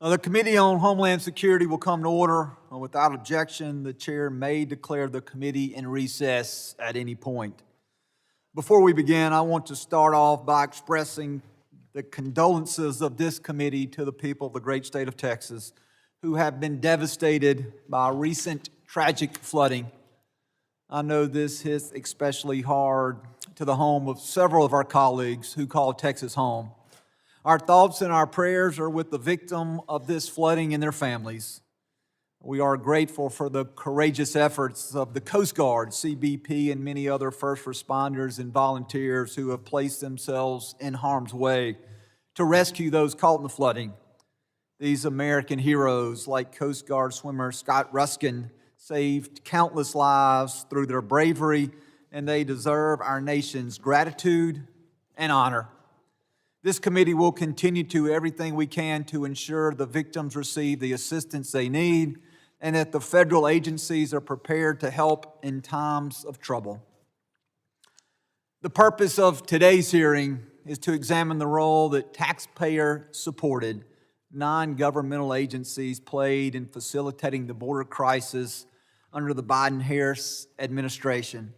The Committee on Homeland Security will come to order. Without objection, the chair may declare the committee in recess at any point. Before we begin, I want to start off by expressing the condolences of this committee to the people of the great state of Texas who have been devastated by recent tragic flooding. I know this hits especially hard to the home of several of our colleagues who call Texas home. Our thoughts and our prayers are with the victim of this flooding and their families. We are grateful for the courageous efforts of the Coast Guard, CBP, and many other first responders and volunteers who have placed themselves in harm's way to rescue those caught in the flooding. These American heroes, like Coast Guard swimmer Scott Ruskin, saved countless lives through their bravery, and they deserve our nation's gratitude and honor. This committee will continue to do everything we can to ensure the victims receive the assistance they need and that the federal agencies are prepared to help in times of trouble. The purpose of today's hearing is to examine the role that taxpayer-supported non-governmental agencies played in facilitating the border crisis under the Biden-Harris administration.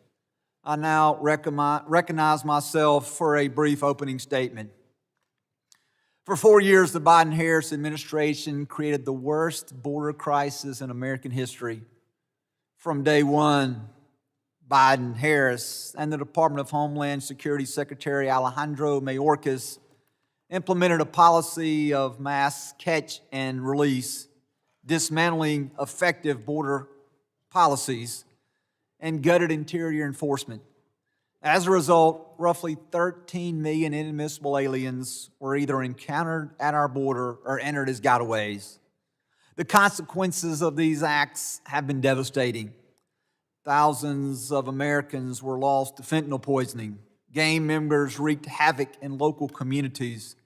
I now recognize myself for a brief opening statement. For 4 years, the Biden-Harris administration created the worst border crisis in American history. From day one, Biden, Harris, and the Department of Homeland Security Secretary Alejandro Mayorkas implemented a policy of mass catch and release, dismantling effective border policies, and gutted interior enforcement. As a result, roughly 13 million inadmissible aliens were either encountered at our border or entered as gotaways. The consequences of these acts have been devastating. Thousands of Americans were lost to fentanyl poisoning. Gang members wreaked havoc in local communities.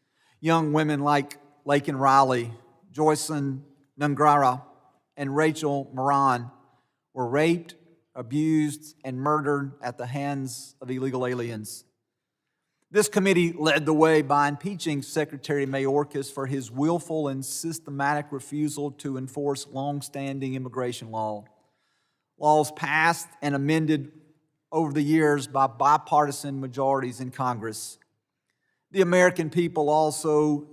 Young women like Laken Riley, Joycelyn Nungrara, and Rachel Moran were raped, abused, and murdered at the hands of illegal aliens. This committee led the way by impeaching Secretary Mayorkas for his willful and systematic refusal to enforce long-standing immigration laws passed and amended over the years by bipartisan majorities in Congress. The American people also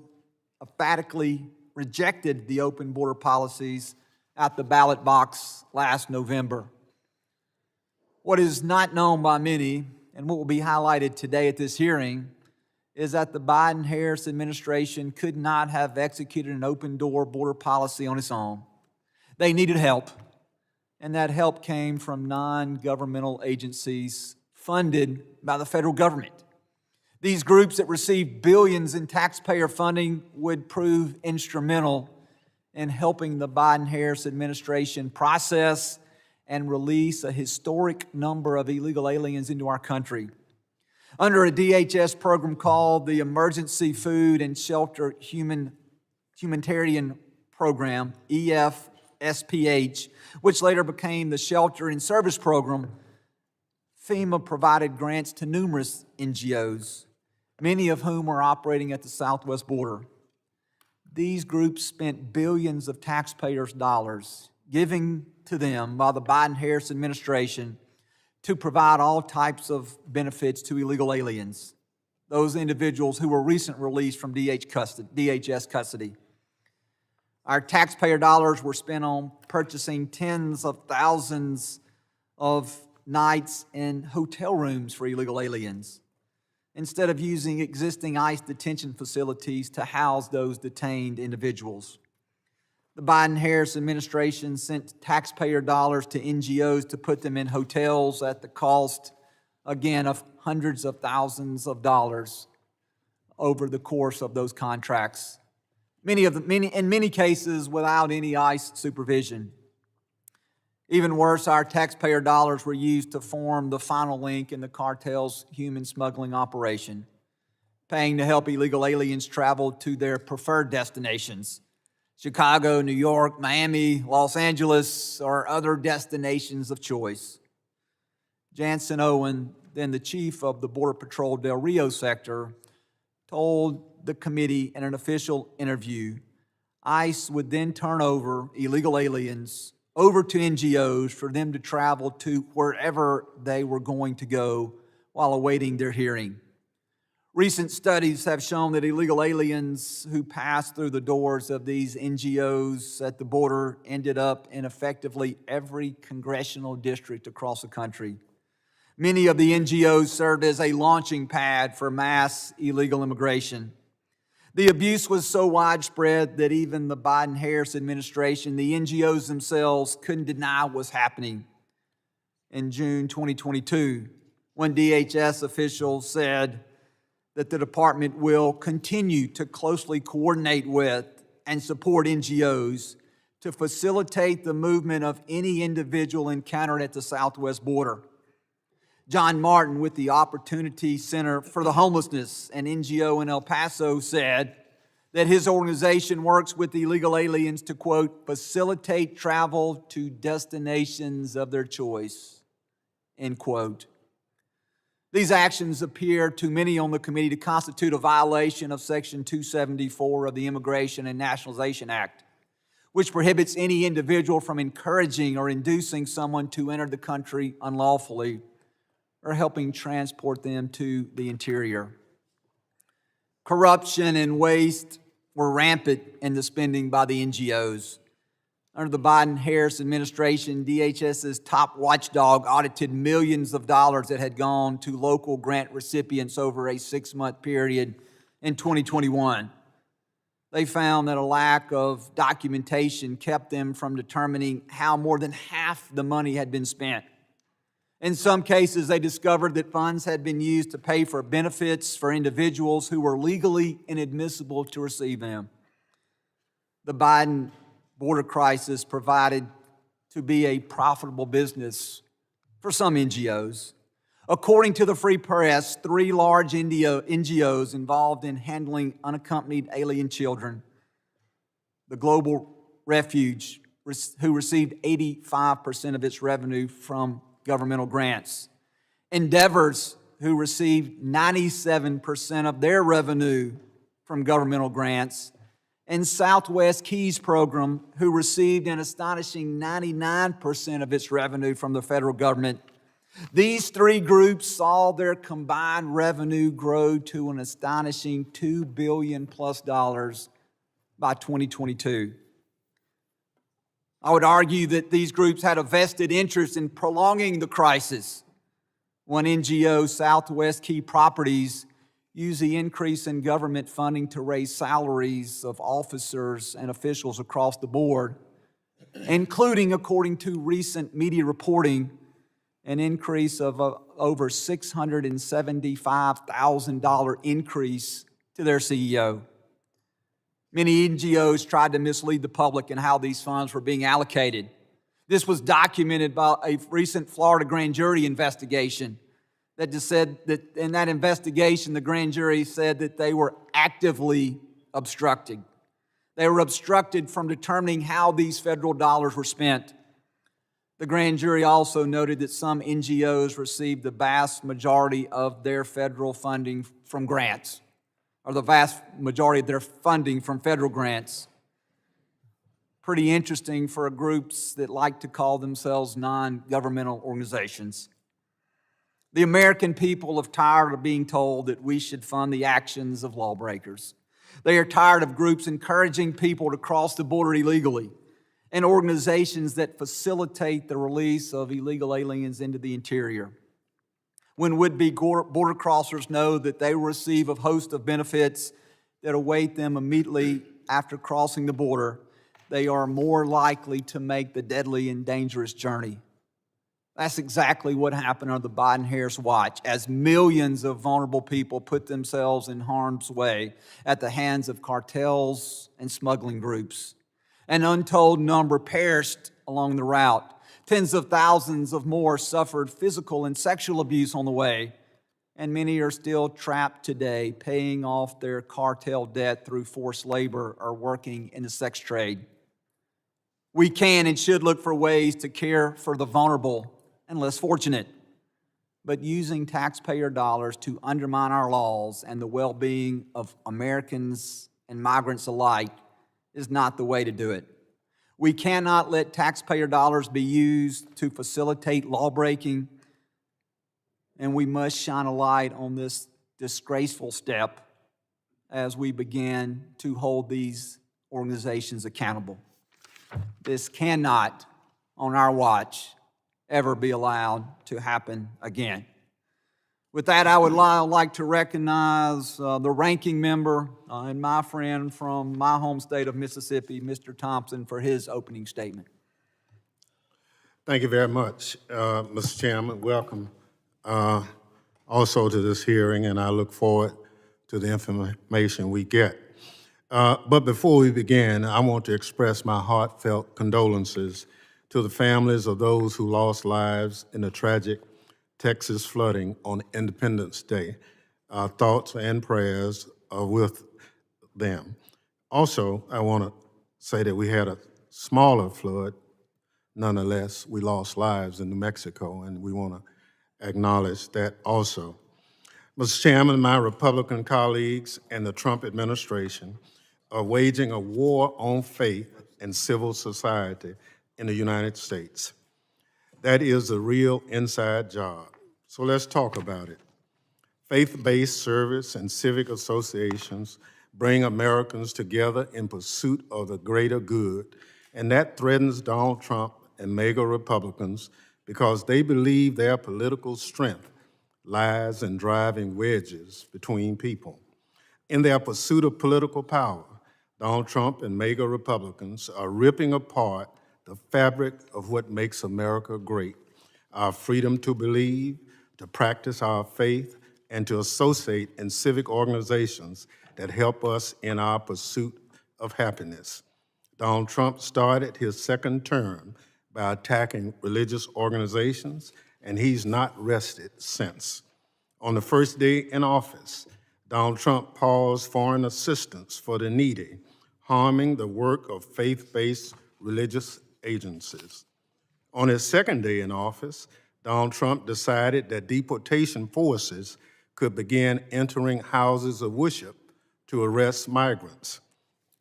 emphatically rejected the open border policies at the ballot box last November. What is not known by many, and what will be highlighted today at this hearing, is that the Biden-Harris administration could not have executed an open-door border policy on its own. They needed help, and that help came from non-governmental agencies funded by the federal government. These groups that received billions in taxpayer funding would prove instrumental in helping the Biden-Harris administration process and release a historic number of illegal aliens into our country. Under a DHS program called the Emergency Food and Shelter Humanitarian Program, EFSPH, which later became the Shelter and Service Program, FEMA provided grants to numerous NGOs, many of whom are operating at the southwest border. These groups spent billions of taxpayers' dollars giving to them by the Biden-Harris administration to provide all types of benefits to illegal aliens, those individuals who were recently released from DHS custody. Our taxpayer dollars were spent on purchasing tens of thousands of nights in hotel rooms for illegal aliens, instead of using existing ICE detention facilities to house those detained individuals. The Biden-Harris administration sent taxpayer dollars to NGOs to put them in hotels at the cost, again, of hundreds of thousands of dollars over the course of those contracts, in many cases without any ICE supervision. Even worse, our taxpayer dollars were used to form the final link in the cartel's human smuggling operation, paying to help illegal aliens travel to their preferred destinations. Chicago, New York, Miami, Los Angeles, or other destinations of choice. Jansen Owen, then the chief of the Border Patrol Del Rio sector, told the committee in an official interview, ICE would then turn over illegal aliens over to NGOs for them to travel to wherever they were going to go while awaiting their hearing. Recent studies have shown that illegal aliens who passed through the doors of these NGOs at the border ended up in effectively every congressional district across the country. Many of the NGOs served as a launching pad for mass illegal immigration. The abuse was so widespread that even the Biden-Harris administration, the NGOs themselves, couldn't deny what was happening. In June 2022, when DHS officials said that the department will continue to closely coordinate with and support NGOs to facilitate the movement of any individual encountered at the southwest border. John Martin with the Opportunity Center for the Homelessness, an NGO in El Paso, said that his organization works with illegal aliens to, quote, facilitate travel to destinations of their choice, end quote. These actions appear to many on the committee to constitute a violation of Section 274 of the Immigration and Nationalization Act, which prohibits any individual from encouraging or inducing someone to enter the country unlawfully or helping transport them to the interior. Corruption and waste were rampant in the spending by the NGOs. Under the Biden-Harris administration, DHS's top watchdog audited millions of dollars that had gone to local grant recipients over a 6-month period in 2021. They found that a lack of documentation kept them from determining how more than half the money had been spent. In some cases, they discovered that funds had been used to pay for benefits for individuals who were legally inadmissible to receive them. The Biden border crisis provided to be a profitable business for some NGOs. According to the Free Press, 3 large NGOs involved in handling unaccompanied alien children, the Global Refuge, who received 85% of its revenue from governmental grants, Endeavors, who received 97% of their revenue from governmental grants, and Southwest Keys Program, who received an astonishing 99% of its revenue from the federal government. These 3 groups saw their combined revenue grow to an astonishing $2 billion plus by 2022. I would argue that these groups had a vested interest in prolonging the crisis. One NGO, Southwest Key Properties, used the increase in government funding to raise salaries of officers and officials across the board, including, according to recent media reporting, an increase of over $675,000 increase to their CEO. Many NGOs tried to mislead the public in how these funds were being allocated. This was documented by a recent Florida grand jury investigation that just said that in that investigation, the grand jury said that they were actively obstructing. They were obstructed from determining how these federal dollars were spent. The grand jury also noted that some NGOs received the vast majority of their federal funding from grants, or the vast majority of their funding from federal grants. Pretty interesting for groups that like to call themselves non-governmental organizations. The American people are tired of being told that we should fund the actions of lawbreakers. They are tired of groups encouraging people to cross the border illegally and organizations that facilitate the release of illegal aliens into the interior. When would-be border crossers know that they will receive a host of benefits that await them immediately after crossing the border, they are more likely to make the deadly and dangerous journey. That's exactly what happened under the Biden-Harris watch, as millions of vulnerable people put themselves in harm's way at the hands of cartels and smuggling groups. An untold number perished along the route. Tens of thousands of more suffered physical and sexual abuse on the way, and many are still trapped today, paying off their cartel debt through forced labor or working in the sex trade. We can and should look for ways to care for the vulnerable and less fortunate, but using taxpayer dollars to undermine our laws and the well-being of Americans and migrants alike is not the way to do it. We cannot let taxpayer dollars be used to facilitate lawbreaking, and we must shine a light on this disgraceful step as we begin to hold these organizations accountable. This cannot, on our watch, ever be allowed to happen again. With that, I would like to recognize the ranking member and my friend from my home state of Mississippi, Mr. Thompson, for his opening statement. Thank you very much, Mr. Chairman. Welcome also to this hearing, and I look forward to the information we get. But before we begin, I want to express my heartfelt condolences to the families of those who lost lives in the tragic Texas flooding on Independence Day. Our thoughts and prayers are with them. Also, I want to say that we had a smaller flood. Nonetheless, we lost lives in New Mexico, and we want to acknowledge that also. Mr. Chairman, my Republican colleagues and the Trump administration are waging a war on faith and civil society in the United States. That is a real inside job. So let's talk about it. Faith-based service and civic associations bring Americans together in pursuit of the greater good, and that threatens Donald Trump and MAGA Republicans because they believe their political strength lies in driving wedges between people. In their pursuit of political power, Donald Trump and MAGA Republicans are ripping apart the fabric of what makes America great: our freedom to believe, to practice our faith, and to associate in civic organizations that help us in our pursuit of happiness. Donald Trump started his second term by attacking religious organizations, and he's not rested since. On the first day in office, Donald Trump paused foreign assistance for the needy, harming the work of faith-based religious agencies. On his second day in office, Donald Trump decided that deportation forces could begin entering houses of worship to arrest migrants.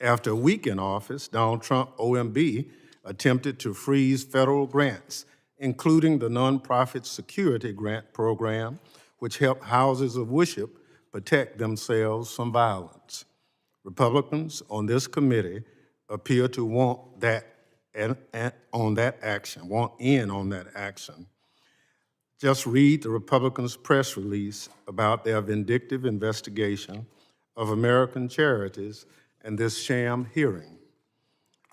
After a week in office, Donald Trump, OMB, attempted to freeze federal grants, including the Nonprofit Security Grant Program, which helped houses of worship protect themselves from violence. Republicans on this committee appear to want that on that action. Just read the Republicans' press release about their vindictive investigation of American charities and this sham hearing.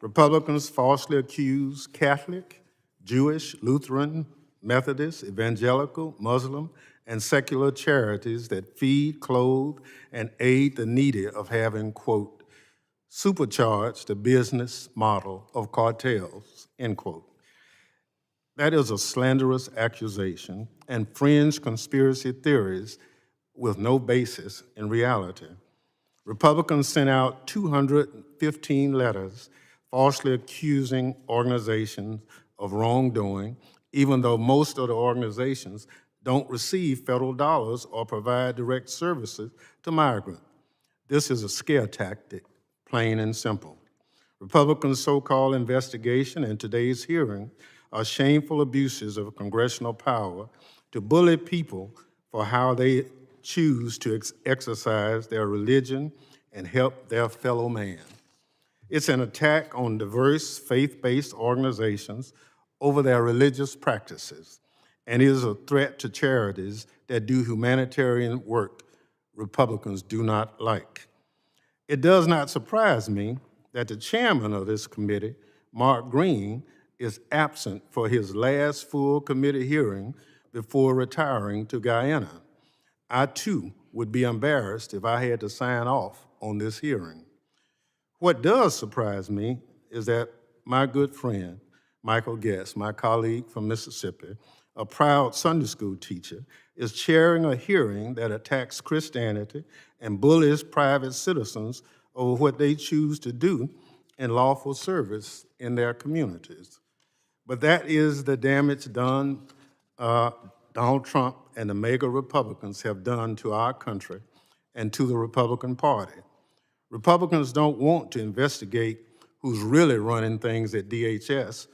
Republicans falsely accuse Catholic, Jewish, Lutheran, Methodist, evangelical, Muslim, and secular charities that feed, clothe, and aid the needy of having, quote, supercharged the business model of cartels, end quote. That is a slanderous accusation and fringe conspiracy theories with no basis in reality. Republicans sent out 215 letters falsely accusing organizations of wrongdoing, even though most of the organizations don't receive federal dollars or provide direct services to migrants. This is a scare tactic, plain and simple. Republicans' so-called investigation and today's hearing are shameful abuses of congressional power to bully people for how they choose to exercise their religion and help their fellow man. It's an attack on diverse faith-based organizations over their religious practices, and is a threat to charities that do humanitarian work Republicans do not like. It does not surprise me that the chairman of this committee, Mark Green, is absent for his last full committee hearing before retiring to Guyana. I, too, would be embarrassed if I had to sign off on this hearing. What does surprise me is that my good friend, Michael Guest, my colleague from Mississippi, a proud Sunday school teacher, is chairing a hearing that attacks Christianity and bullies private citizens over what they choose to do in lawful service in their communities. But that is the damage done Donald Trump and the MAGA Republicans have done to our country and to the Republican Party. Republicans don't want to investigate who's really running things at DHS,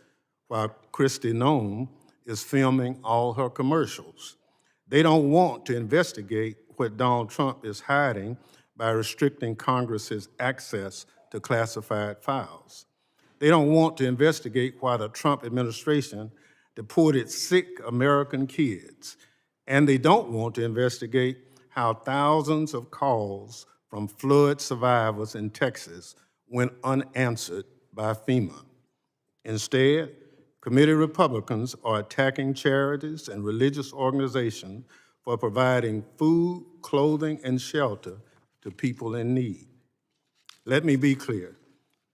while Kristi Noem is filming all her commercials. They don't want to investigate what Donald Trump is hiding by restricting Congress's access to classified files. They don't want to investigate why the Trump administration deported sick American kids. And they don't want to investigate how thousands of calls from flood survivors in Texas went unanswered by FEMA. Instead, committee Republicans are attacking charities and religious organizations for providing food, clothing, and shelter to people in need. Let me be clear.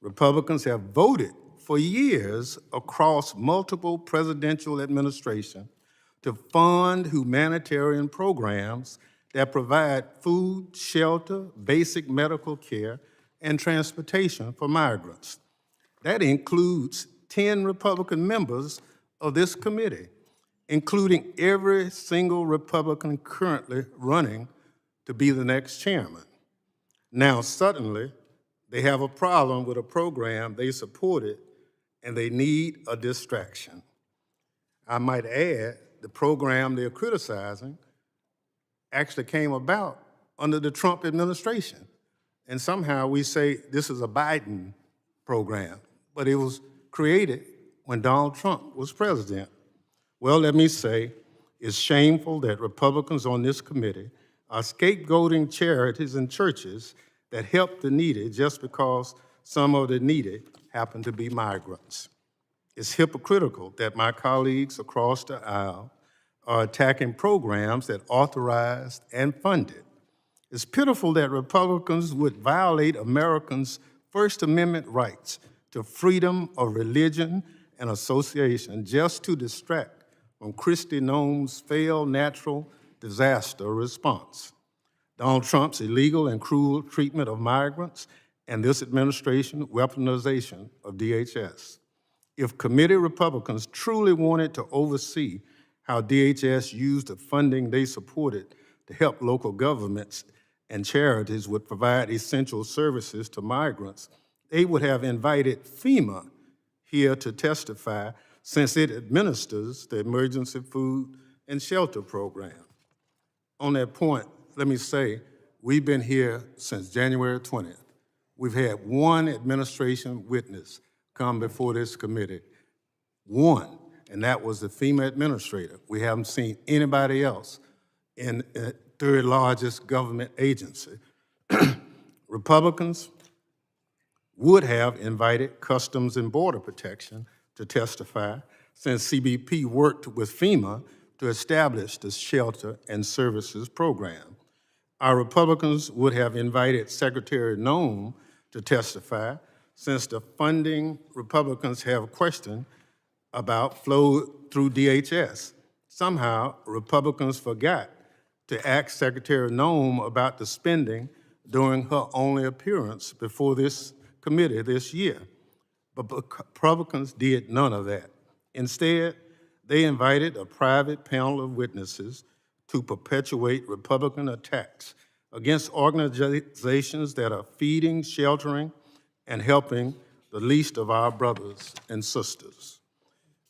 Republicans have voted for years across multiple presidential administrations to fund humanitarian programs that provide food, shelter, basic medical care, and transportation for migrants. That includes 10 Republican members of this committee, including every single Republican currently running to be the next chairman. Now, suddenly, they have a problem with a program they supported, and they need a distraction. I might add, the program they're criticizing actually came about under the Trump administration. And somehow we say this is a Biden program, but it was created when Donald Trump was president. Well, let me say, it's shameful that Republicans on this committee are scapegoating charities and churches that help the needy just because some of the needy happen to be migrants. It's hypocritical that my colleagues across the aisle are attacking programs that authorized and funded. It's pitiful that Republicans would violate Americans' First Amendment rights to freedom of religion and association just to distract from Kristi Noem's failed natural disaster response, Donald Trump's illegal and cruel treatment of migrants, and this administration's weaponization of DHS. If committee Republicans truly wanted to oversee how DHS used the funding they supported to help local governments and charities would provide essential services to migrants, they would have invited FEMA here to testify since it administers the Emergency Food and Shelter Program. On that point, let me say, we've been here since January 20th. We've had one administration witness come before this committee, one, and that was the FEMA administrator. We haven't seen anybody else in the third largest government agency. Republicans would have invited Customs and Border Protection to testify since CBP worked with FEMA to establish the Shelter and Services Program. Our Republicans would have invited Secretary Noem to testify since the funding Republicans have questioned about flowed through DHS. Somehow, Republicans forgot to ask Secretary Noem about the spending during her only appearance before this committee this year. But Republicans did none of that. Instead, they invited a private panel of witnesses to perpetuate Republican attacks against organizations that are feeding, sheltering, and helping the least of our brothers and sisters.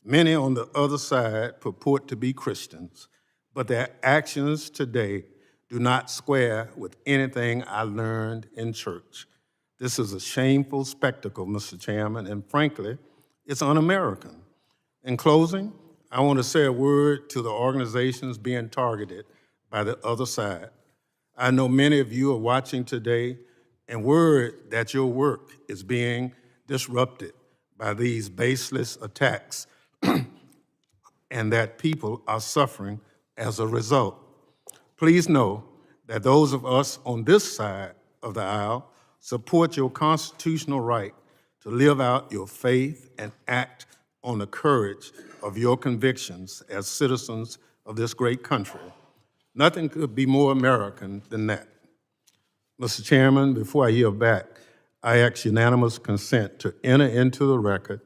Many on the other side purport to be Christians, but their actions today do not square with anything I learned in church. This is a shameful spectacle, Mr. Chairman, and frankly, it's un-American. In closing, I want to say a word to the organizations being targeted by the other side. I know many of you are watching today and worried that your work is being disrupted by these baseless attacks and that people are suffering as a result. Please know that those of us on this side of the aisle support your constitutional right to live out your faith and act on the courage of your convictions as citizens of this great country. Nothing could be more American than that. Mr. Chairman, before I yield back, I ask unanimous consent to enter into the record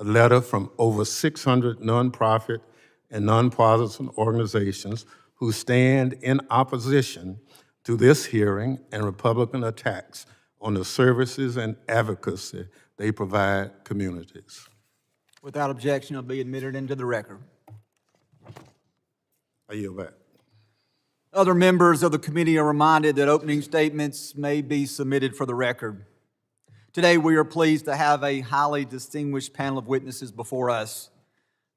a letter from over 600 nonprofit and nonpartisan organizations who stand in opposition to this hearing and Republican attacks on the services and advocacy they provide communities. Without objection, it'll be admitted into the record. I yield back. Other members of the committee are reminded that opening statements may be submitted for the record. Today, we are pleased to have a highly distinguished panel of witnesses before us.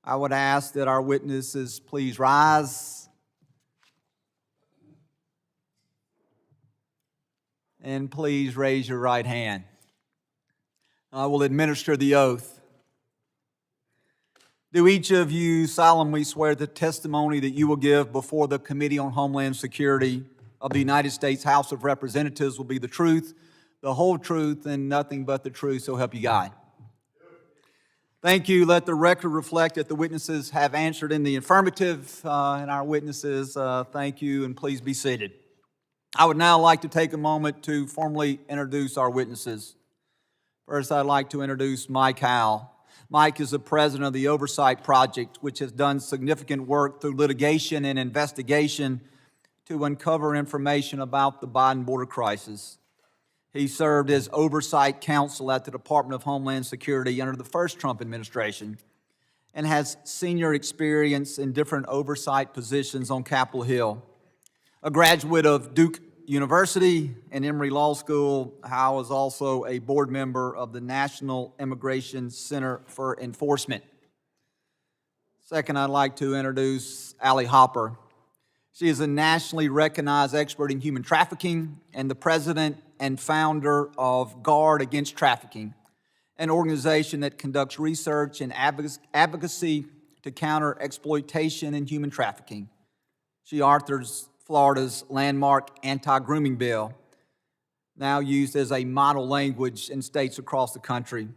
I would ask that our witnesses please rise and please raise your right hand. I will administer the oath. Do each of you solemnly swear the testimony that you will give before the Committee on Homeland Security of the United States House of Representatives will be the truth, the whole truth, and nothing but the truth, so help you God? Thank you. Let the record reflect that the witnesses have answered in the affirmative, and our witnesses, thank you, and please be seated. I would now like to take a moment to formally introduce our witnesses. First, I'd like to introduce Mike Howell. Mike is the president of the Oversight Project, which has done significant work through litigation and investigation to uncover information about the Biden border crisis. He served as Oversight Counsel at the Department of Homeland Security under the first Trump administration and has senior experience in different oversight positions on Capitol Hill. A graduate of Duke University and Emory Law School, Howell is also a board member of the National Immigration Center for Enforcement. Second, I'd like to introduce Allie Hopper. She is a nationally recognized expert in human trafficking and the president and founder of Guard Against Trafficking, an organization that conducts research and advocacy to counter exploitation and human trafficking. She authors Florida's landmark anti-grooming bill, now used as a model language in states across the country.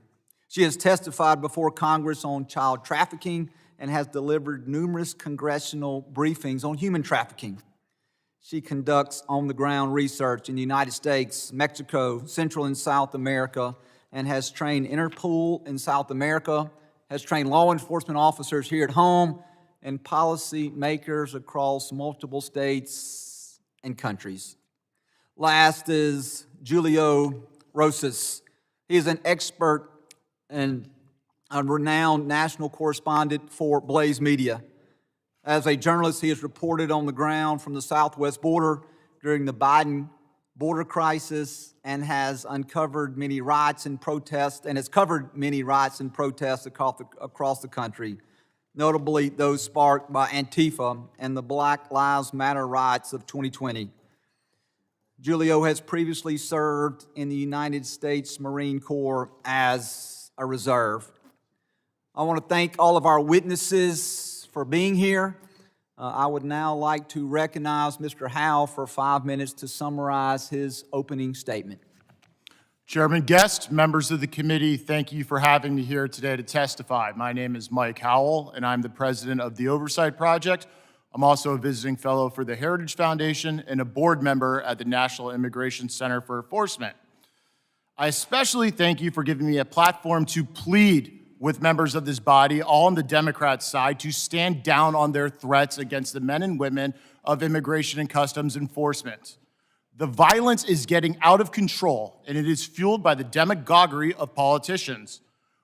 She has testified before Congress on child trafficking and has delivered numerous congressional briefings on human trafficking. She conducts on-the-ground research in the United States, Mexico, Central and South America, and has trained Interpol in South America, has trained law enforcement officers here at home, and policy makers across multiple states and countries. Last is Julio Rosas. He is an expert and a renowned national correspondent for Blaze Media. As a journalist, he has reported on the ground from the southwest border during the Biden border crisis and has uncovered many riots and protests and has covered many riots and protests across the country, notably those sparked by Antifa and the Black Lives Matter riots of 2020. Julio has previously served in the United States Marine Corps as a reserve. I want to thank all of our witnesses for being here. I would now like to recognize Mr. Howell for 5 minutes to summarize his opening statement. Chairman Guest, members of the committee, thank you for having me here today to testify. My name is Mike Howell, and I'm the president of the Oversight Project. I'm also a visiting fellow for the Heritage Foundation and a board member at the National Immigration Center for Enforcement. I especially thank you for giving me a platform to plead with members of this body, all on the Democrat side, to stand down on their threats against the men and women of Immigration and Customs Enforcement. The violence is getting out of control, and it is fueled by the demagoguery of politicians.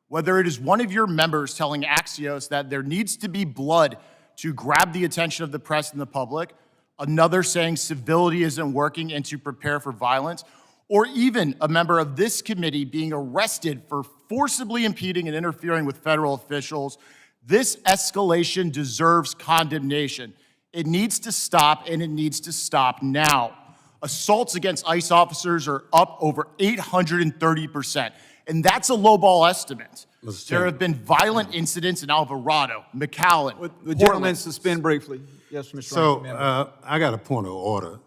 Whether it is one of your members telling Axios that there needs to be blood to grab the attention of the press and the public, another saying civility isn't working and to prepare for violence, or even a member of this committee being arrested for forcibly impeding and interfering with federal officials, this escalation deserves condemnation. It needs to stop, and it needs to stop now. Assaults against ICE officers are up over 830%, and that's a lowball estimate. There have been violent incidents in Alvarado, McAllen, The gentleman suspend briefly. Yes, Mr. So Ranking I got a point of order.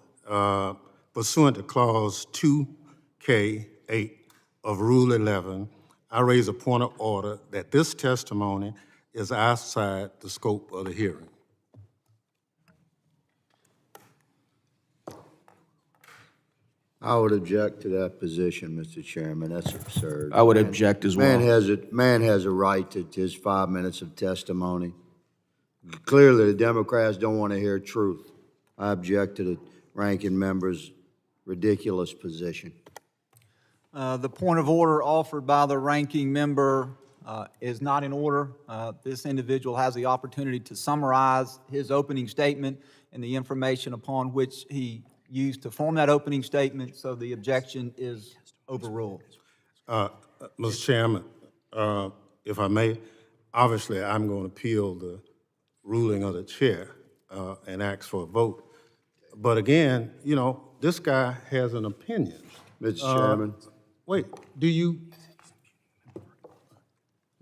Pursuant to Clause 2K8 of Rule 11, I raise a point of order that this testimony is outside the scope of the hearing. I would object to that position, Mr. Chairman. That's absurd. I would object as well. Man has a right to his 5 minutes of testimony. Clearly, the Democrats don't want to hear truth. I object to the ranking member's ridiculous position. The point of order offered by the ranking member is not in order. This individual has the opportunity to summarize his opening statement and the information upon which he used to form that opening statement, so the objection is overruled. Mr. Chairman, if I may, obviously I'm going to appeal the ruling of the chair and ask for a vote. But again, you know, this guy has an opinion. Mr. Chairman, Wait, do you?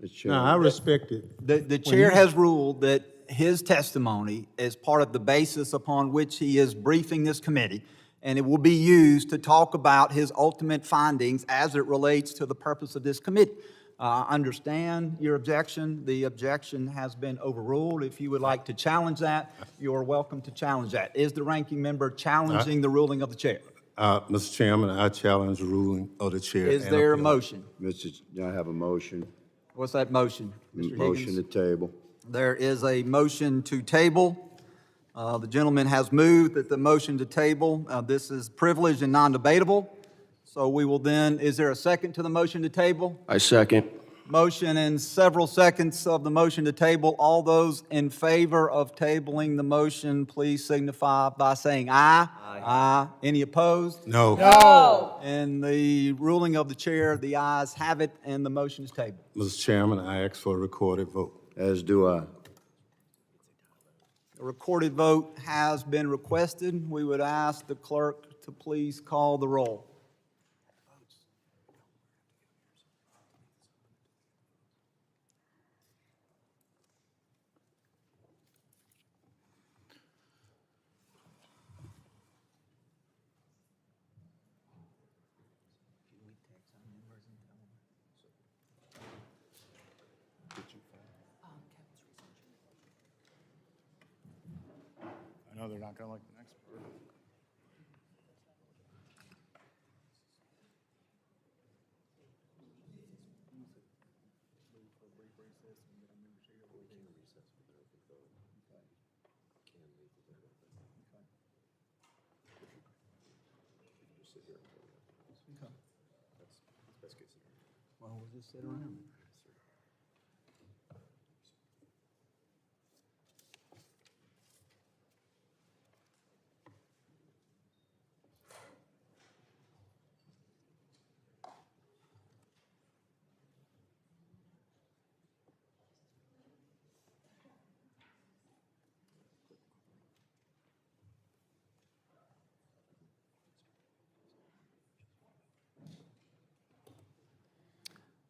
Mr. No, Chairman. I respect it. The chair has ruled that his testimony is part of the basis upon which he is briefing this committee, and it will be used to talk about his ultimate findings as it relates to the purpose of this committee. I understand your objection. The objection has been overruled. If you would like to challenge that, you are welcome to challenge that. Is the ranking member challenging the ruling of the chair? Mr. Chairman, I challenge the ruling of the chair. Is and there a appeal. motion? I have a motion. What's that motion, Mr. Motion to Higgins? table. There is a motion to table. The gentleman has moved that the motion to table, this is privileged and non-debatable. So we will then, is there a second to the motion to table? I second. Motion and several seconds of the motion to table. All those in favor of tabling the motion, please signify by saying aye. Aye. Any opposed? No. In the ruling of the chair, the ayes have it and the motion is tabled. Mr. Chairman, I ask for a recorded vote. As do I. A recorded vote has been requested. We would ask the clerk to please call the roll. I know they're not going to like the next part. Well, we'll just sit around.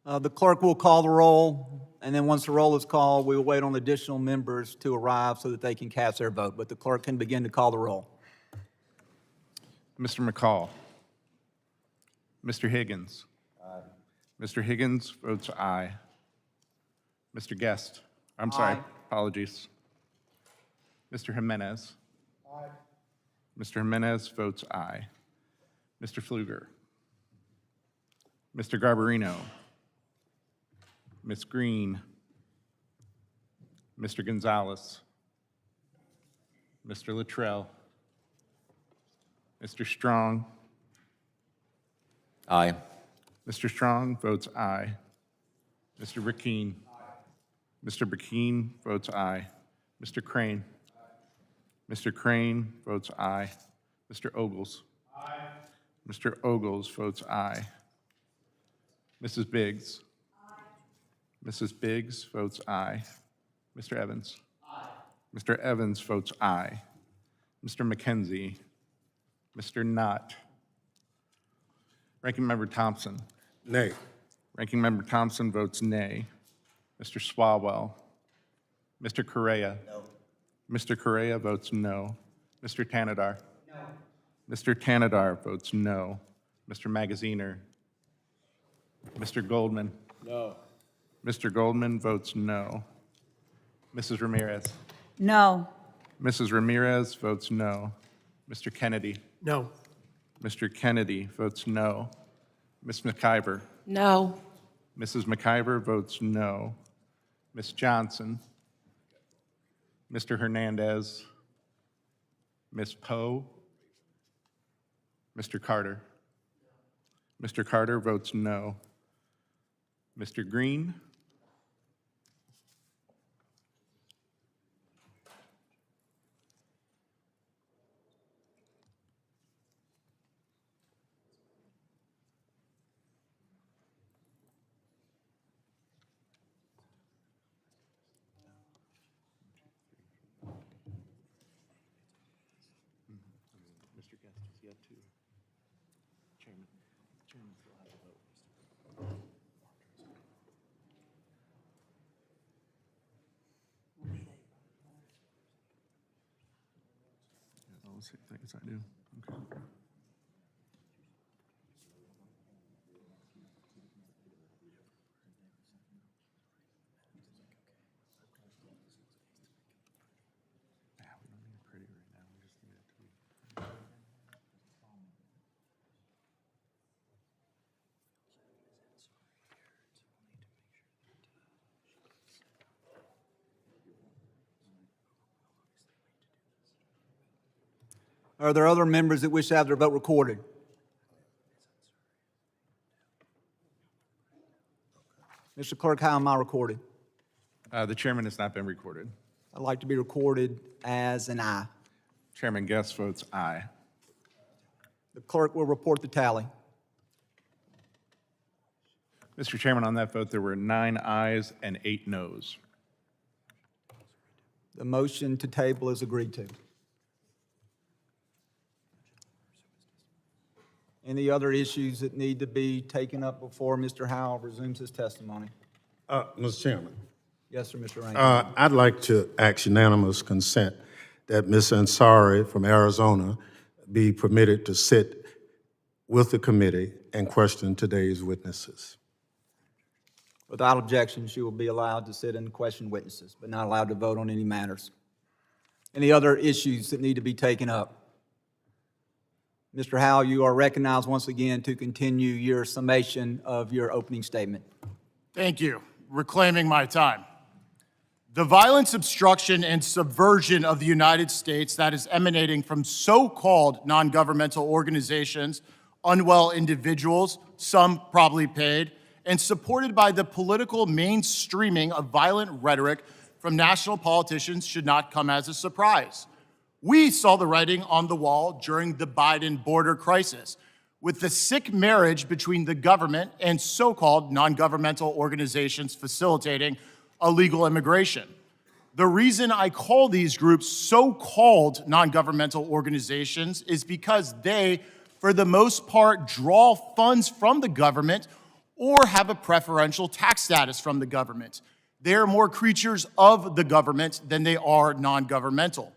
The clerk will call the roll, and then once the roll is called, we will wait on additional members to arrive so that they can cast their vote. But the clerk can begin to call the roll. Mr. McCall. Mr. Higgins. Aye. Mr. Higgins votes aye. Mr. Guest. I'm sorry, apologies. Mr. Jimenez. Aye. Mr. Jimenez votes aye. Mr. Pfluger. Mr. Garbarino. Ms. Green. Mr. Gonzalez. Mr. Luttrell. Mr. Strong. Aye. Mr. Strong votes aye. Mr. Burkeen. Mr. Burkeen votes aye. Mr. Crane. Mr. Crane votes aye. Mr. Ogles. Mr. Ogles votes aye. Mrs. Biggs. Mrs. Biggs votes aye. Mr. Evans. Mr. Evans votes aye. Mr. McKenzie. Mr. Knott. Ranking Member Thompson. Nay. Ranking Member Thompson votes nay. Mr. Swalwell. Mr. Correa. No. Mr. Correa votes no. Mr. Tanadar. No. Mr. Tanadar votes no. Mr. Magaziner. Mr. Goldman. No. Mr. Goldman votes no. Mrs. Ramirez. No. Mrs. Ramirez votes no. Mr. Kennedy. No. Mr. Kennedy votes no. Ms. McIver. No. Mrs. McIver votes no. Ms. Johnson. Mr. Hernandez. Ms. Poe. Mr. Carter. Mr. Carter votes no. Mr. Green? Mr. Guest has yet to. Chairman still has a vote. All the same things I do. Okay. Yeah, we don't need it pretty right now. We just need it to be. Are there other members that wish to have their vote recorded? Mr. Clerk, how am I recorded? The chairman has not been recorded. I'd like to be recorded as an aye. Chairman Guest votes aye. The clerk will report the tally. Mr. Chairman, on that vote, there were 9 ayes and 8 noes. The motion to table is agreed to. Any other issues that need to be taken up before Mr. Howell resumes his testimony? Mr. Chairman, Yes, sir, Mr. Rankin. I'd like to ask unanimous consent that Ms. Ansari from Arizona be permitted to sit with the committee and question today's witnesses. Without objection, she will be allowed to sit and question witnesses, but not allowed to vote on any matters. Any other issues that need to be taken up? Mr. Howell, you are recognized once again to continue your summation of your opening statement. Thank you. Reclaiming my time. The violence, obstruction, and subversion of the United States that is emanating from so-called non-governmental organizations, unwell individuals, some probably paid, and supported by the political mainstreaming of violent rhetoric from national politicians should not come as a surprise. We saw the writing on the wall during the Biden border crisis, with the sick marriage between the government and so-called non-governmental organizations facilitating illegal immigration. The reason I call these groups so-called non-governmental organizations is because they, for the most part, draw funds from the government or have a preferential tax status from the government. They are more creatures of the government than they are non-governmental.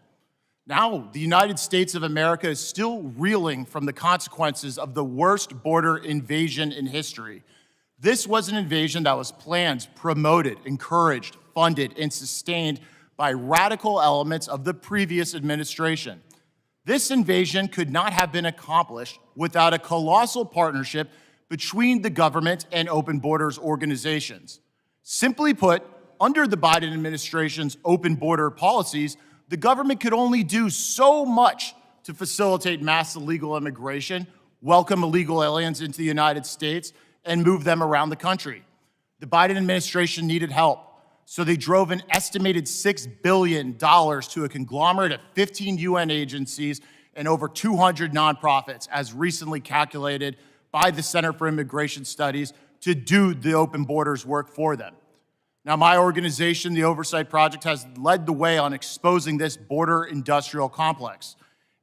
Now, the United States of America is still reeling from the consequences of the worst border invasion in history. This was an invasion that was planned, promoted, encouraged, funded, and sustained by radical elements of the previous administration. This invasion could not have been accomplished without a colossal partnership between the government and open borders organizations. Simply put, under the Biden administration's open border policies, the government could only do so much to facilitate mass illegal immigration, welcome illegal aliens into the United States, and move them around the country. The Biden administration needed help, so they drove an estimated $6 billion to a conglomerate of 15 UN agencies and over 200 nonprofits, as recently calculated by the Center for Immigration Studies, to do the open borders work for them. Now, my organization, the Oversight Project, has led the way on exposing this border industrial complex.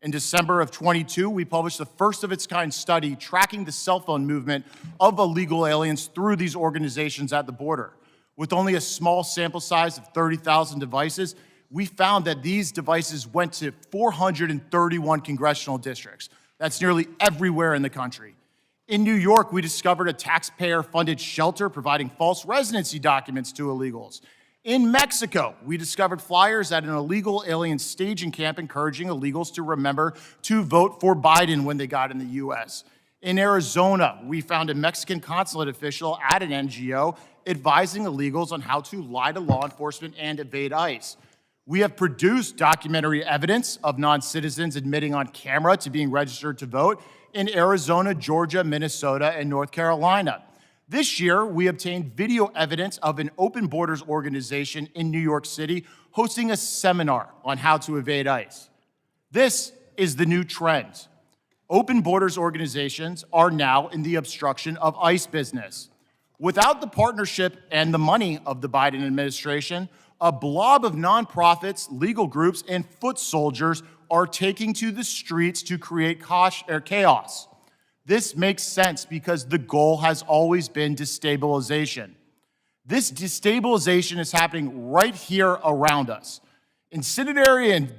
In December of 22, we published the first of its kind study tracking the cell phone movement of illegal aliens through these organizations at the border. With only a small sample size of 30,000 devices, we found that these devices went to 431 congressional districts. That's nearly everywhere in the country. In New York, we discovered a taxpayer-funded shelter providing false residency documents to illegals. In Mexico, we discovered flyers at an illegal alien staging camp encouraging illegals to remember to vote for Biden when they got in the U.S. In Arizona, we found a Mexican consulate official at an NGO advising illegals on how to lie to law enforcement and evade ICE. We have produced documentary evidence of non-citizens admitting on camera to being registered to vote in Arizona, Georgia, Minnesota, and North Carolina. This year, we obtained video evidence of an open borders organization in New York City hosting a seminar on how to evade ICE. This is the new trend. Open borders organizations are now in the obstruction of ICE business. Without the partnership and the money of the Biden administration, a blob of nonprofits, legal groups, and foot soldiers are taking to the streets to create chaos. This makes sense because the goal has always been destabilization. This destabilization is happening right here around us. Incendiary and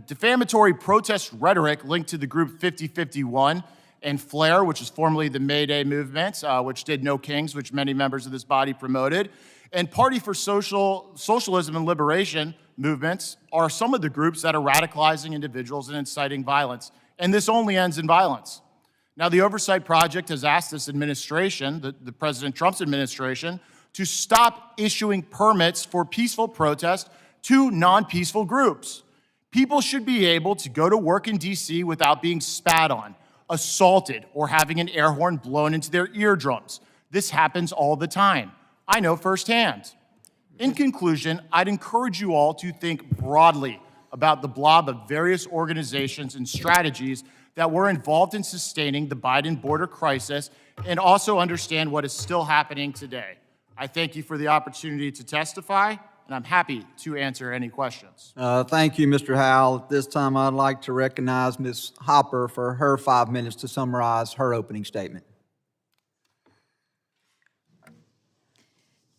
defamatory protest rhetoric linked to the group 5051 and FLAIR, which is formerly the May Day movement, which did No Kings, which many members of this body promoted, and Party for Socialism and Liberation movements are some of the groups that are radicalizing individuals and inciting violence. And this only ends in violence. Now, the Oversight Project has asked this administration, the President Trump's administration, to stop issuing permits for peaceful protest to non-peaceful groups. People should be able to go to work in DC without being spat on, assaulted, or having an air horn blown into their eardrums. This happens all the time. I know firsthand. In conclusion, I'd encourage you all to think broadly about the blob of various organizations and strategies that were involved in sustaining the Biden border crisis and also understand what is still happening today. I thank you for the opportunity to testify, and I'm happy to answer any questions. Thank you, Mr. Howell. At this time, I'd like to recognize Ms. Hopper for her 5 minutes to summarize her opening statement.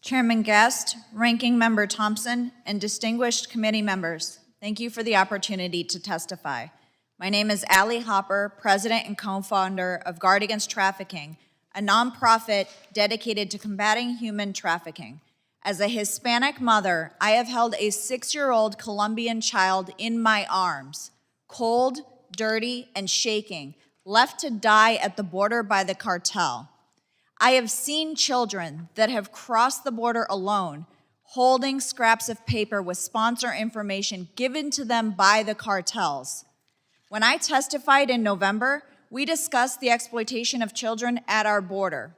Chairman Guest, Ranking Member Thompson, and distinguished committee members, thank you for the opportunity to testify. My name is Allie Hopper, president and co-founder of Guard Against Trafficking, a nonprofit dedicated to combating human trafficking. As a Hispanic mother, I have held a 6-year-old Colombian child in my arms, cold, dirty, and shaking, left to die at the border by the cartel. I have seen children that have crossed the border alone, holding scraps of paper with sponsor information given to them by the cartels. When I testified in November, we discussed the exploitation of children at our border.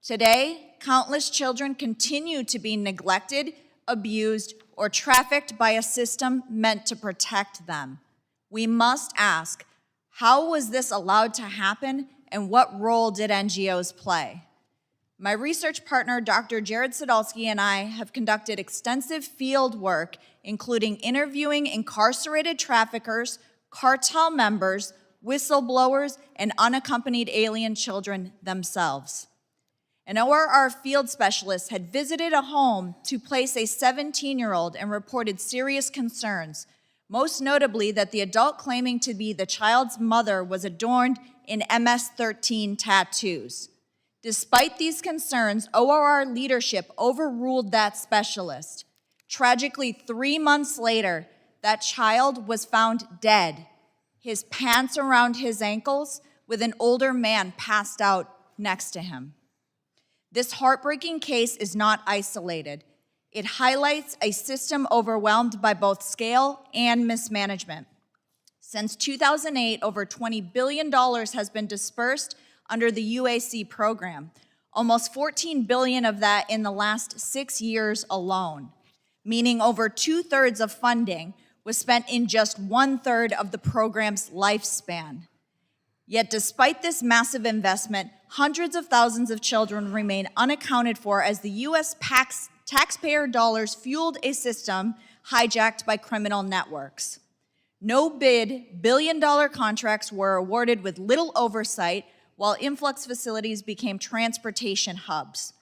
Today, countless children continue to be neglected, abused, or trafficked by a system meant to protect them. We must ask, how was this allowed to happen, and what role did NGOs play? My research partner, Dr. Jared Sadolsky, and I have conducted extensive field work, including interviewing incarcerated traffickers, cartel members, whistleblowers, and unaccompanied alien children themselves. An ORR field specialist had visited a home to place a 17-year-old and reported serious concerns, most notably that the adult claiming to be the child's mother was adorned in MS-13 tattoos. Despite these concerns, ORR leadership overruled that specialist. Tragically, 3 months later, that child was found dead, his pants around his ankles, with an older man passed out next to him. This heartbreaking case is not isolated. It highlights a system overwhelmed by both scale and mismanagement. Since 2008, over $20 billion has been dispersed under the UAC program, almost $14 billion of that in the last 6 years alone, meaning over 2/3 of funding was spent in just 1/3 of the program's lifespan. Yet despite this massive investment, hundreds of thousands of children remain unaccounted for as the U.S. taxpayer dollars fueled a system hijacked by criminal networks. No-bid billion-dollar contracts were awarded with little oversight, while influx facilities became transportation hubs.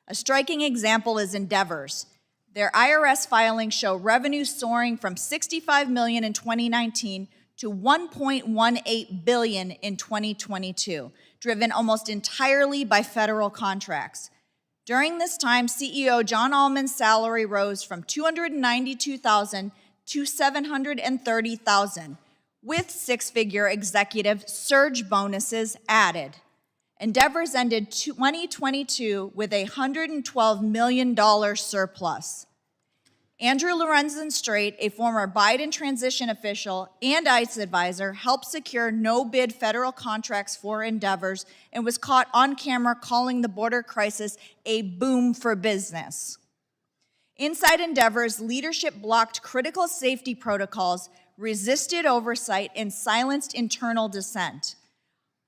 A striking example is Endeavor's. Their IRS filings show revenue soaring from $65 million in 2019 to $1.18 billion in 2022, driven almost entirely by federal contracts. During this time, CEO John Allman's salary rose from $292,000 to $730,000, with six-figure executive surge bonuses added. Endeavor's ended 2022 with a $112 million surplus. Andrew Lorenzen-Strait, a former Biden transition official and ICE advisor, helped secure no-bid federal contracts for endeavors and was caught on camera calling the border crisis a boom for business. Inside endeavors, leadership blocked critical safety protocols, resisted oversight, and silenced internal dissent.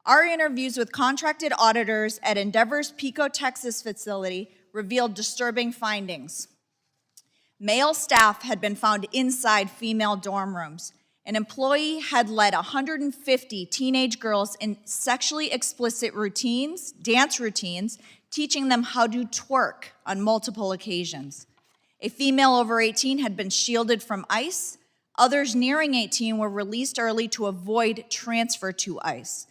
Our interviews with contracted auditors at Endeavor's Pico, Texas facility revealed disturbing findings. Male staff had been found inside female dorm rooms. An employee had led 150 teenage girls in sexually explicit routines, dance routines, teaching them how to twerk on multiple occasions. A female over 18 had been shielded from ICE. Others nearing 18 were released early to avoid transfer to ICE.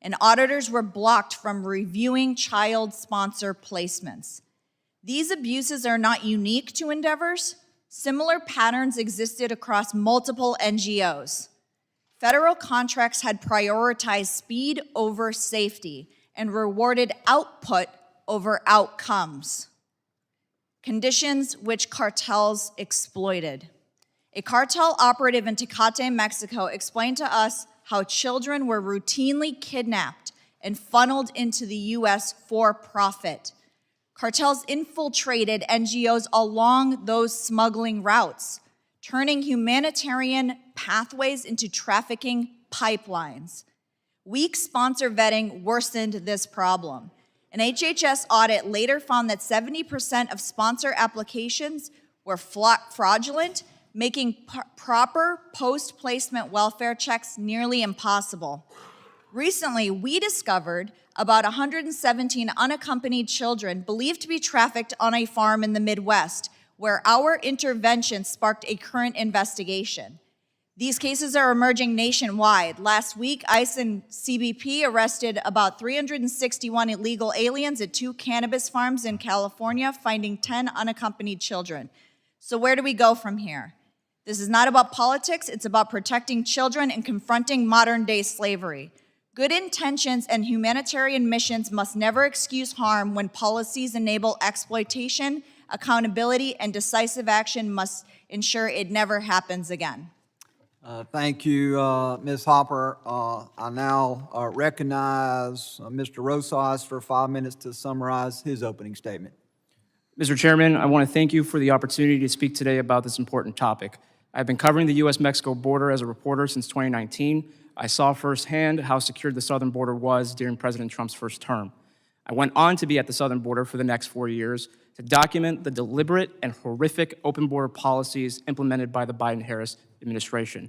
And auditors were blocked from reviewing child sponsor placements. These abuses are not unique to endeavors. Similar patterns existed across multiple NGOs. Federal contracts had prioritized speed over safety and rewarded output over outcomes, conditions which cartels exploited. A cartel operative in Tecate, Mexico, explained to us how children were routinely kidnapped and funneled into the U.S. for profit. Cartels infiltrated NGOs along those smuggling routes, turning humanitarian pathways into trafficking pipelines. Weak sponsor vetting worsened this problem. An HHS audit later found that 70% of sponsor applications were fraudulent, making proper post-placement welfare checks nearly impossible. Recently, we discovered about 117 unaccompanied children believed to be trafficked on a farm in the Midwest, where our intervention sparked a current investigation. These cases are emerging nationwide. Last week, ICE and CBP arrested about 361 illegal aliens at 2 cannabis farms in California, finding 10 unaccompanied children. So where do we go from here? This is not about politics, it's about protecting children and confronting modern-day slavery. Good intentions and humanitarian missions must never excuse harm when policies enable exploitation. Accountability and decisive action must ensure it never happens again. Thank you, Ms. Hopper. I now recognize Mr. Rosas for 5 minutes to summarize his opening statement. Mr. Chairman, I want to thank you for the opportunity to speak today about this important topic. I've been covering the U.S.-Mexico border as a reporter since 2019. I saw firsthand how secure the southern border was during President Trump's first term. I went on to be at the southern border for the next 4 years to document the deliberate and horrific open border policies implemented by the Biden-Harris administration.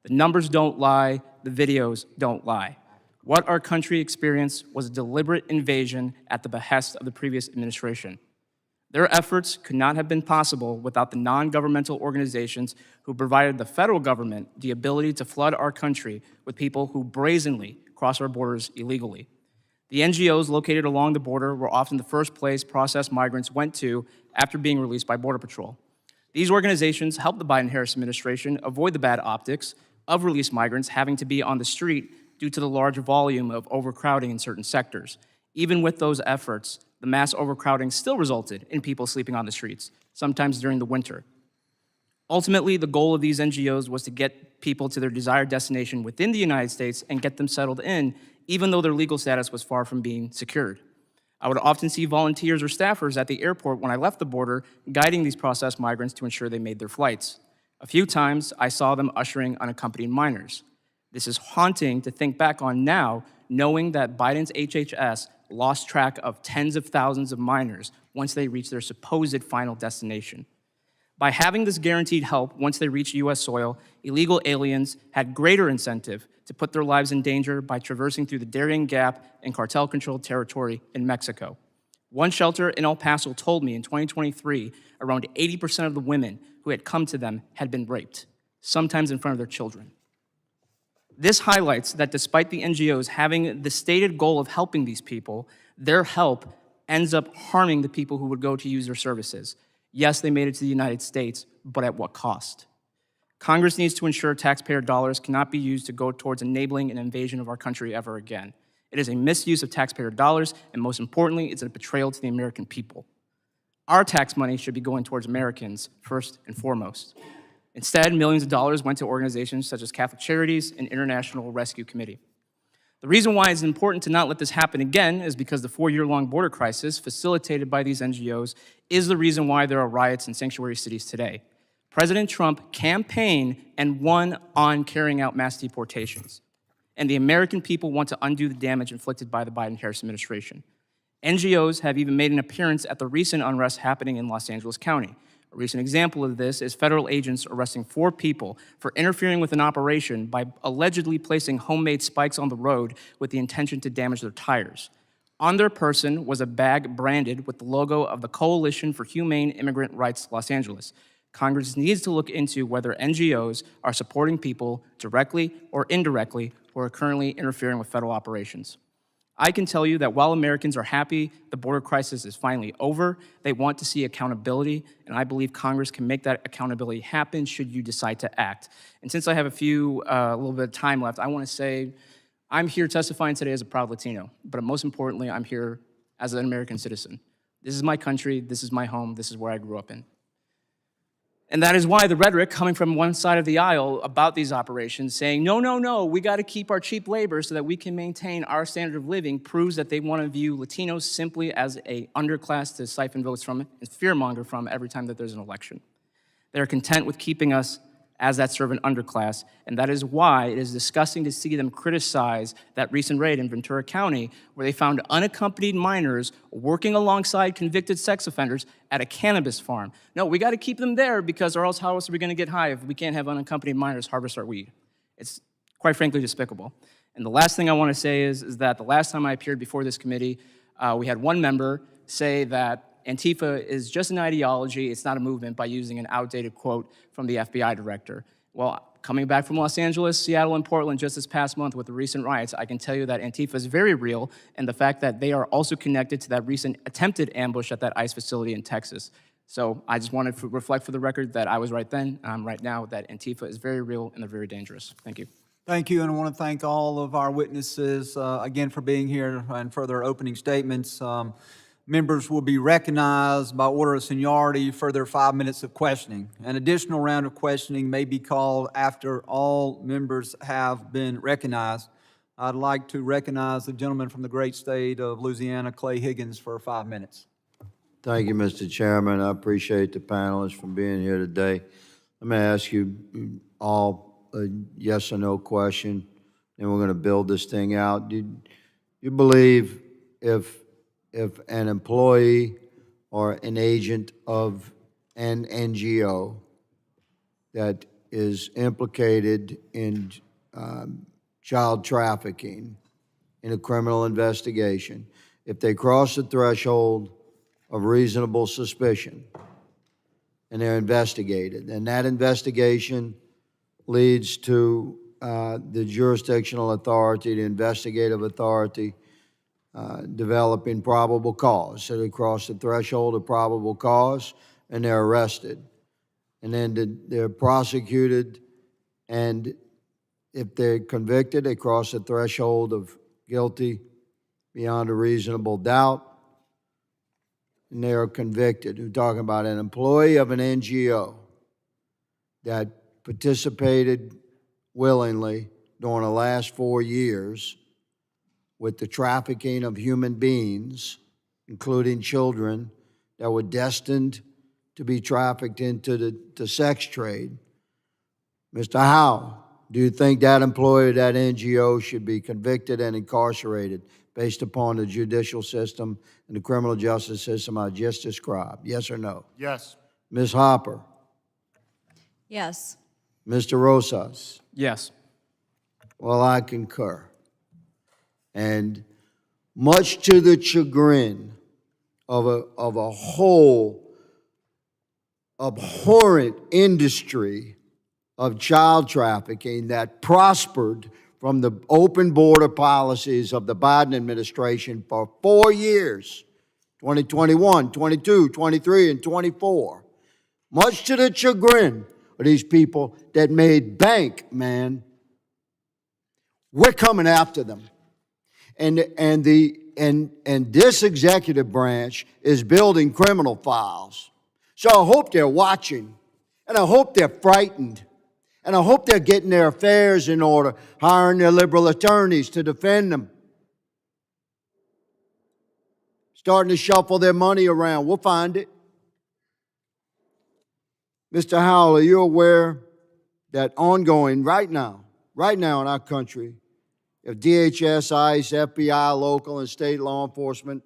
The numbers don't lie, the videos don't lie. What our country experienced was a deliberate invasion at the behest of the previous administration. Their efforts could not have been possible without the non-governmental organizations who provided the federal government the ability to flood our country with people who brazenly cross our borders illegally. The NGOs located along the border were often the first place processed migrants went to after being released by Border Patrol. These organizations helped the Biden-Harris administration avoid the bad optics of released migrants having to be on the street due to the large volume of overcrowding in certain sectors. Even with those efforts, the mass overcrowding still resulted in people sleeping on the streets, sometimes during the winter. Ultimately, the goal of these NGOs was to get people to their desired destination within the United States and get them settled in, even though their legal status was far from being secured. I would often see volunteers or staffers at the airport when I left the border guiding these processed migrants to ensure they made their flights. A few times, I saw them ushering unaccompanied minors. This is haunting to think back on now, knowing that Biden's HHS lost track of tens of thousands of minors once they reached their supposed final destination. By having this guaranteed help once they reached U.S. soil, illegal aliens had greater incentive to put their lives in danger by traversing through the Darien Gap and cartel-controlled territory in Mexico. One shelter in El Paso told me in 2023, around 80% of the women who had come to them had been raped, sometimes in front of their children. This highlights that despite the NGOs having the stated goal of helping these people, their help ends up harming the people who would go to use their services. Yes, they made it to the United States, but at what cost? Congress needs to ensure taxpayer dollars cannot be used to go towards enabling an invasion of our country ever again. It is a misuse of taxpayer dollars, and most importantly, it's a betrayal to the American people. Our tax money should be going towards Americans first and foremost. Instead, millions of dollars went to organizations such as Catholic Charities and International Rescue Committee. The reason why it's important to not let this happen again is because the 4-year-long border crisis facilitated by these NGOs is the reason why there are riots in sanctuary cities today. President Trump campaigned and won on carrying out mass deportations. And the American people want to undo the damage inflicted by the Biden-Harris administration. NGOs have even made an appearance at the recent unrest happening in Los Angeles County. A recent example of this is federal agents arresting 4 people for interfering with an operation by allegedly placing homemade spikes on the road with the intention to damage their tires. On their person was a bag branded with the logo of the Coalition for Humane Immigrant Rights Los Angeles. Congress needs to look into whether NGOs are supporting people directly or indirectly who are currently interfering with federal operations. I can tell you that while Americans are happy the border crisis is finally over, they want to see accountability, and I believe Congress can make that accountability happen should you decide to act. And since I have a little bit of time left, I want to say I'm here testifying today as a proud Latino, but most importantly, I'm here as an American citizen. This is my country, this is my home, this is where I grew up in. And that is why the rhetoric coming from one side of the aisle about these operations saying, no, no, no, we got to keep our cheap labor so that we can maintain our standard of living proves that they want to view Latinos simply as an underclass to siphon votes from and fearmonger from every time that there's an election. They're content with keeping us as that servant underclass, and that is why it is disgusting to see them criticize that recent raid in Ventura County where they found unaccompanied minors working alongside convicted sex offenders at a cannabis farm. No, we got to keep them there because or else how else are we going to get high if we can't have unaccompanied minors harvest our weed? It's quite frankly despicable. And the last thing I want to say is that the last time I appeared before this committee, we had one member say that Antifa is just an ideology, it's not a movement, by using an outdated quote from the FBI director. Well, coming back from Los Angeles, Seattle, and Portland just this past month with the recent riots, I can tell you that Antifa is very real, and the fact that they are also connected to that recent attempted ambush at that ICE facility in Texas. So I just wanted to reflect for the record that I was right then, and I'm right now, that Antifa is very real and they're very dangerous. Thank you. Thank you, and I want to thank all of our witnesses again for being here and for their opening statements. Members will be recognized by order of seniority for their 5 minutes of questioning. An additional round of questioning may be called after all members have been recognized. I'd like to recognize the gentleman from the great state of Louisiana, Clay Higgins, for 5 minutes. Thank you, Mr. Chairman. I appreciate the panelists for being here today. Let me ask you all a yes or no question, and we're going to build this thing out. Do you believe if an employee or an agent of an NGO that is implicated in child trafficking in a criminal investigation, if they cross the threshold of reasonable suspicion and they're investigated, and that investigation leads to the jurisdictional authority, the investigative authority, developing probable cause. So they cross the threshold of probable cause and they're arrested. And then they're prosecuted, and if they're convicted, they cross the threshold of guilty beyond a reasonable doubt, and they are convicted. We're talking about an employee of an NGO that participated willingly during the last 4 years with the trafficking of human beings, including children that were destined to be trafficked into the sex trade. Mr. Howe, do you think that employee of that NGO should be convicted and incarcerated based upon the judicial system and the criminal justice system I just described? Yes or no? Yes. Ms. Hopper? Yes. Mr. Rosas? Yes. Well, I concur. And much to the chagrin of a whole abhorrent industry of child trafficking that prospered from the open border policies of the Biden administration for 4 years, 2021, 22, 23, and 24, much to the chagrin of these people that made bank, man, we're coming after them. And this executive branch is building criminal files. So I hope they're watching, and I hope they're frightened, and I hope they're getting their affairs in order, hiring their liberal attorneys to defend them, starting to shuffle their money around. We'll find it. Mr. Howell, are you aware that ongoing right now in our country, if DHS, ICE, FBI, local and state law enforcement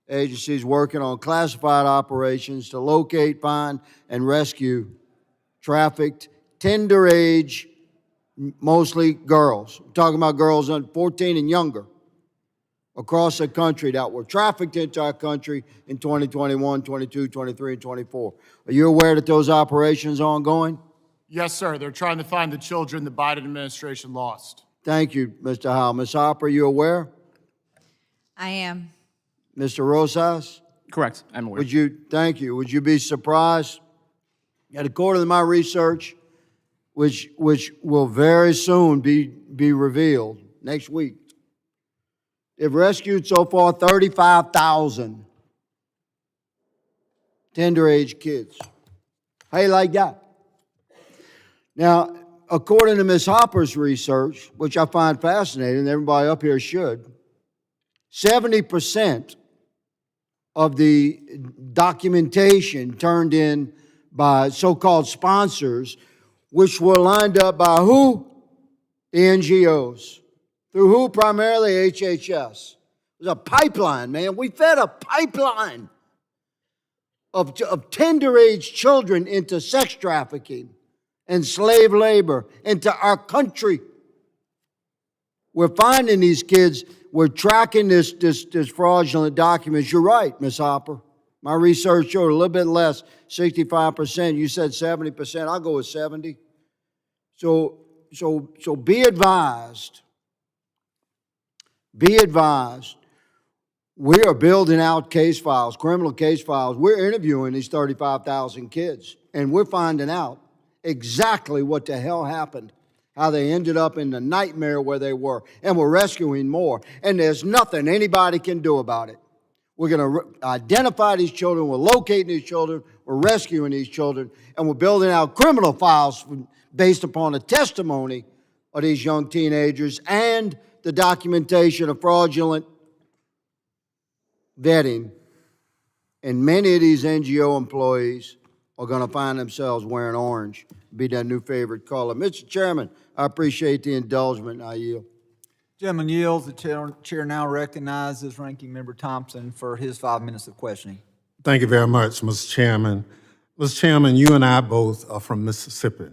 agencies working on classified operations to locate, find, and rescue trafficked, tender age, mostly girls. I'm talking about girls under 14 and younger across the country that were trafficked into our country in 2021, 22, 23, and 24. Are you aware that those operations are ongoing? Yes, sir. They're trying to find the children the Biden administration lost. Thank you, Mr. Howell. Ms. Hopper, are you aware? I am. Mr. Rosas? Correct, I'm aware. Thank you. Would you be surprised that according to my research, which will very soon be revealed next week, they've rescued so far 35,000 tender age kids. How you like that? Now, according to Ms. Hopper's research, which I find fascinating, and everybody up here should, 70% of the documentation turned in by so-called sponsors, which were lined up by who? The NGOs. Through who? Primarily HHS. It was a pipeline, man. We fed a pipeline of tender age children into sex trafficking and slave labor into our country. We're finding these kids. We're tracking this fraudulent documents. You're right, Ms. Hopper. My research showed a little bit less, 65%. You said 70%. I'll go with 70. So be advised. Be advised. We are building out case files, criminal case files. We're interviewing these 35,000 kids, and we're finding out exactly what the hell happened, how they ended up in the nightmare where they were, and we're rescuing more. And there's nothing anybody can do about it. We're going to identify these children, we're locating these children, we're rescuing these children, and we're building out criminal files based upon the testimony of these young teenagers and the documentation of fraudulent vetting. And many of these NGO employees are going to find themselves wearing orange, be their new favorite color. Mr. Chairman, I appreciate the indulgence. I yield. Gentleman yields. The chair now recognizes Ranking Member Thompson for his 5 minutes of questioning. Thank you very much, Mr. Chairman. Mr. Chairman, you and I both are from Mississippi,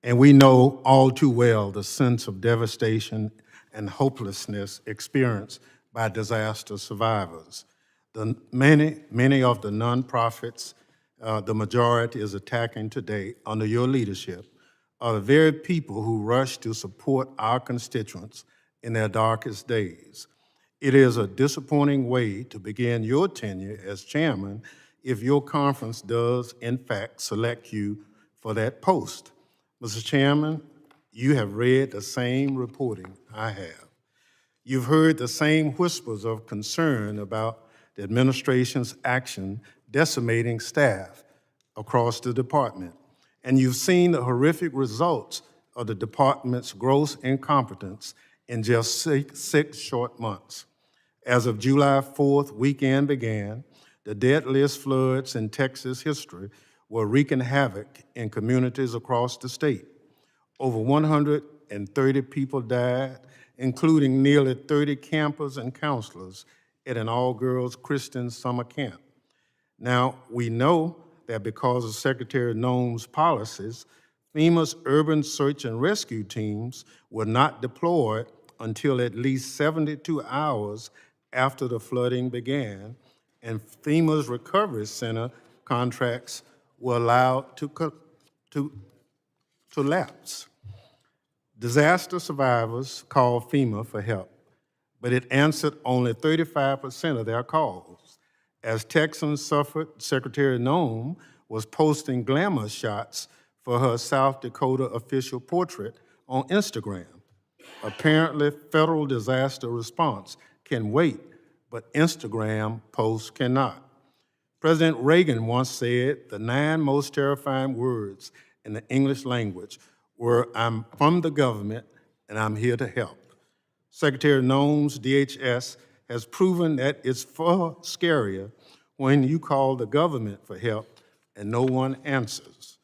and we know all too well the sense of devastation and hopelessness experienced by disaster survivors. Many of the nonprofits the majority is attacking today under your leadership are the very people who rush to support our constituents in their darkest days. It is a disappointing way to begin your tenure as chairman if your conference does, in fact, select you for that post. Mr. Chairman, you have read the same reporting I have. You've heard the same whispers of concern about the administration's action decimating staff across the department, and you've seen the horrific results of the department's gross incompetence in just six short months. As of July 4th, weekend began, the deadliest floods in Texas history were wreaking havoc in communities across the state. Over 130 people died, including nearly 30 campers and counselors at an all-girls Christian summer camp. Now, we know that because of Secretary Noem's policies, FEMA's urban search and rescue teams were not deployed until at least 72 hours after the flooding began, and FEMA's recovery center contracts were allowed to lapse. Disaster survivors called FEMA for help, but it answered only 35% of their calls. As Texans suffered, Secretary Noem was posting glamour shots for her South Dakota official portrait on Instagram. Apparently, federal disaster response can wait, but Instagram posts cannot. President Reagan once said the 9 most terrifying words in the English language were, "I'm from the government and I'm here to help." Secretary Noem's DHS has proven that it's far scarier when you call the government for help and no one answers.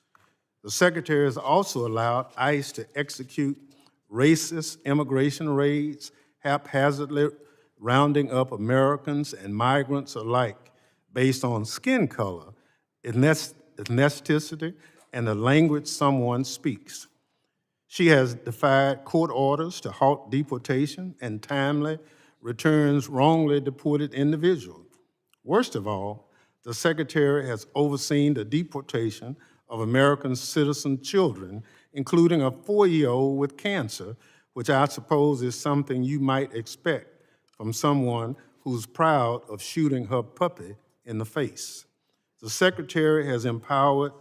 The Secretary has also allowed ICE to execute racist immigration raids, haphazardly rounding up Americans and migrants alike based on skin color, ethnicity, and the language someone speaks. She has defied court orders to halt deportation and timely returns wrongly deported individuals. Worst of all, the Secretary has overseen the deportation of American citizen children, including a 4-year-old with cancer, which I suppose is something you might expect from someone who's proud of shooting her puppy in the face. The Secretary has empowered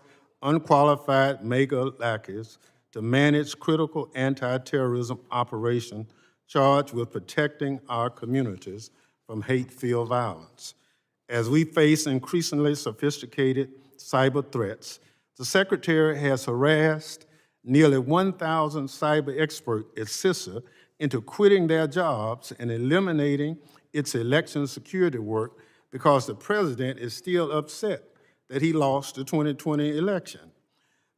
unqualified mega lackeys to manage critical anti-terrorism operations charged with protecting our communities from hate-filled violence. As we face increasingly sophisticated cyber threats, the Secretary has harassed nearly 1,000 cyber experts at CISA into quitting their jobs and eliminating its election security work because the president is still upset that he lost the 2020 election.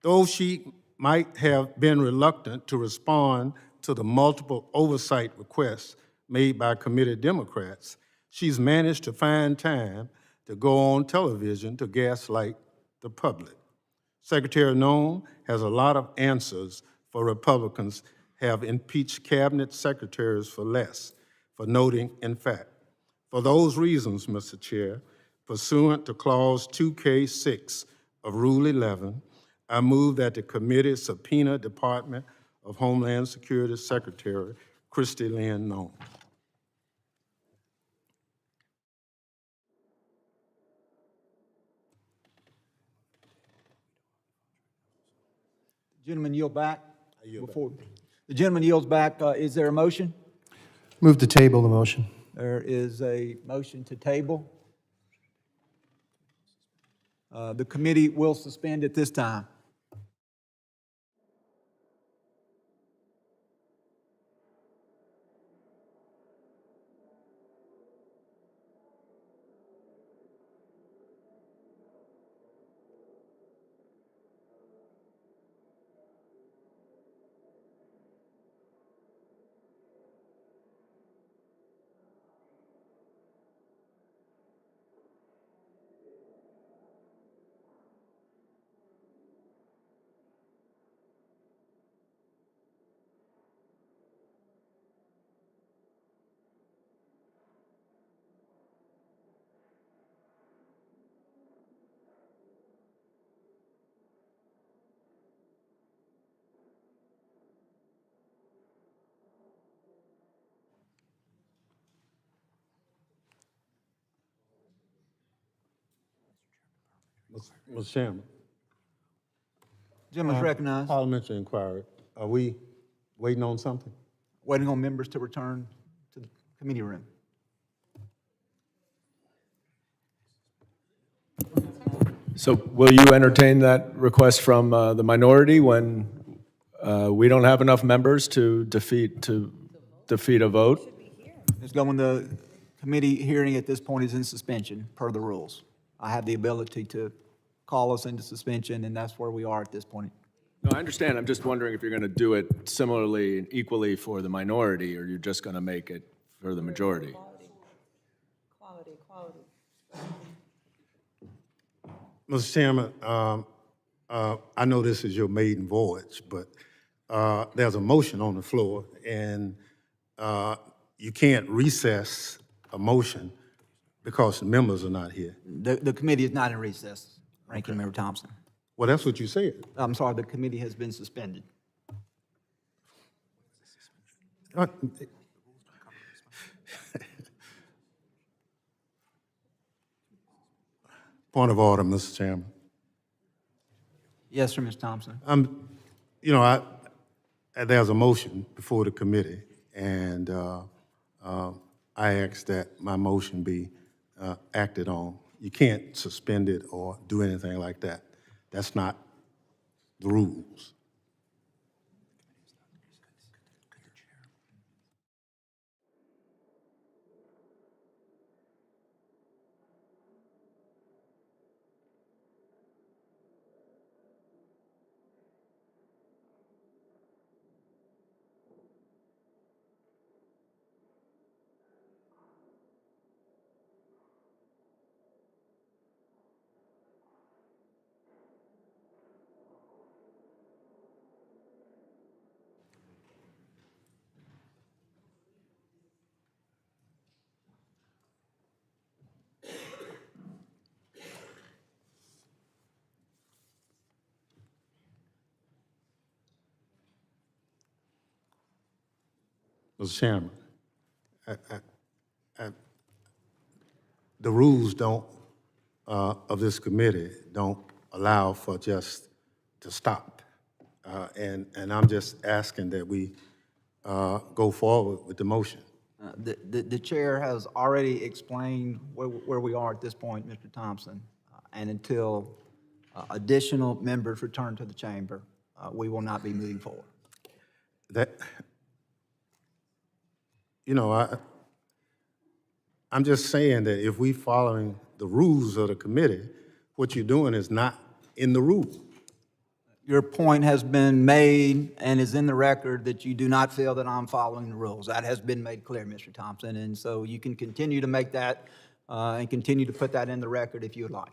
Though she might have been reluctant to respond to the multiple oversight requests made by committee Democrats, she's managed to find time to go on television to gaslight the public. Secretary Noem has a lot of answers for Republicans have impeached cabinet secretaries for less, for noting, in fact. For those reasons, Mr. Chair, pursuant to Clause 2K6 of Rule 11, I move that the committee subpoena Department of Homeland Security Secretary Christy Lynn Noem. Gentleman yield back? I yield back. The gentleman yields back. Is there a motion? Move to table the motion. There is a motion to table. The committee will suspend at this time. Mr. Chairman. Gentleman's recognized. Parliamentary inquiry. Are we waiting on something? Waiting on members to return to the committee room. So will you entertain that request from the minority when we don't have enough members to defeat a vote? Ms. Goldman, the committee hearing at this point is in suspension per the rules. I have the ability to call us into suspension, and that's where we are at this point. No, I understand. I'm just wondering if you're going to do it similarly and equally for the minority, or you're just going to make it for the majority. Quality. Mr. Chairman, I know this is your maiden voyage, but there's a motion on the floor, and you can't recess a motion because the members are not here. The committee is not in recess, Ranking Member Thompson. Well, that's what you said. I'm sorry, the committee has been suspended. Point of order, Mr. Chairman. Yes, sir, Ms. Thompson. There's a motion before the committee, and I ask that my motion be acted on. You can't suspend it or do anything like that. That's not the rules. Mr. Chairman, the rules don't, of this committee don't allow for just to stop. And I'm just asking that we go forward with the motion. The chair has already explained where we are at this point, Mr. Thompson. And until additional members return to the chamber, we will not be moving forward. That, you know, I'm just saying that if we following the rules of the committee, what you're doing is not in the rule. Your point has been made and is in the record that you do not feel that I'm following the rules. That has been made clear, Mr. Thompson, and so you can continue to make that and continue to put that in the record if you would like.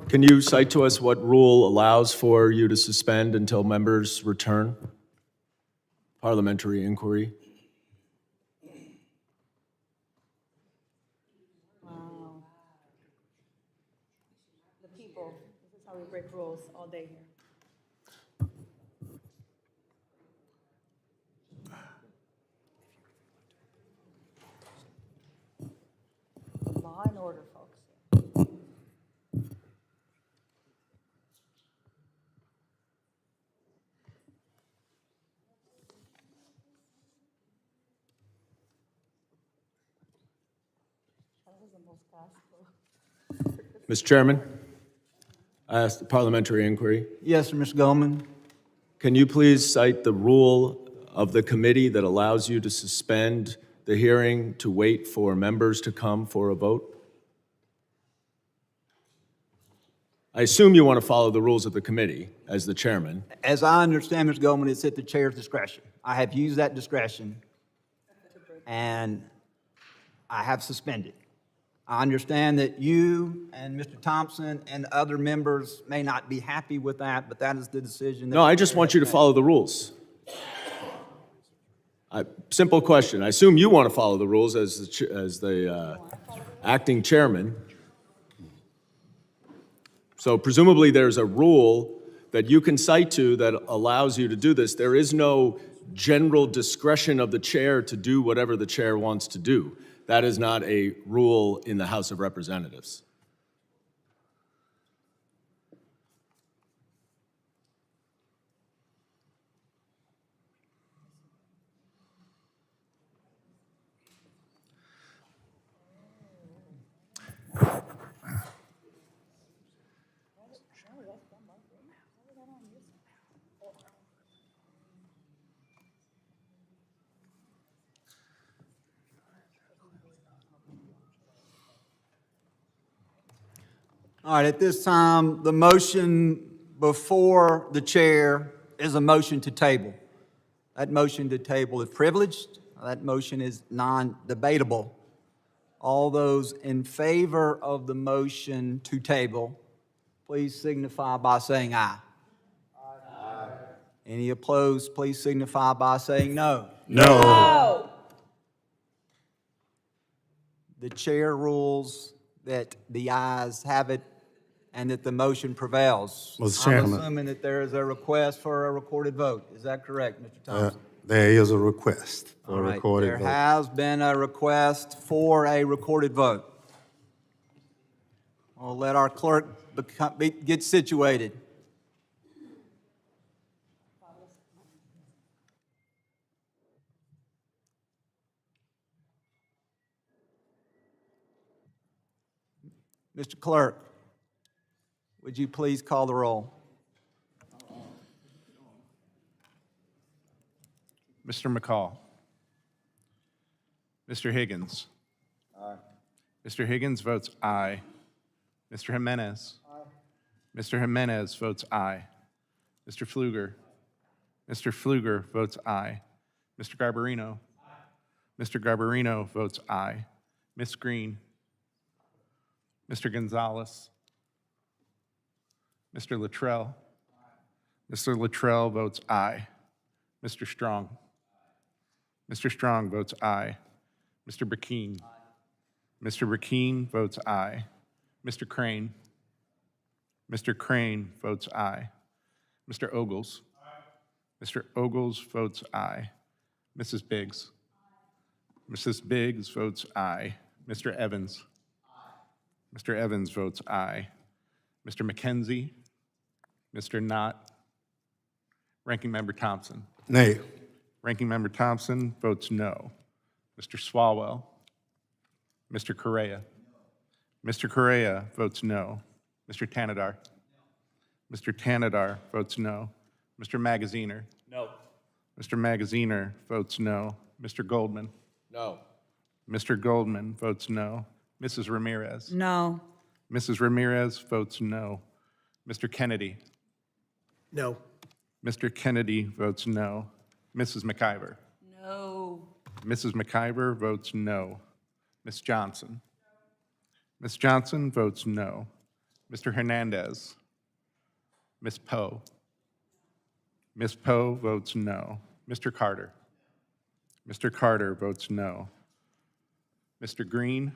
Can you cite to us what rule allows for you to suspend until members return? Parliamentary inquiry. Wow. The people, this is how we break rules all day here. Law and order, folks. That was the most gospel. Mr. Chairman, I asked the parliamentary inquiry. Yes, sir, Mr. Goldman. Can you please cite the rule of the committee that allows you to suspend the hearing to wait for members to come for a vote? I assume you want to follow the rules of the committee as the chairman. As I understand, Mr. Goldman, it's at the chair's discretion. I have used that discretion, and I have suspended. I understand that you and Mr. Thompson and other members may not be happy with that, but that is the decision. No, I just want you to follow the rules. Simple question. I assume you want to follow the rules as the acting chairman. So presumably there's a rule that you can cite to that allows you to do this. There is no general discretion of the chair to do whatever the chair wants to do. That is not a rule in the House of Representatives. All right, at this time, the motion before the chair is a motion to table. That motion to table is privileged. That motion is non-debatable. All those in favor of the motion to table, please signify by saying aye. Aye. Any opposed, please signify by saying no. No. The chair rules that the ayes have it and that the motion prevails. Mr. I'm Chairman. assuming that there is a request for a recorded vote. Is that correct, Mr. Thompson? There is a request All for a right, recorded there vote. has been a request for a recorded vote. We'll let our clerk get situated. Mr. Clerk, would you please call the roll? Mr. McCall. Mr. Higgins. Aye. Mr. Higgins votes aye. Mr. Jimenez. Aye. Mr. Jimenez votes aye. Mr. Pfluger. Mr. Pfluger votes aye. Mr. Garbarino. Aye. Mr. Garbarino votes aye. Ms. Green. Mr. Gonzalez. Mr. Luttrell. Mr. Luttrell votes aye. Mr. Strong. Mr. Strong votes aye. Mr. Burkeen. Mr. Burkeen votes aye. Mr. Crane. Mr. Crane votes aye. Mr. Ogles. Mr. Ogles votes aye. Mrs. Biggs. Mrs. Biggs votes aye. Mr. Evans. Mr. Evans votes aye. Mr. McKenzie. Mr. Knott. Ranking Member Thompson. Nay. Ranking Member Thompson votes no. Mr. Swalwell. Mr. Correa. Mr. Correa votes no. Mr. Tanadar. Mr. Tanadar votes no. Mr. Magaziner. No. Mr. Magaziner votes no. Mr. Goldman. No. Mr. Goldman votes no. Mrs. Ramirez. No. Mrs. Ramirez votes no. Mr. Kennedy. No. Mr. Kennedy votes no. Mrs. McIver. No. Mrs. McIver votes no. Ms. Johnson. Ms. Johnson votes no. Mr. Hernandez. Ms. Poe. Ms. Poe votes no. Mr. Carter. Mr. Carter votes no. Mr. Green.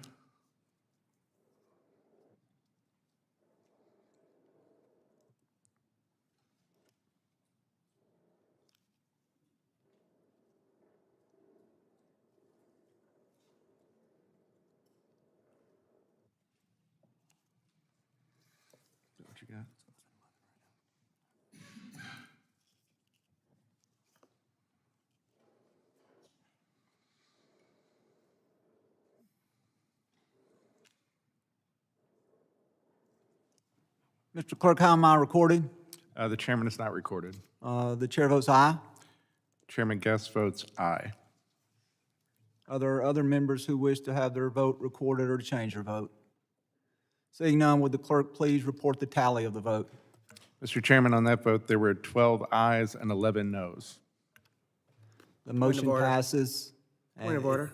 What you got? Mr. Clerk, how am I recorded? The chairman is not recorded. The chair votes aye. Chairman Guest votes aye. Are there other members who wish to have their vote recorded or to change their vote? Seeing none, would the clerk please report the tally of the vote? Mr. Chairman, on that vote, there were 12 ayes and 11 noes. The motion order. passes. Point of order.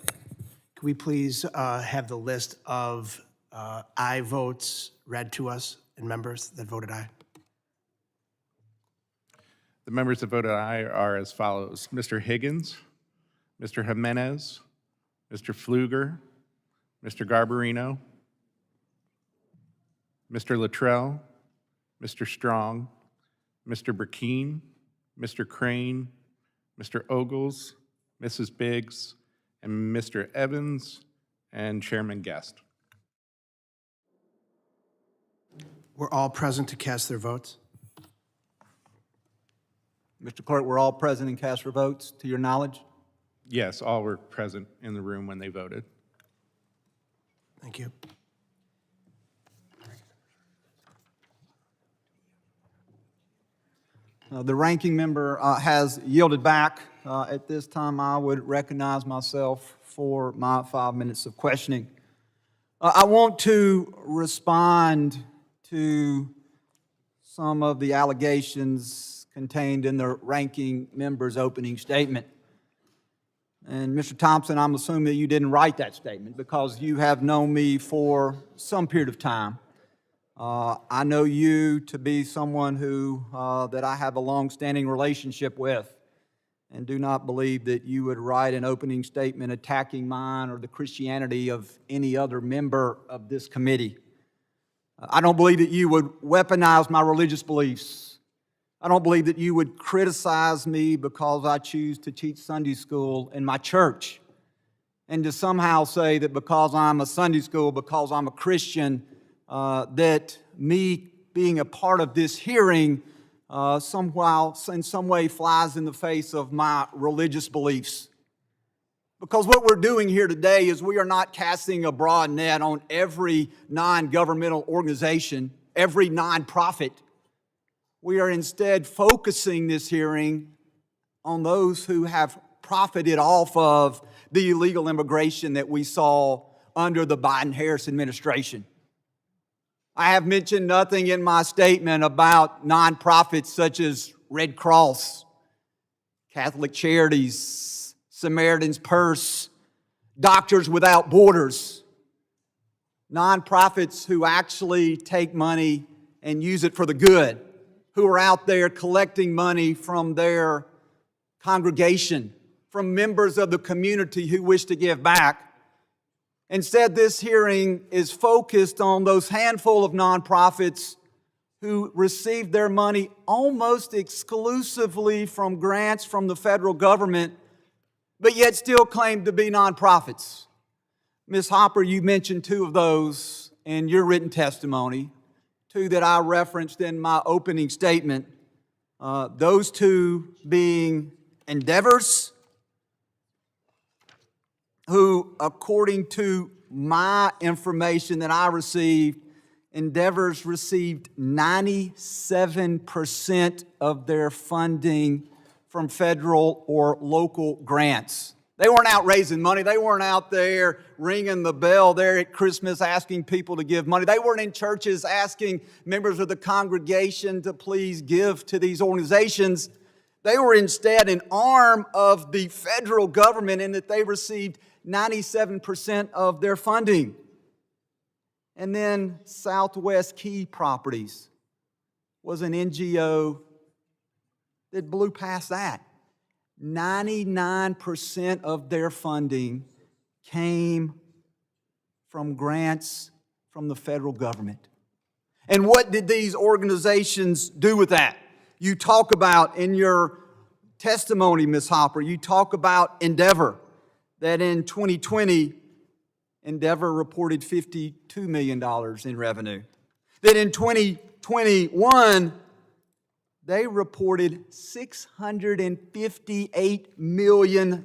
Can we please have the list of aye votes read to us and members that voted aye? The members that voted aye are as follows: Mr. Higgins, Mr. Jimenez, Mr. Pfluger, Mr. Garbarino, Mr. Luttrell, Mr. Strong, Mr. Burkeen, Mr. Crane, Mr. Ogles, Mrs. Biggs, and Mr. Evans, and Chairman Guest. Were all present to cast their votes? Mr. Clerk, we're all present and cast for votes, to your knowledge? Yes, all were present in the room when they voted. Thank you. The ranking member has yielded back. At this time, I would recognize myself for my 5 minutes of questioning. I want to respond to some of the allegations contained in the ranking member's opening statement. And Mr. Thompson, I'm assuming that you didn't write that statement because you have known me for some period of time. I know you to be someone who, that I have a long-standing relationship with, and do not believe that you would write an opening statement attacking mine or the Christianity of any other member of this committee. I don't believe that you would weaponize my religious beliefs. I don't believe that you would criticize me because I choose to teach Sunday school in my church, and to somehow say that because I'm a Sunday school, because I'm a Christian, that me being a part of this hearing somehow, in some way, flies in the face of my religious beliefs. Because what we're doing here today is we are not casting a broad net on every non-governmental organization, every nonprofit. We are instead focusing this hearing on those who have profited off of the illegal immigration that we saw under the Biden-Harris administration. I have mentioned nothing in my statement about nonprofits such as Red Cross, Catholic Charities, Samaritan's Purse, Doctors Without Borders, nonprofits who actually take money and use it for the good, who are out there collecting money from their congregation, from members of the community who wish to give back. Instead, this hearing is focused on those handful of nonprofits who received their money almost exclusively from grants from the federal government, but yet still claim to be nonprofits. Ms. Hopper, you mentioned two of those in your written testimony, two that I referenced in my opening statement, those two being endeavors, who, according to my information that I received, endeavors received 97% of their funding from federal or local grants. They weren't out raising money. They weren't out there ringing the bell there at Christmas asking people to give money. They weren't in churches asking members of the congregation to please give to these organizations. They were instead an arm of the federal government in that they received 97% of their funding. And then Southwest Key Properties was an NGO that blew past that. 99% of their funding came from grants from the federal government. And what did these organizations do with that? You talk about in your testimony, Ms. Hopper, you talk about Endeavor, that in 2020, Endeavor reported $52 million in revenue. That in 2021, they reported $658 million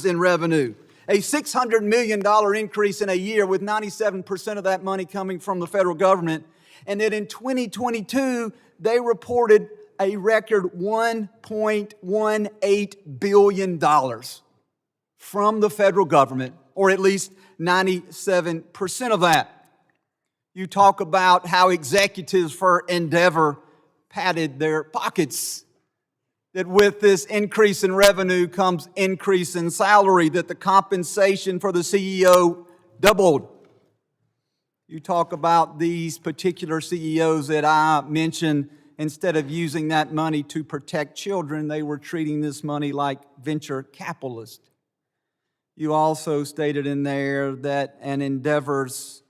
in revenue. A $600 million increase in a year with 97% of that money coming from the federal government. And that in 2022, they reported a record $1.18 billion from the federal government, or at least 97% of that. You talk about how executives for Endeavor padded their pockets, that with this increase in revenue comes increase in salary, that the compensation for the CEO doubled. You talk about these particular CEOs that I mentioned, instead of using that money to protect children, they were treating this money like venture capitalists. You also stated in there that an Endeavor's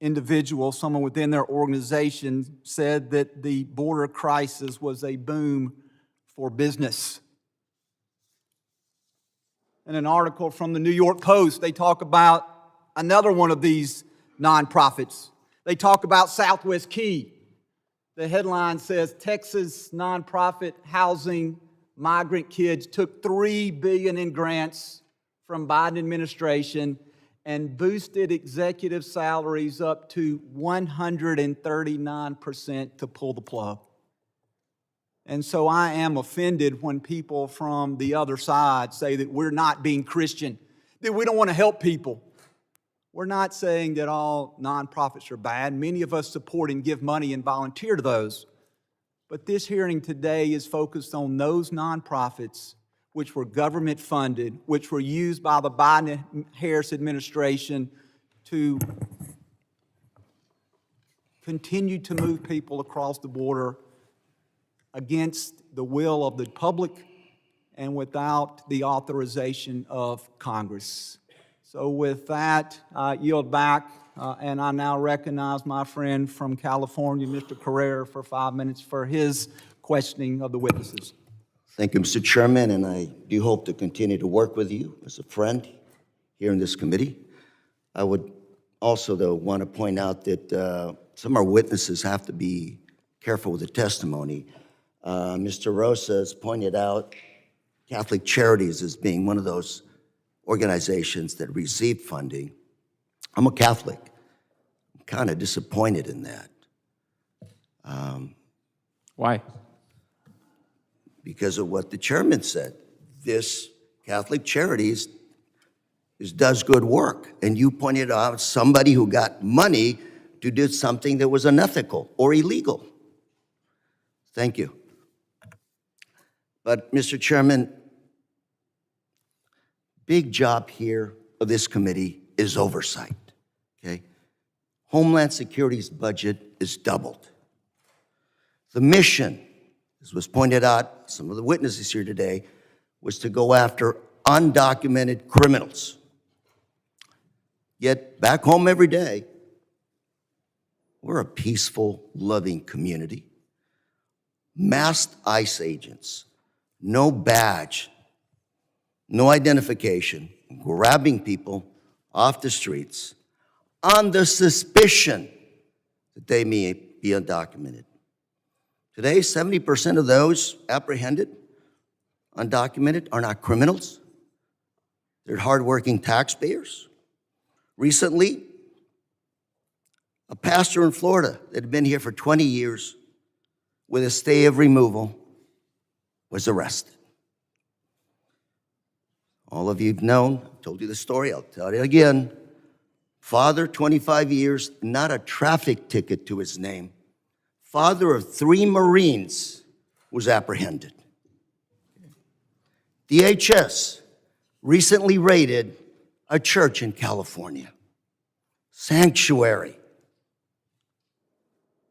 individual, someone within their organization, said that the border crisis was a boom for business. In an article from the New York Post, they talk about another one of these nonprofits. They talk about Southwest Key. The headline says, Texas nonprofit housing migrant kids took $3 billion in grants from Biden administration and boosted executive salaries up to 139% to pull the plug. And so I am offended when people from the other side say that we're not being Christian, that we don't want to help people. We're not saying that all nonprofits are bad. Many of us support and give money and volunteer to those. But this hearing today is focused on those nonprofits which were government funded, which were used by the Biden-Harris administration to continue to move people across the border against the will of the public and without the authorization of Congress. So with that, I yield back, and I now recognize my friend from California, Mr. Carrera, for 5 minutes for his questioning of the witnesses. Thank you, Mr. Chairman, and I do hope to continue to work with you as a friend here in this committee. I would also, though, want to point out that some of our witnesses have to be careful with the testimony. Mr. Rosa has pointed out Catholic Charities as being one of those organizations that received funding. I'm a Catholic. I'm kind of disappointed in that Why? because of what the chairman said. This Catholic Charities does good work. And you pointed out somebody who got money to do something that was unethical or illegal. Thank you. But, Mr. Chairman, big job here of this committee is oversight, okay? Homeland Security's budget is doubled. The mission, as was pointed out, some of the witnesses here today, was to go after undocumented criminals. Yet, back home every day, we're a peaceful, loving community. Masked ICE agents, no badge, no identification, grabbing people off the streets on the suspicion that they may be undocumented. Today, 70% of those apprehended, undocumented, are not criminals. They're hardworking taxpayers. Recently, a pastor in Florida that had been here for 20 years with a stay of removal was arrested. All of you have known, I told you the story, I'll tell you again. Father, 25 years, not a traffic ticket to his name. Father of 3 Marines was apprehended. DHS recently raided a church in California. Sanctuary.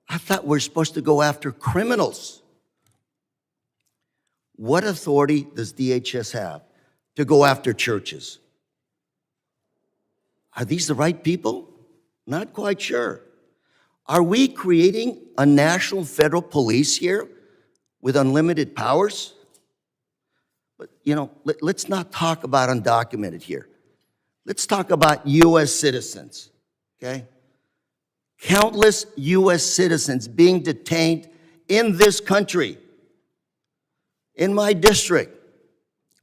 I thought we're supposed to go after criminals. What authority does DHS have to go after churches? Are these the right people? Not quite sure. Are we creating a national federal police here with unlimited powers? But, let's not talk about undocumented here. Let's talk about U.S. citizens, okay? Countless U.S. citizens being detained in this country. In my district,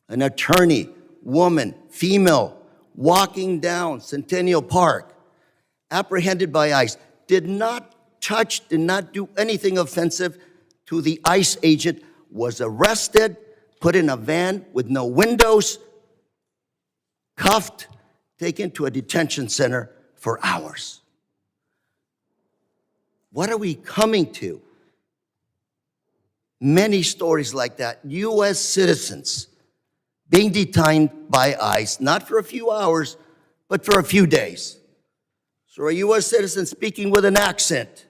an attorney, woman, female, walking down Centennial Park, apprehended by ICE, did not do anything offensive to the ICE agent, was arrested, put in a van with no windows, cuffed, taken to a detention center for hours. What are we coming to? Many stories like that. U.S. citizens being detained by ICE, not for a few hours, but for a few days. So a U.S. citizen speaking with an accent.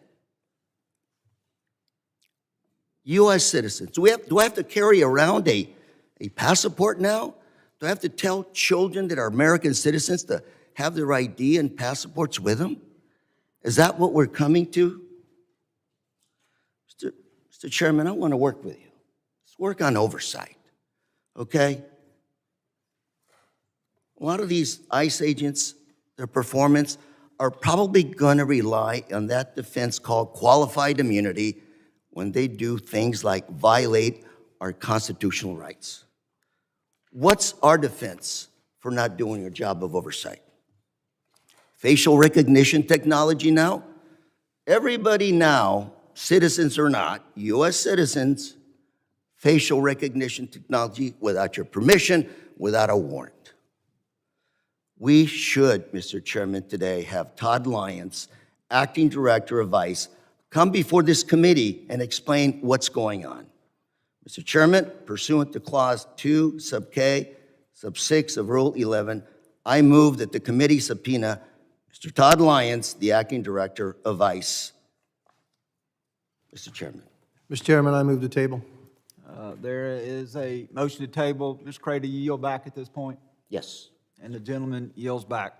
U.S. citizens. Do I have to carry around a passport now? Do I have to tell children that are American citizens to have their ID and passports with them? Is that what we're coming to? Mr. Chairman, I want to work with you. Let's work on oversight, okay? A lot of these ICE agents, their performance, are probably going to rely on that defense called qualified immunity when they do things like violate our constitutional rights. What's our defense for not doing our job of oversight? Facial recognition technology now? Everybody now, citizens or not, U.S. citizens, facial recognition technology without your permission, without a warrant. We should, Mr. Chairman, today have Todd Lyons, Acting Director of ICE, come before this committee and explain what's going on. Mr. Chairman, pursuant to Clause 2, sub K, sub 6 of Rule 11, I move that the committee subpoena Mr. Todd Lyons, the Acting Director of ICE. Mr. Chairman. Mr. Chairman, I move to table. There is a motion to table. Ms. Crater, you yield back at this point? Yes. And the gentleman yields back.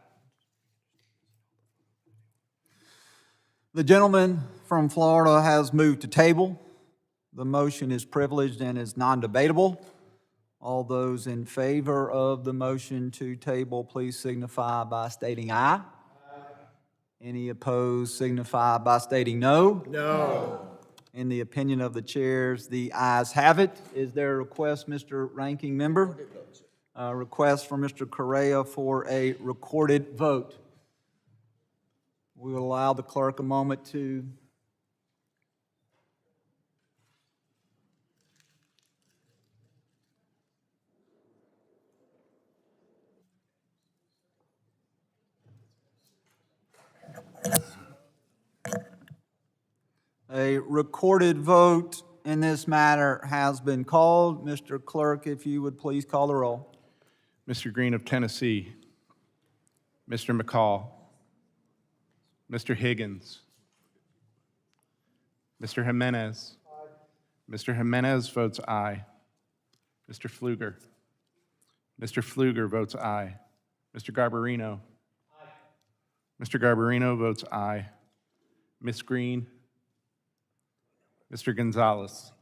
The gentleman from Florida has moved to table. The motion is privileged and is non-debatable. All those in favor of the motion to table, please signify by stating aye. Any opposed, signify by stating no. No. In the opinion of the chairs, the ayes have it. Is there a request, Mr. Ranking Member? A request from Mr. Correa for a recorded vote. We will allow the clerk a moment to A recorded vote in this matter has been called. Mr. Clerk, if you would please call the roll. Mr. Green of Tennessee, Mr. McCall, Mr. Higgins, Mr. Jimenez. Mr. Jimenez votes aye. Mr. Pfluger. Mr. Pfluger votes aye. Mr. Garbarino. Mr. Garbarino votes aye. Ms. Green. Mr. Gonzalez.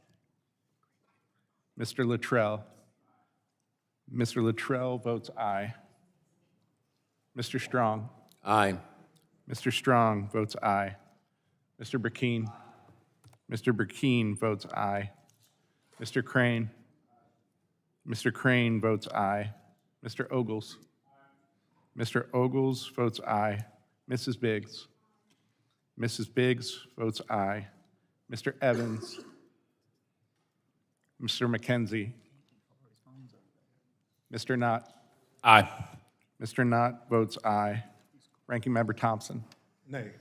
Mr. Luttrell. Mr. Luttrell votes aye. Mr. Strong. Aye. Mr. Strong votes aye. Mr. Burkeen. Mr. Burkeen votes aye. Mr. Crane. Mr. Crane votes aye. Mr. Ogles. Mr. Ogles votes aye. Mrs. Biggs. Mrs. Biggs votes aye. Mr. Evans. Mr. McKenzie. Mr. Knott. Aye. Mr. Knott votes aye. Ranking Member Thompson. Nay.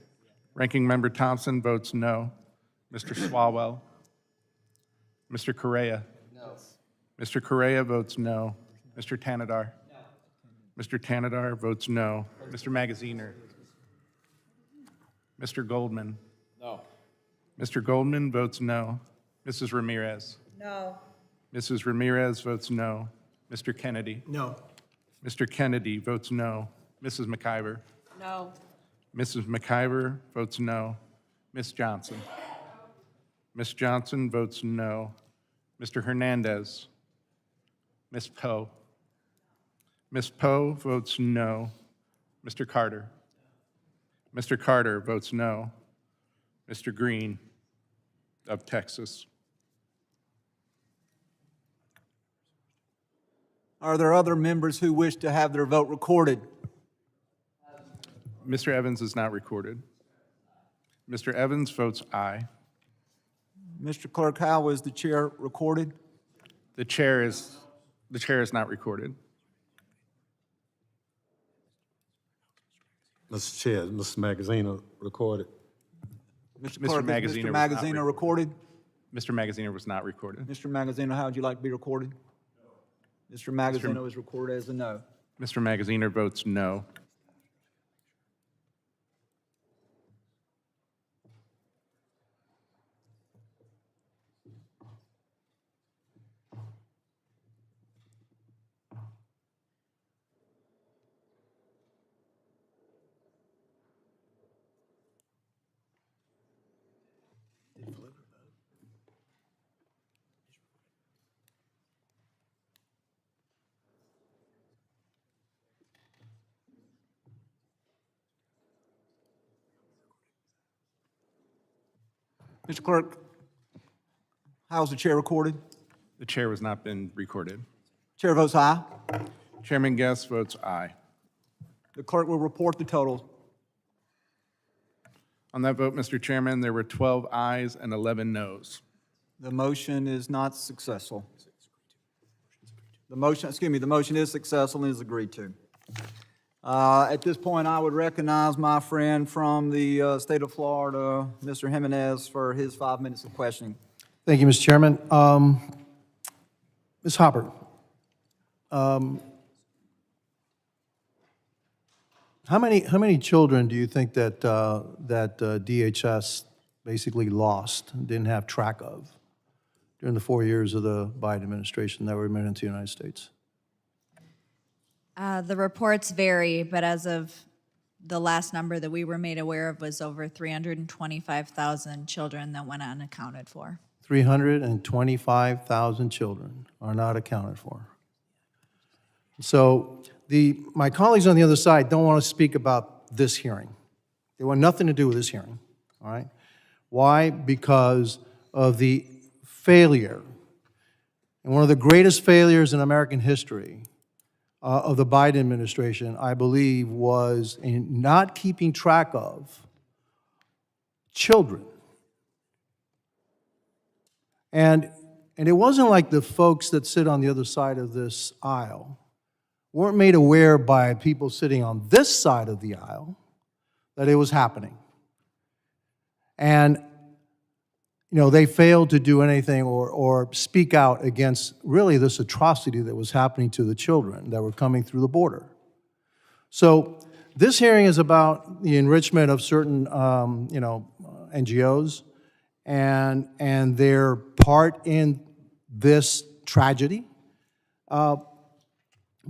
Ranking Member Thompson votes no. Mr. Swalwell. Mr. Correa. No. Mr. Correa votes no. Mr. Tanadar. No. Mr. Tanadar votes no. Mr. Magaziner. Mr. Goldman. No. Mr. Goldman votes no. Mrs. Ramirez. No. Mrs. Ramirez votes no. Mr. Kennedy. No. Mr. Kennedy votes no. Mrs. McIver. No. Mrs. McIver votes no. Ms. Johnson. Ms. Johnson votes no. Mr. Hernandez. Ms. Poe. Ms. Poe votes no. Mr. Carter. Mr. Carter votes no. Mr. Green of Texas. Are there other members who wish to have their vote recorded? Mr. Evans is not recorded. Mr. Evans votes aye. Mr. Clerk, how is the chair recorded? The chair is not recorded. Mr. Chair, Mr. Magaziner recorded. Mr. Clerk, is Mr. Magaziner recorded? Mr. Magaziner was not recorded. Mr. Magaziner, how would you like to be recorded? Mr. Magaziner is recorded as a no. Mr. Magaziner votes no. Mr. Clerk, how is the chair recorded? The chair has not been recorded. Chair votes aye. Chairman Guest votes aye. The clerk will report the total. On that vote, Mr. Chairman, there were 12 ayes and 11 noes. The motion is not successful. The motion is successful and is agreed to. At this point, I would recognize my friend from the state of Florida, Mr. Jimenez, for his 5 minutes of questioning. Thank you, Mr. Chairman. Ms. Hopper, how many children do you think that DHS basically lost and didn't have track of during the 4 years of the Biden administration that were admitted into the United States? The reports vary, but as of the last number that we were made aware of was over 325,000 children that went unaccounted for. 325,000 children are not accounted for. So my colleagues on the other side don't want to speak about this hearing. They want nothing to do with this hearing, all right? Why? Because of the failure, and one of the greatest failures in American history of the Biden administration, I believe, was in not keeping track of children. And it wasn't like the folks that sit on the other side of this aisle weren't made aware by people sitting on this side of the aisle that it was happening. And, you know, they failed to do anything or speak out against really this atrocity that was happening to the children that were coming through the border. So this hearing is about the enrichment of certain, NGOs and their part in this tragedy. But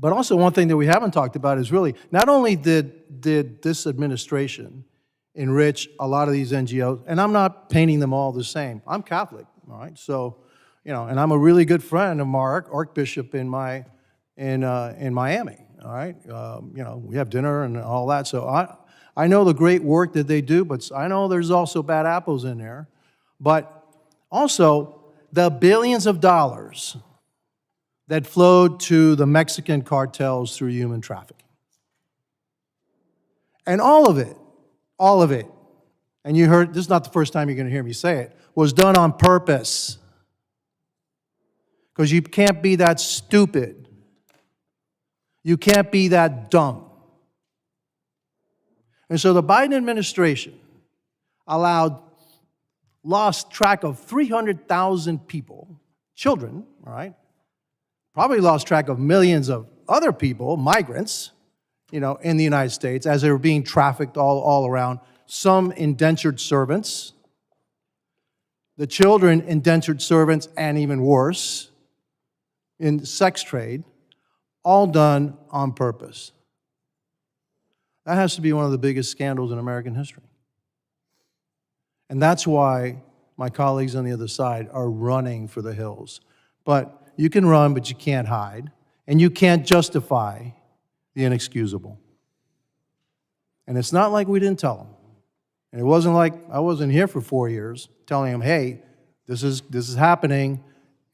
also one thing that we haven't talked about is really, not only did this administration enrich a lot of these NGOs, and I'm not painting them all the same. I'm Catholic, all right? So, you know, and I'm a really good friend of our Archbishop in Miami, all right? You know, we have dinner and all that. So I know the great work that they do, but I know there's also bad apples in there. But also the billions of dollars that flowed to the Mexican cartels through human trafficking. And all of it, and you heard, this is not the first time you're going to hear me say it, was done on purpose. Because you can't be that stupid. You can't be that dumb. And so the Biden administration lost track of 300,000 people, children, all right? Probably lost track of millions of other people, migrants, you know, in the United States as they were being trafficked all around. Some indentured servants, the children indentured servants, and even worse, in sex trade, all done on purpose. That has to be one of the biggest scandals in American history. And that's why my colleagues on the other side are running for the hills. But you can run, but you can't hide. And you can't justify the inexcusable. And it's not like we didn't tell them. And it wasn't like I wasn't here for 4 years telling them, hey, this is happening,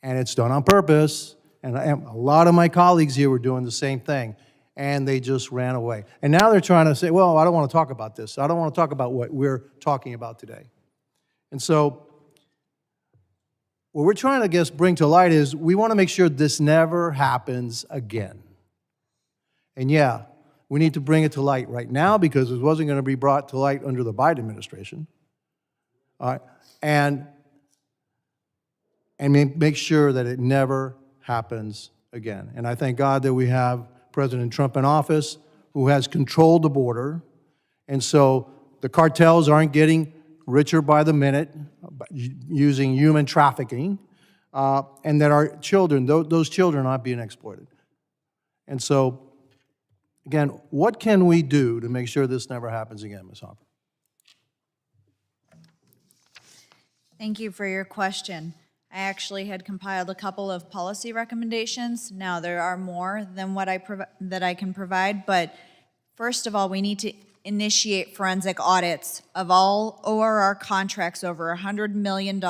and it's done on purpose. And a lot of my colleagues here were doing the same thing, and they just ran away. And now they're trying to say, well, I don't want to talk about this. I don't want to talk about what we're talking about today. And so what we're trying to, I guess, bring to light is we want to make sure this never happens again. And yeah, we need to bring it to light right now because it wasn't going to be brought to light under the Biden administration. All right, and make sure that it never happens again. And I thank God that we have President Trump in office who has controlled the border. And so the cartels aren't getting richer by the minute using human trafficking, and that our children, those children are not being exploited. And so, again, what can we do to make sure this never happens again, Ms. Hopper? Thank you for your question. I actually had compiled a couple of policy recommendations. Now, there are more than what that I can provide, but first of all, we need to initiate forensic audits of all ORR contracts over $100 million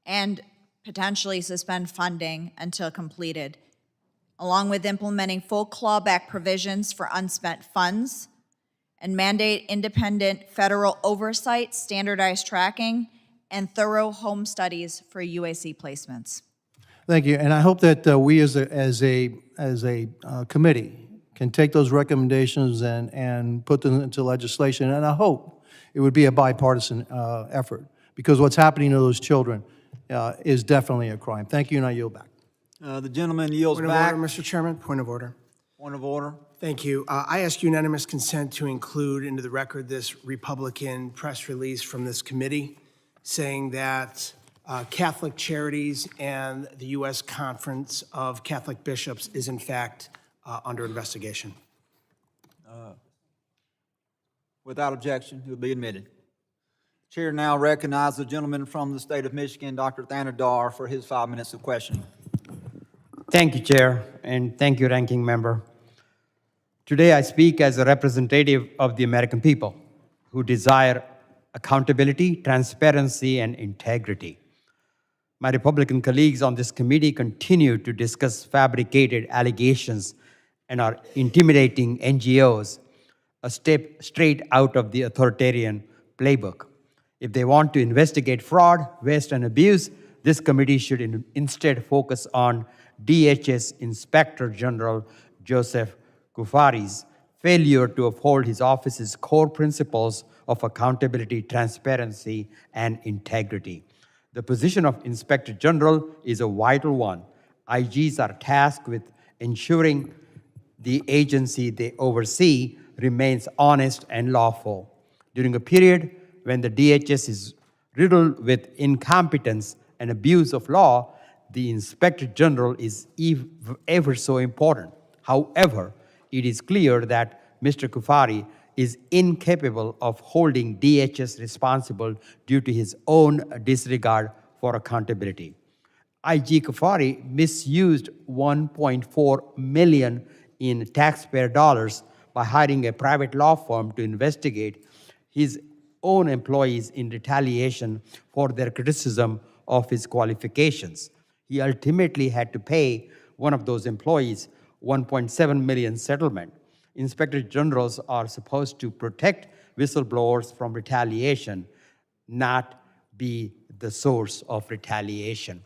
and potentially suspend funding until completed, along with implementing full clawback provisions for unspent funds and mandate independent federal oversight, standardized tracking, and thorough home studies for UAC placements. Thank you, and I hope that we as a committee can take those recommendations and put them into legislation, and I hope it would be a bipartisan effort, because what's happening to those children is definitely a crime. Thank you, and I yield back. The gentleman yields Point of back. order, Mr. Chairman, point of order. Point of order. Thank you. I ask unanimous consent to include into the record this Republican press release from this committee saying that Catholic Charities and the U.S. Conference of Catholic Bishops is in fact under investigation. Without objection, it will be admitted. Chair now recognizes the gentleman from the state of Michigan, Dr. Thanadar, for his 5 minutes of questioning. Thank you, Chair, and thank you, Ranking Member. Today I speak as a representative of the American people who desire accountability, transparency, and integrity. My Republican colleagues on this committee continue to discuss fabricated allegations and are intimidating NGOs, a step straight out of the authoritarian playbook. If they want to investigate fraud, waste, and abuse, this committee should instead focus on DHS Inspector General Joseph Kufari's failure to uphold his office's core principles of accountability, transparency, and integrity. The position of Inspector General is a vital one. IGs are tasked with ensuring the agency they oversee remains honest and lawful. During a period when the DHS is riddled with incompetence and abuse of law, the Inspector General is ever so important. However, it is clear that Mr. Kufari is incapable of holding DHS responsible due to his own disregard for accountability. IG Kufari misused $1.4 million in taxpayer dollars by hiring a private law firm to investigate his own employees in retaliation for their criticism of his qualifications. He ultimately had to pay one of those employees $1.7 million settlement. Inspector Generals are supposed to protect whistleblowers from retaliation, not be the source of retaliation.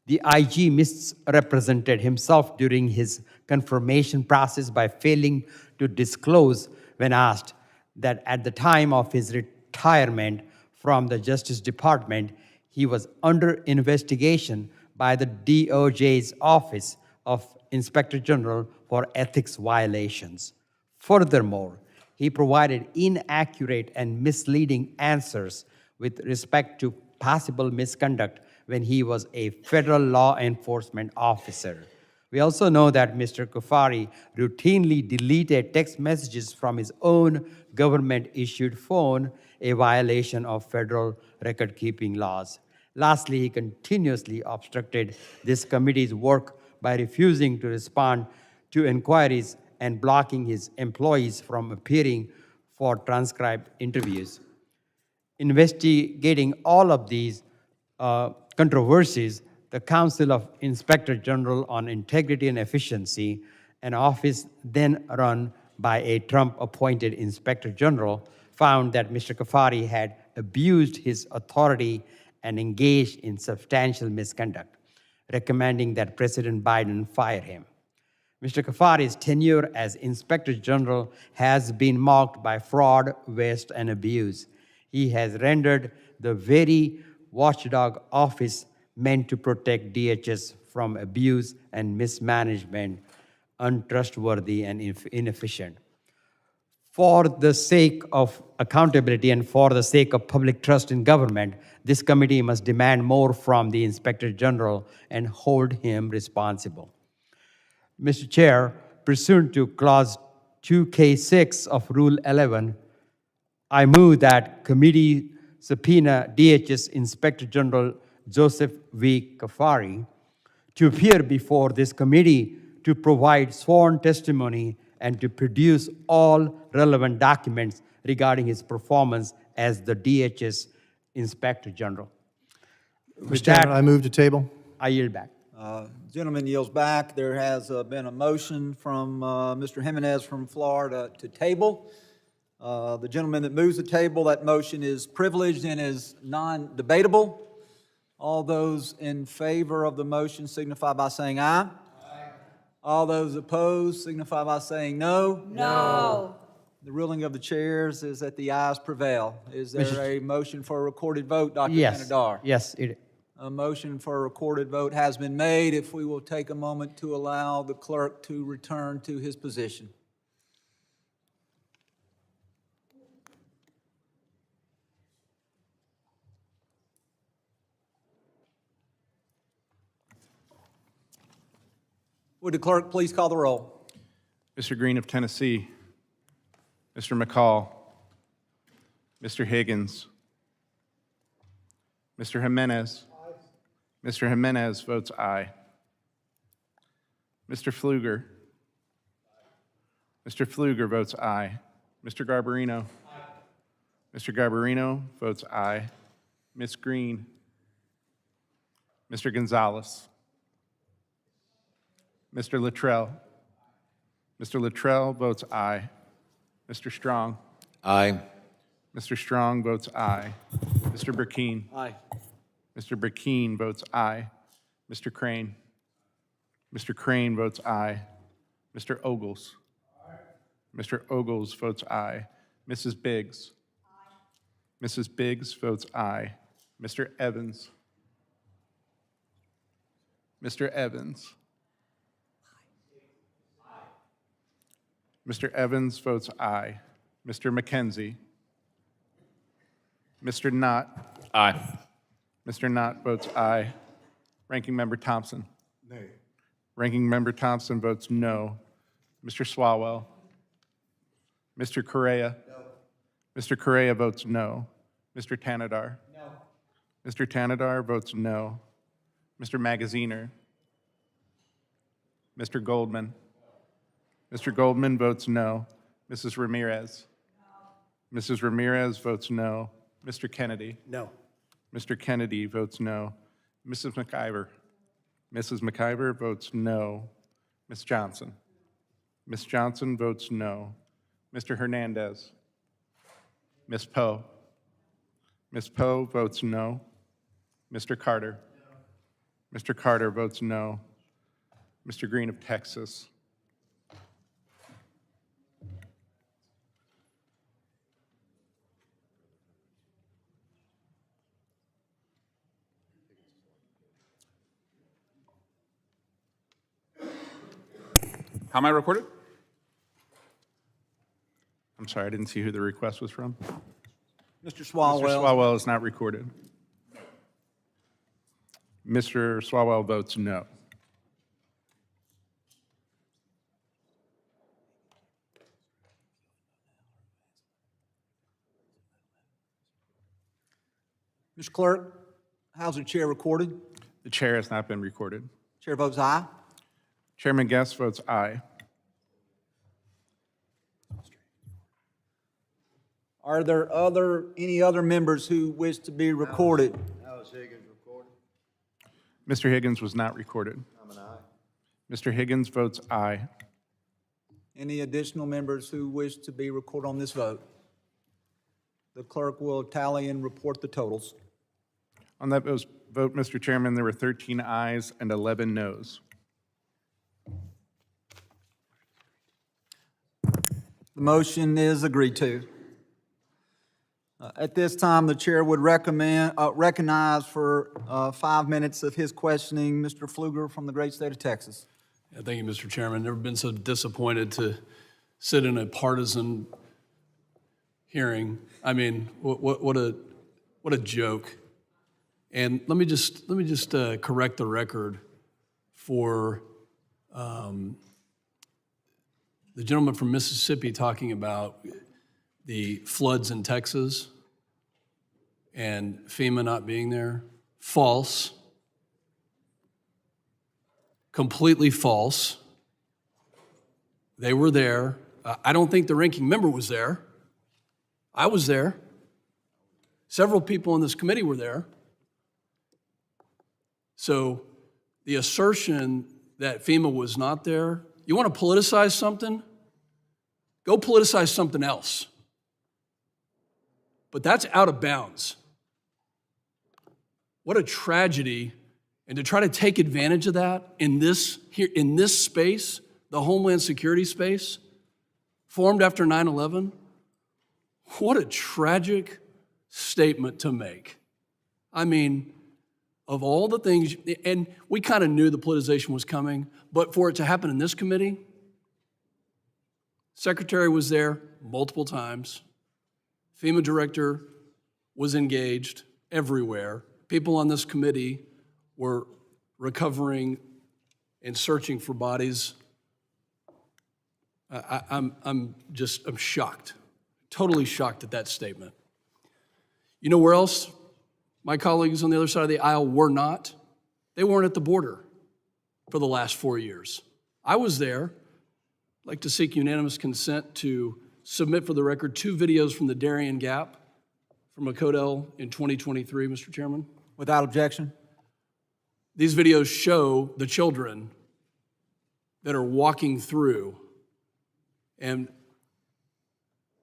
The IG misrepresented himself during his confirmation process by failing to disclose when asked that at the time of his retirement from the Justice Department, he was under investigation by the DOJ's Office of Inspector General for ethics violations. Furthermore, he provided inaccurate and misleading answers with respect to possible misconduct when he was a federal law enforcement officer. We also know that Mr. Kufari routinely deleted text messages from his own government-issued phone, a violation of federal record-keeping laws. Lastly, he continuously obstructed this committee's work by refusing to respond to inquiries and blocking his employees from appearing for transcribed interviews. Investigating all of these controversies, the Council of Inspector General on Integrity and Efficiency, an office then run by a Trump-appointed Inspector General, found that Mr. Kufari had abused his authority and engaged in substantial misconduct, recommending that President Biden fire him. Mr. Kufari's tenure as Inspector General has been marked by fraud, waste, and abuse. He has rendered the very watchdog office meant to protect DHS from abuse and mismanagement untrustworthy and inefficient. For the sake of accountability and for the sake of public trust in government, this committee must demand more from the Inspector General and hold him responsible. Mr. Chair, pursuant to Clause 2K6 of Rule 11, I move that committee subpoena DHS Inspector General Joseph V. Kufari to appear before this committee to provide sworn testimony and to produce all relevant documents regarding his performance as the DHS Inspector General. With Mr. Chairman, that, I move to table. I yield back. Gentleman yields back. There has been a motion from Mr. Jimenez from Florida to table. The gentleman that moves the table, that motion is privileged and is non-debatable. All those in favor of the motion signify by saying aye. Aye. All those opposed signify by saying no. No. The ruling of the chairs is that the ayes prevail. Is there a motion for a recorded vote, Dr. Yes. Tanadar? Yes, it. A motion for a recorded vote has been made. If we will take a moment to allow the clerk to return to his position. Would the clerk please call the roll? Mr. Green of Tennessee, Mr. McCall, Mr. Higgins, Mr. Jimenez. Mr. Jimenez votes aye. Mr. Pfluger. Mr. Pfluger votes aye. Mr. Garbarino. Mr. Garbarino votes aye. Ms. Green. Mr. Gonzalez. Mr. Luttrell. Mr. Luttrell votes aye. Mr. Strong. Aye. Mr. Strong votes aye. Mr. Burkeen. Aye. Mr. Burkeen votes aye. Mr. Crane. Mr. Crane votes aye. Mr. Ogles. Mr. Ogles votes aye. Mrs. Biggs. Mrs. Biggs votes aye. Mr. Evans. Mr. Evans. Mr. Evans votes aye. Mr. McKenzie. Mr. Knott. Aye. Mr. Knott votes aye. Ranking Member Thompson. Nay. Ranking Member Thompson votes no. Mr. Swalwell. Mr. Correa. No. Mr. Correa votes no. Mr. Tanadar. No. Mr. Tanadar votes no. Mr. Magaziner. Mr. Goldman. Mr. Goldman votes no. Mrs. Ramirez. No. Mrs. Ramirez votes no. Mr. Kennedy. No. Mr. Kennedy votes no. Mrs. McIver. Mrs. McIver votes no. Ms. Johnson. Ms. Johnson votes no. Mr. Hernandez. Ms. Poe. Ms. Poe votes no. Mr. Carter. No. Mr. Carter votes no. Mr. Green of Texas. How am I recorded? I'm sorry, I didn't see who the request was from. Mr. Mr. Swalwell. Swalwell is not recorded. Mr. Swalwell votes no. Mr. Clerk, how's the chair recorded? The chair has not been recorded. Chair votes aye. Chairman Guest votes aye. Are there any other members who wish to be recorded? How is Higgins recorded? Mr. Higgins was not recorded. I'm an aye. Mr. Higgins votes aye. Any additional members who wish to be recorded on this vote? The clerk will tally and report the totals. On that vote, Mr. Chairman, there were 13 ayes and 11 noes. The motion is agreed to. At this time, the chair would recognize for 5 minutes of his questioning Mr. Pfluger from the great state of Texas. Yeah, thank you, Mr. Chairman. Never been so disappointed to sit in a partisan hearing. I mean, what a joke. And let me just correct the record for the gentleman from Mississippi talking about the floods in Texas and FEMA not being there. False. Completely false. They were there. I don't think the ranking member was there. I was there. Several people on this committee were there. So the assertion that FEMA was not there, you want to politicize something? Go politicize something else. But that's out of bounds. What a tragedy. And to try to take advantage of that in this space, the Homeland Security space, formed after 9/11, what a tragic statement to make. I mean, of all the things, and we kind of knew the politicization was coming, but for it to happen in this committee, Secretary was there multiple times. FEMA director was engaged everywhere. People on this committee were recovering and searching for bodies. I'm shocked, totally shocked at that statement. You know where else my colleagues on the other side of the aisle were not? They weren't at the border for the last 4 years. I was there. I'd like to seek unanimous consent to submit for the record 2 videos from the Darien Gap from a Codell in 2023, Mr. Chairman. Without objection. These videos show the children that are walking through, and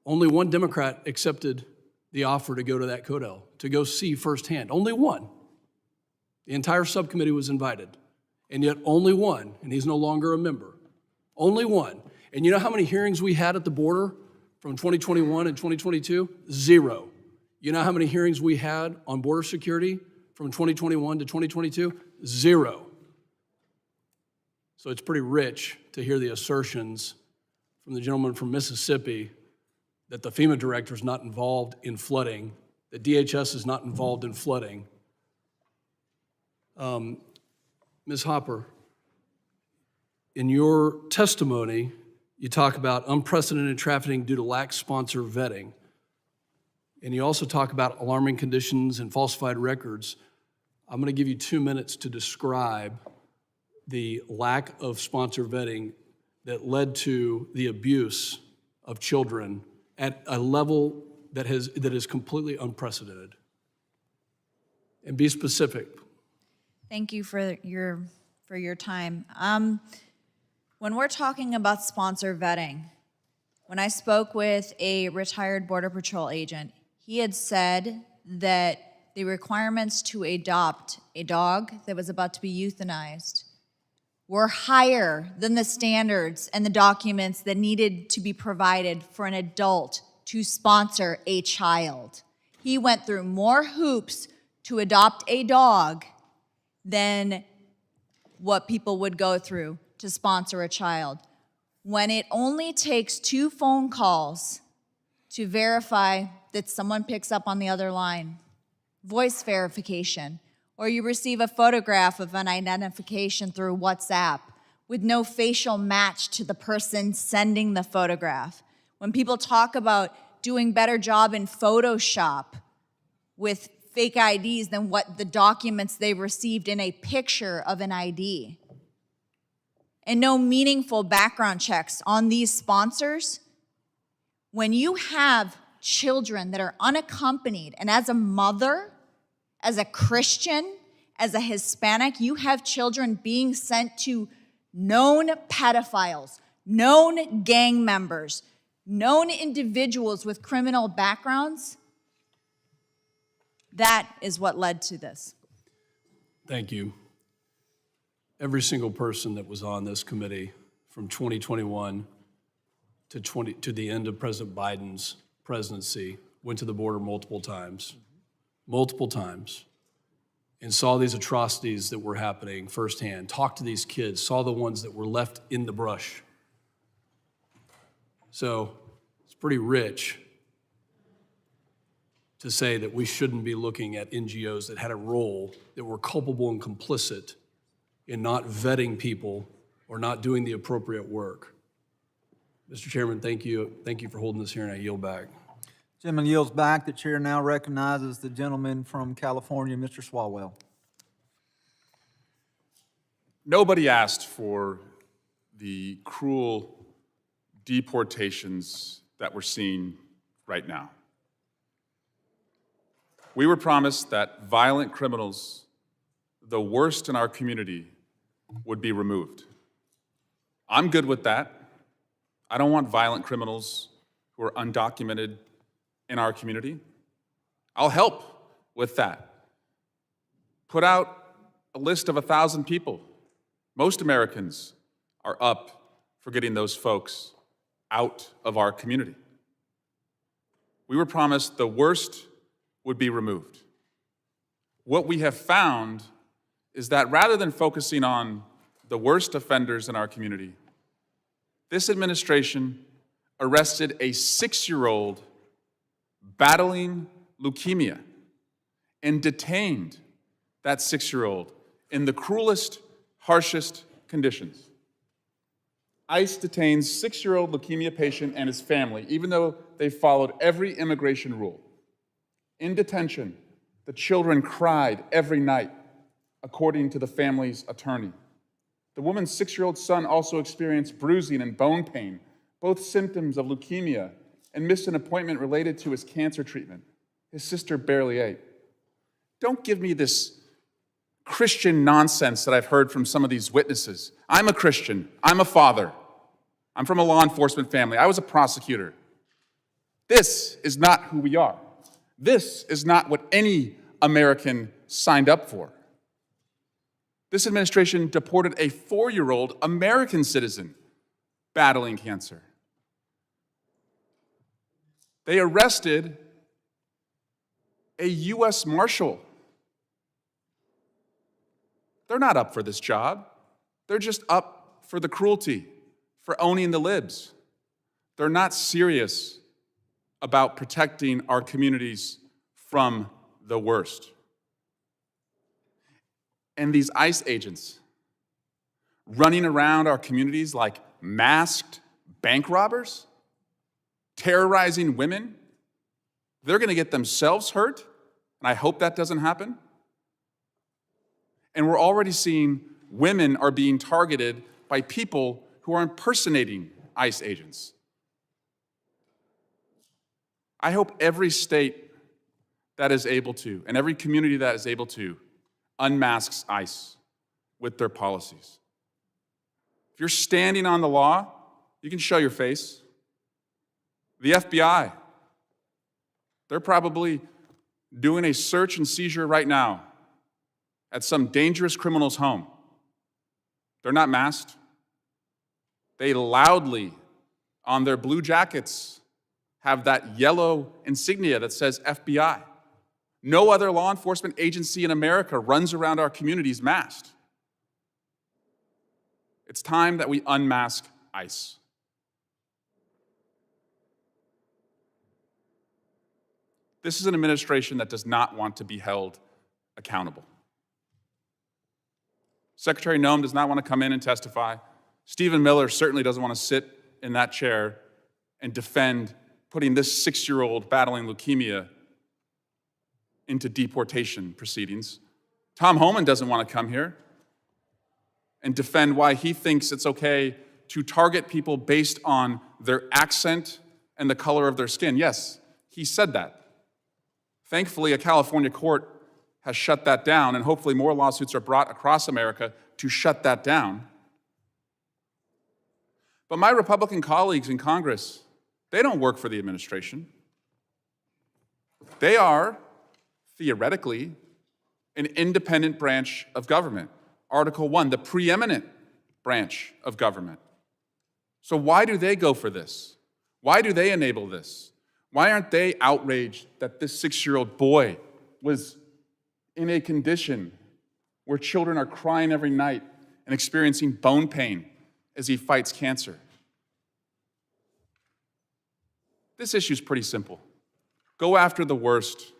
only one Democrat accepted the offer to go to that Codel, to go see firsthand. Only one. The entire subcommittee was invited, and yet only one, and he's no longer a member. Only one. And you know how many hearings we had at the border from 2021 and 2022? 0. You know how many hearings we had on border security from 2021 to 2022? 0. So it's pretty rich to hear the assertions from the gentleman from Mississippi that the FEMA director is not involved in flooding, that DHS is not involved in flooding. Ms. Hopper, in your testimony, you talk about unprecedented trafficking due to lax sponsor vetting. And you also talk about alarming conditions and falsified records. I'm going to give you 2 minutes to describe the lack of sponsor vetting that led to the abuse of children at a level that is completely unprecedented. And be specific. Thank you for your time. When we're talking about sponsor vetting, when I spoke with a retired Border Patrol agent, he had said that the requirements to adopt a dog that was about to be euthanized were higher than the standards and the documents that needed to be provided for an adult to sponsor a child. He went through more hoops to adopt a dog than what people would go through to sponsor a child. When it only takes 2 phone calls to verify that someone picks up on the other line, voice verification, or you receive a photograph of an identification through WhatsApp with no facial match to the person sending the photograph. When people talk about doing better job in Photoshop with fake IDs than what the documents they received in a picture of an ID, and no meaningful background checks on these sponsors, when you have children that are unaccompanied, and as a mother, as a Christian, as a Hispanic, you have children being sent to known pedophiles, known gang members, known individuals with criminal backgrounds, that is what led to this. Thank you. Every single person that was on this committee from 2021 to the end of President Biden's presidency went to the border multiple times, and saw these atrocities that were happening firsthand, talked to these kids, saw the ones that were left in the brush. So it's pretty rich to say that we shouldn't be looking at NGOs that had a role, that were culpable and complicit in not vetting people or not doing the appropriate work. Mr. Chairman, thank you. Thank you for holding this hearing. I yield back. Gentleman yields back. The chair now recognizes the gentleman from California, Mr. Swalwell. Nobody asked for the cruel deportations that we're seeing right now. We were promised that violent criminals, the worst in our community, would be removed. I'm good with that. I don't want violent criminals who are undocumented in our community. I'll help with that. Put out a list of 1,000 people. Most Americans are up for getting those folks out of our community. We were promised the worst would be removed. What we have found is that rather than focusing on the worst offenders in our community, this administration arrested a 6-year-old battling leukemia and detained that 6-year-old in the cruelest, harshest conditions. ICE detains 6-year-old leukemia patient and his family, even though they followed every immigration rule. In detention, the children cried every night, according to the family's attorney. The woman's 6-year-old son also experienced bruising and bone pain, both symptoms of leukemia, and missed an appointment related to his cancer treatment. His sister barely ate. Don't give me this Christian nonsense that I've heard from some of these witnesses. I'm a Christian. I'm a father. I'm from a law enforcement family. I was a prosecutor. This is not who we are. This is not what any American signed up for. This administration deported a 4-year-old American citizen battling cancer. They arrested a U.S. Marshal. They're not up for this job. They're just up for the cruelty, for owning the libs. They're not serious about protecting our communities from the worst. And these ICE agents running around our communities like masked bank robbers, terrorizing women, they're going to get themselves hurt, and I hope that doesn't happen. And we're already seeing women are being targeted by people who are impersonating ICE agents. I hope every state that is able to, and every community that is able to, unmasks ICE with their policies. If you're standing on the law, you can show your face. The FBI, they're probably doing a search and seizure right now at some dangerous criminal's home. They're not masked. They loudly, on their blue jackets, have that yellow insignia that says FBI. No other law enforcement agency in America runs around our communities masked. It's time that we unmask ICE. This is an administration that does not want to be held accountable. Secretary Noem does not want to come in and testify. Stephen Miller certainly doesn't want to sit in that chair and defend putting this 6-year-old battling leukemia into deportation proceedings. Tom Homeland doesn't want to come here and defend why he thinks it's okay to target people based on their accent and the color of their skin. Yes, he said that. Thankfully, a California court has shut that down, and hopefully more lawsuits are brought across America to shut that down. But my Republican colleagues in Congress, they don't work for the administration. They are, theoretically, an independent branch of government. Article 1, the preeminent branch of government. So why do they go for this? Why do they enable this? Why aren't they outraged that this 6-year-old boy was in a condition where children are crying every night and experiencing bone pain as he fights cancer? This issue is pretty simple. Go after the worst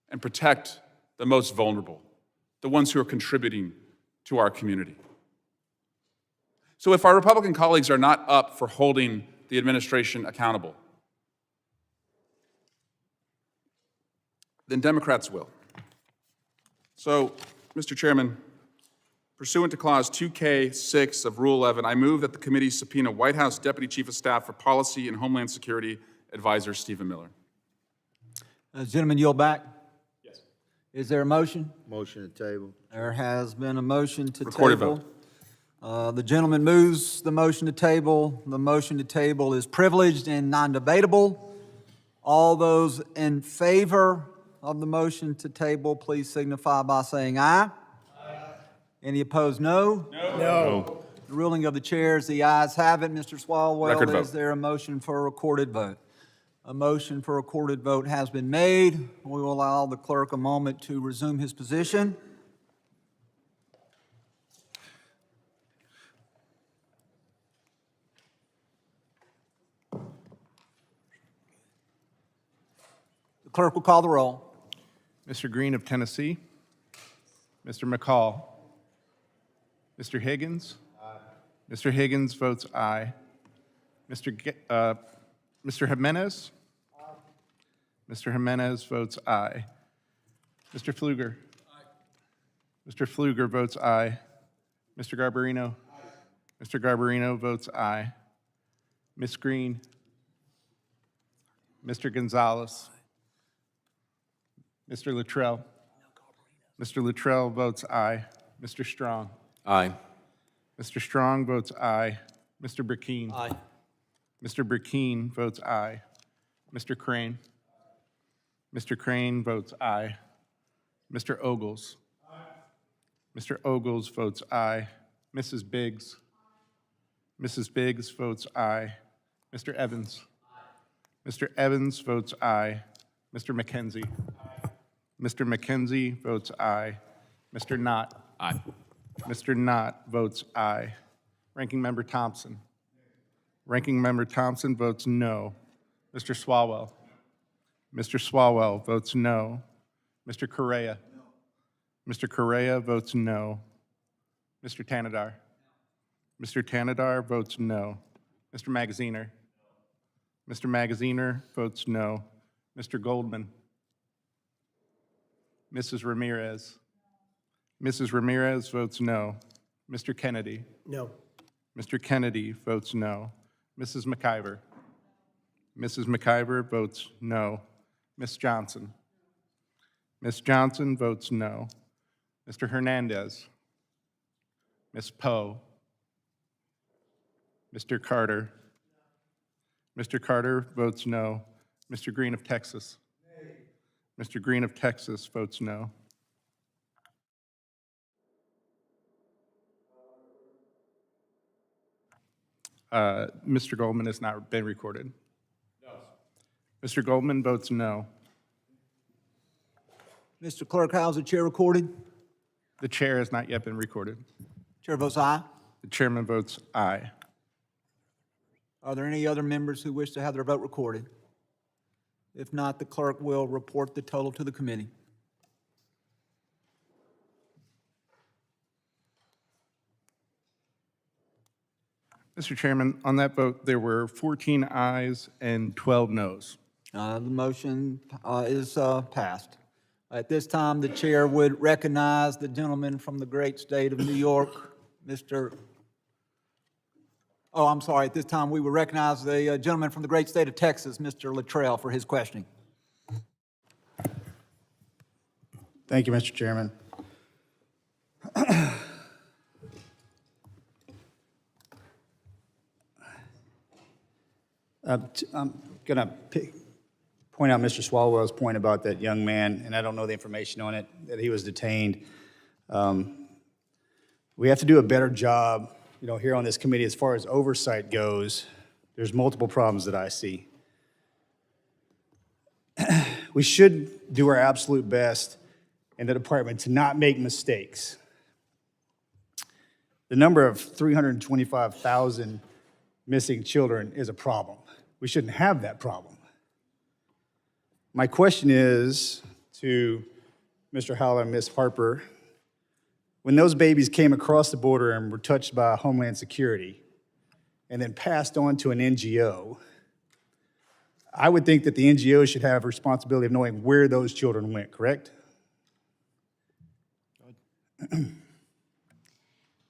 and protect the most vulnerable, the ones who are contributing to our community. So if our Republican colleagues are not up for holding the administration accountable, then Democrats will. So, Mr. Chairman, pursuant to Clause 2K6 of Rule 11, I move that the committee subpoena White House Deputy Chief of Staff for Policy and Homeland Security Advisor Stephen Miller. Gentlemen, yield back. Yes. Is there a motion? Motion to table. There has been a motion to Recorded table. The gentleman moves the motion to table. The motion to table is privileged and non-debatable. All those in favor of the motion to table, please signify by saying aye. Aye. Any opposed, no? No. The ruling of the chair is the ayes have it. Mr. Swalwell, Record vote. is there a motion for a recorded vote? A motion for a recorded vote has been made. We will allow the clerk a moment to resume his position. The clerk will call the roll. Mr. Green of Tennessee. Mr. McCall. Mr. Higgins. Mr. Higgins votes aye. Mr. Jimenez. Mr. Jimenez votes aye. Mr. Pfluger. Mr. Pfluger votes aye. Mr. Garbarino. Mr. Garbarino votes aye. Ms. Green. Mr. Gonzalez. Mr. Luttrell. Mr. Luttrell votes aye. Mr. Strong. Aye. Mr. Strong votes aye. Mr. Burkeen. Aye. Mr. Burkeen votes aye. Mr. Crane. Mr. Crane votes aye. Mr. Ogles. Mr. Ogles votes aye. Mrs. Biggs. Mrs. Biggs votes aye. Mr. Evans. Mr. Evans votes aye. Mr. McKenzie. Mr. McKenzie votes aye. Mr. Knott. Aye. Mr. Knott votes aye. Ranking Member Thompson. Ranking Member Thompson votes no. Mr. Swalwell. Mr. Swalwell votes no. Mr. Correa. Mr. Correa votes no. Mr. Tanadar. Mr. Tanadar votes no. Mr. Magaziner. Mr. Magaziner votes no. Mr. Goldman. Mrs. Ramirez. Mrs. Ramirez votes no. Mr. Kennedy. No. Mr. Kennedy votes no. Mrs. McIver. Mrs. McIver votes no. Ms. Johnson. Ms. Johnson votes no. Mr. Hernandez. Ms. Poe. Mr. Carter. Mr. Carter votes no. Mr. Green of Texas. Mr. Green of Texas votes no. Mr. Goldman has not been recorded. No. Mr. Goldman votes no. Mr. Clerk, how's the chair recorded? The chair has not yet been recorded. Chair votes aye. The chairman votes aye. Are there any other members who wish to have their vote recorded? If not, the clerk will report the total to the committee. Mr. Chairman, on that vote, there were 14 ayes and 12 noes. The motion is passed. At this time, the chair would recognize the gentleman from the great state of New York, at this time, we would recognize the gentleman from the great state of Texas, Mr. Luttrell, for his questioning. Thank you, Mr. Chairman. I'm going to point out Mr. Swalwell's point about that young man, and I don't know the information on it, that he was detained. We have to do a better job, here on this committee as far as oversight goes. There's multiple problems that I see. We should do our absolute best in the department to not make mistakes. The number of 325,000 missing children is a problem. We shouldn't have that problem. My question is to Mr. Howell and Ms. Harper, when those babies came across the border and were touched by Homeland Security and then passed on to an NGO, I would think that the NGO should have responsibility of knowing where those children went, correct?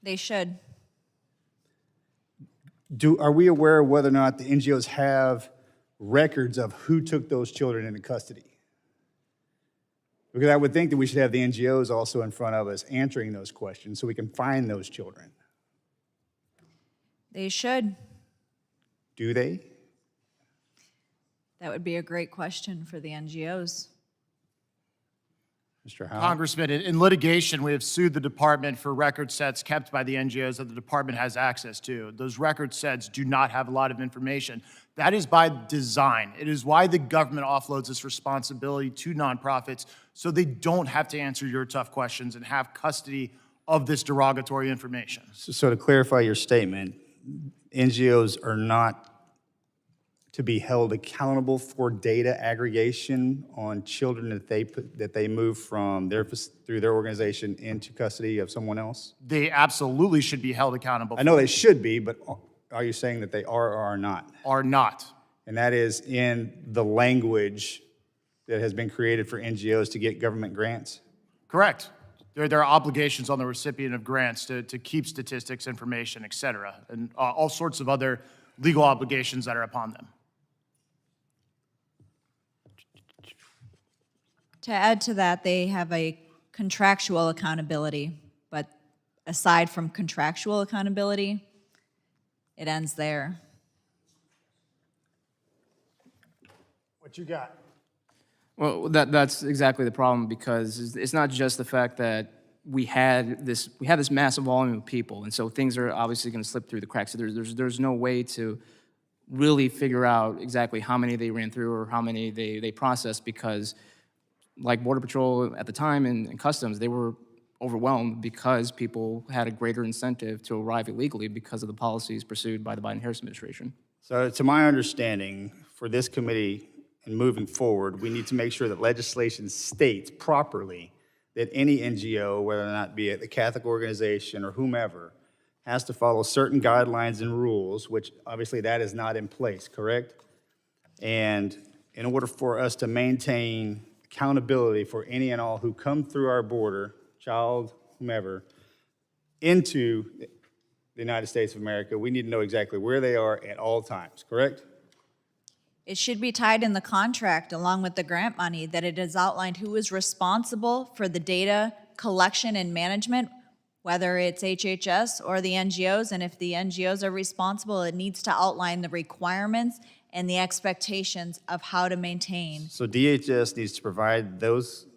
They should. Are we aware of whether or not the NGOs have records of who took those children into custody? Because I would think that we should have the NGOs also in front of us answering those questions so we can find those children. They should. Do they? That would be a great question for the NGOs. Mr. Howell? Congressman, in litigation, we have sued the department for record sets kept by the NGOs that the department has access to. Those record sets do not have a lot of information. That is by design. It is why the government offloads this responsibility to nonprofits so they don't have to answer your tough questions and have custody of this derogatory information. So to clarify your statement, NGOs are not to be held accountable for data aggregation on children that they move from through their organization into custody of someone else? They absolutely should be held accountable. I know they should be, but are you saying that they are or are not? Are not. And that is in the language that has been created for NGOs to get government grants? Correct. There are obligations on the recipient of grants to keep statistics, information, et cetera, and all sorts of other legal obligations that are upon them. To add to that, they have a contractual accountability, but aside from contractual accountability, it ends there. What you got? Well, that's exactly the problem, because it's not just the fact that we had this massive volume of people, and so things are obviously going to slip through the cracks. So there's no way to really figure out exactly how many they ran through or how many they processed, because like Border Patrol at the time and Customs, they were overwhelmed because people had a greater incentive to arrive illegally because of the policies pursued by the Biden-Harris administration. So to my understanding, for this committee and moving forward, we need to make sure that legislation states properly that any NGO, whether or not be it the Catholic organization or whomever, has to follow certain guidelines and rules, which obviously that is not in place, correct? And in order for us to maintain accountability for any and all who come through our border, child, whomever, into the United States of America, we need to know exactly where they are at all times, correct? It should be tied in the contract along with the grant money that it is outlined who is responsible for the data collection and management, whether it's HHS or the NGOs, and if the NGOs are responsible, it needs to outline the requirements and the expectations of how to maintain. So DHS needs to provide those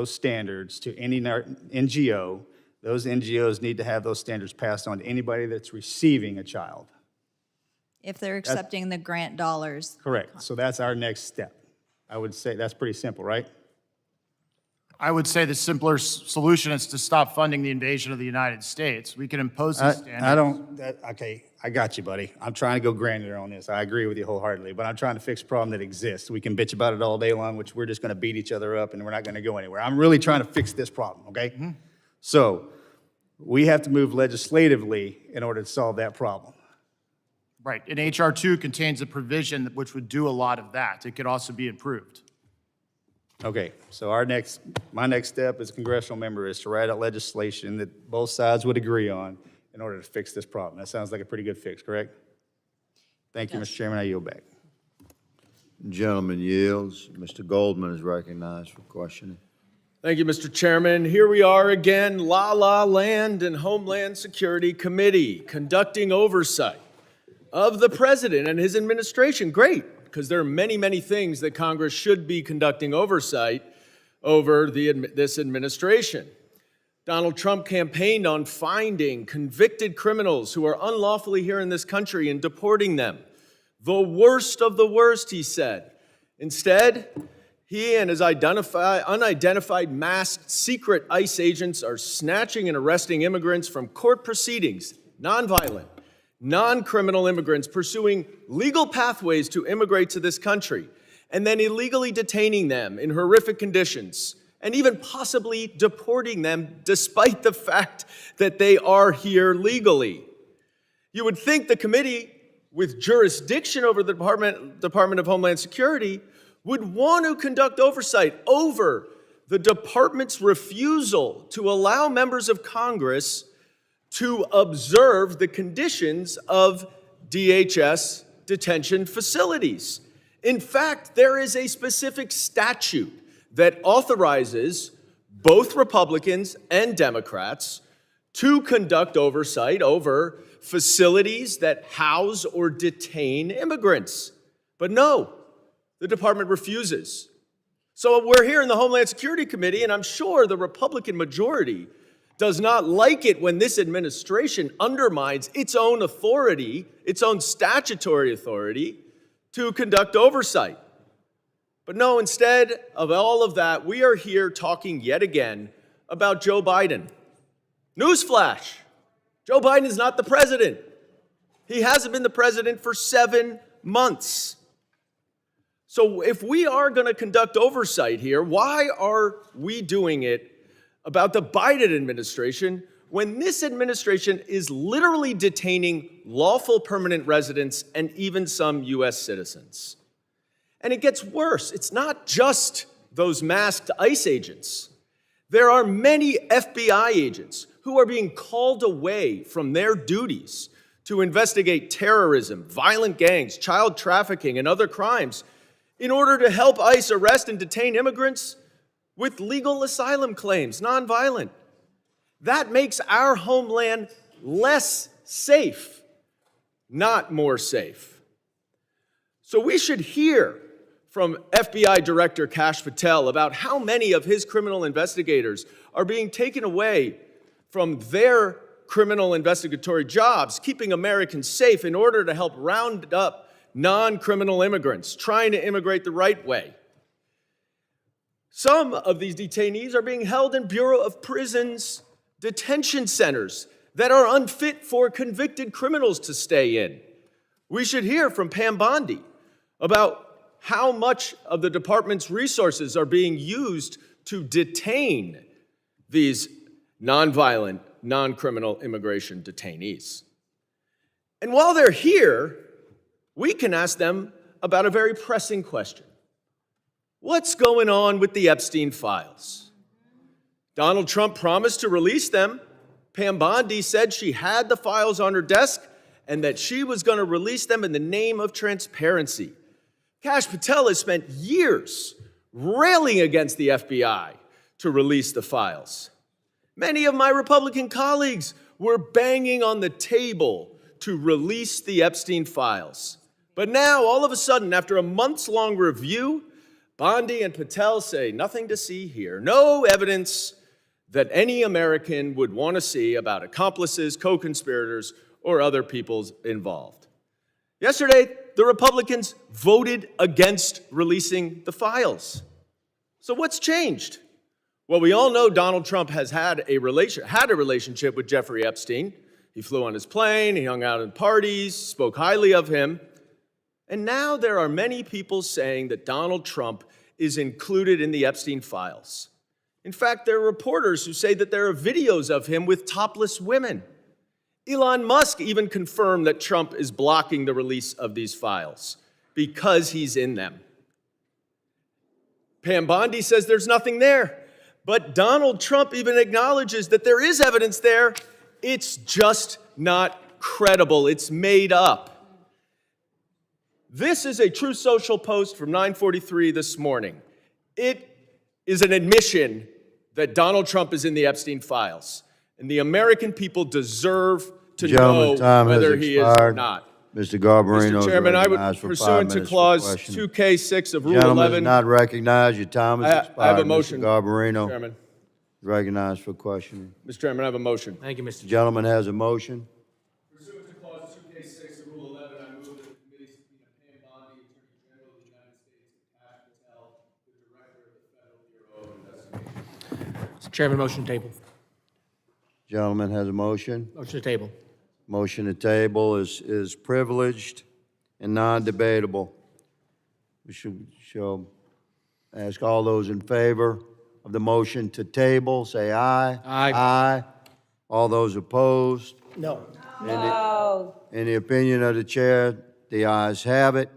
standards to any NGO. Those NGOs need to have those standards passed on to anybody that's receiving a child. If they're accepting the grant dollars. Correct. So that's our next step. I would say that's pretty simple, right? I would say the simpler solution is to stop funding the invasion of the United States. We can impose these standards. Okay, I got you, buddy. I'm trying to go granular on this. I agree with you wholeheartedly, but I'm trying to fix a problem that exists. We can bitch about it all day long, which we're just going to beat each other up and we're not going to go anywhere. I'm really trying to fix this problem, okay? Mm-hmm. So we have to move legislatively in order to solve that problem. Right, and HR 2 contains a provision which would do a lot of that. It could also be improved. Okay, so my next step as a congressional member is to write out legislation that both sides would agree on in order to fix this problem. That sounds like a pretty good fix, correct? Thank you, Mr. Chairman. I yield back. Gentleman yields. Mr. Goldman is recognized for questioning. Thank you, Mr. Chairman. Here we are again, La Land and Homeland Security Committee, conducting oversight of the President and his administration. Great, because there are many, many things that Congress should be conducting oversight over this administration. Donald Trump campaigned on finding convicted criminals who are unlawfully here in this country and deporting them. The worst of the worst, he said. Instead, he and his unidentified masked secret ICE agents are snatching and arresting immigrants from court proceedings, nonviolent, non-criminal immigrants pursuing legal pathways to immigrate to this country, and then illegally detaining them in horrific conditions, and even possibly deporting them despite the fact that they are here legally. You would think the committee, with jurisdiction over the Department of Homeland Security, would want to conduct oversight over the department's refusal to allow members of Congress to observe the conditions of DHS detention facilities. In fact, there is a specific statute that authorizes both Republicans and Democrats to conduct oversight over facilities that house or detain immigrants. But no, the department refuses. So we're here in the Homeland Security Committee, and I'm sure the Republican majority does not like it when this administration undermines its own authority, its own statutory authority, to conduct oversight. But no, instead of all of that, we are here talking yet again about Joe Biden. Newsflash, Joe Biden is not the president. He hasn't been the president for 7 months. So if we are going to conduct oversight here, why are we doing it about the Biden administration when this administration is literally detaining lawful permanent residents and even some U.S. citizens? And it gets worse. It's not just those masked ICE agents. There are many FBI agents who are being called away from their duties to investigate terrorism, violent gangs, child trafficking, and other crimes in order to help ICE arrest and detain immigrants with legal asylum claims, nonviolent. That makes our homeland less safe, not more safe. So we should hear from FBI Director Kash Patel about how many of his criminal investigators are being taken away from their criminal investigatory jobs, keeping Americans safe in order to help round up non-criminal immigrants trying to immigrate the right way. Some of these detainees are being held in Bureau of Prisons detention centers that are unfit for convicted criminals to stay in. We should hear from Pam Bondi about how much of the department's resources are being used to detain these nonviolent, non-criminal immigration detainees. And while they're here, we can ask them about a very pressing question. What's going on with the Epstein files? Donald Trump promised to release them. Pam Bondi said she had the files on her desk and that she was going to release them in the name of transparency. Kash Patel has spent years railing against the FBI to release the files. Many of my Republican colleagues were banging on the table to release the Epstein files. But now, all of a sudden, after a months-long review, Bondi and Patel say nothing to see here, no evidence that any American would want to see about accomplices, co-conspirators, or other people involved. Yesterday, the Republicans voted against releasing the files. So what's changed? Well, we all know Donald Trump has had a relationship with Jeffrey Epstein. He flew on his plane, he hung out at parties, spoke highly of him. And now there are many people saying that Donald Trump is included in the Epstein files. In fact, there are reporters who say that there are videos of him with topless women. Elon Musk even confirmed that Trump is blocking the release of these files because he's in them. Pam Bondi says there's nothing there, but Donald Trump even acknowledges that there is evidence there. It's just not credible. It's made up. This is a Truth Social post from 9:43 this morning. It is an admission that Donald Trump is in the Epstein files, and the American people deserve to know whether he is or not. Mr. Garbarino Mr. is Chairman, I would, recognized for 5 pursuant to minutes for Clause questioning. 2K6 of Rule Gentleman is 11, not recognized. Your time has expired. I have a motion. Mr. Garbarino Mr. Chairman. is recognized for questioning. Mr. Chairman, I have a motion. Thank you, Mr. Chairman. Gentleman has a motion. Pursuant to Clause 2K6 of Rule 11, I move that the committee subpoena Pam Bondi, Attorney General of the United States, and Kash Patel, the Director of the Federal Bureau of Investigation. Mr. Chairman, motion to table. Gentleman has a motion. Motion to table. Motion to table is privileged and non-debatable. We shall ask all those in favor of the motion to table, say aye. Aye. Aye. All those opposed? No. No. In the opinion of the chair, the ayes have it,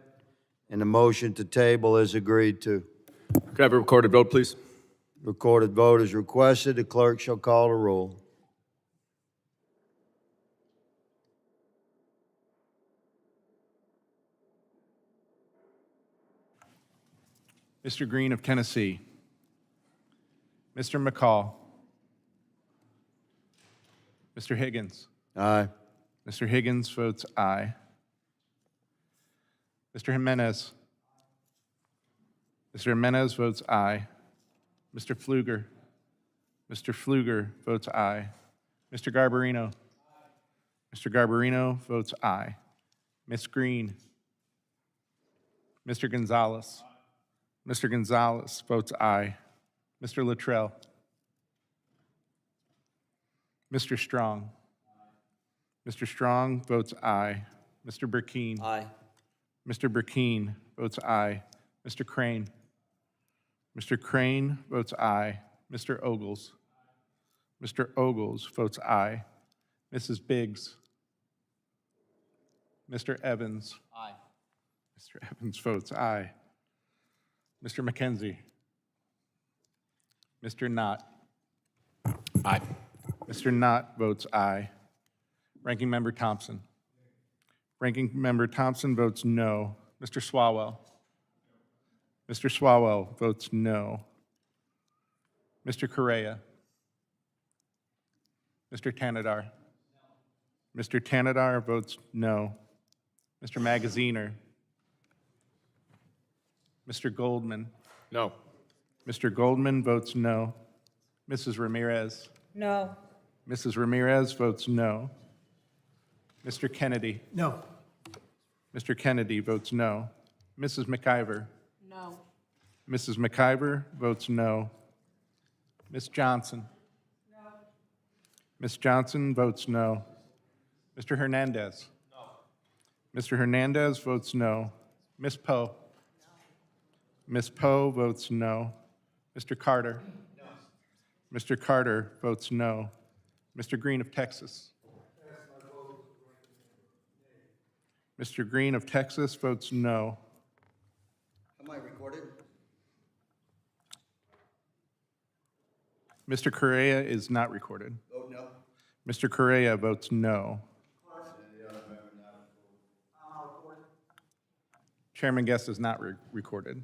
and the motion to table is agreed to. Could I have a recorded vote, please? Recorded vote is requested. The clerk shall call the roll. Mr. Green of Tennessee. Mr. McCall. Mr. Higgins. Aye. Mr. Higgins votes aye. Mr. Jimenez. Mr. Jimenez votes aye. Mr. Pfluger. Mr. Pfluger votes aye. Mr. Garbarino. Mr. Garbarino votes aye. Ms. Green. Mr. Gonzalez. Mr. Gonzalez votes aye. Mr. Luttrell. Mr. Strong. Mr. Strong votes aye. Mr. Burkeen. Aye. Mr. Burkeen votes aye. Mr. Crane. Mr. Crane votes aye. Mr. Ogles. Mr. Ogles votes aye. Mrs. Biggs. Mr. Evans. Aye. Mr. Evans votes aye. Mr. McKenzie. Mr. Knott. Aye. Mr. Knott votes aye. Ranking Member Thompson. Ranking Member Thompson votes no. Mr. Swalwell. Mr. Swalwell votes no. Mr. Correa. Mr. Tanadar. Mr. Tanadar votes no. Mr. Magaziner. Mr. Goldman. No. Mr. Goldman votes no. Mrs. Ramirez. No. Mrs. Ramirez votes no. Mr. Kennedy. No. Mr. Kennedy votes no. Mrs. McIver. No. Mrs. McIver votes no. Ms. Johnson. No. Ms. Johnson votes no. Mr. Hernandez. No. Mr. Hernandez votes no. Ms. Poe. No. Ms. Poe votes no. Mr. Carter. No. Mr. Carter votes no. Mr. Green of Texas. Mr. Green of Texas votes no. Am I recorded? Mr. Correa is not recorded. Vote no. Mr. Correa votes no. Chairman Guest is not recorded.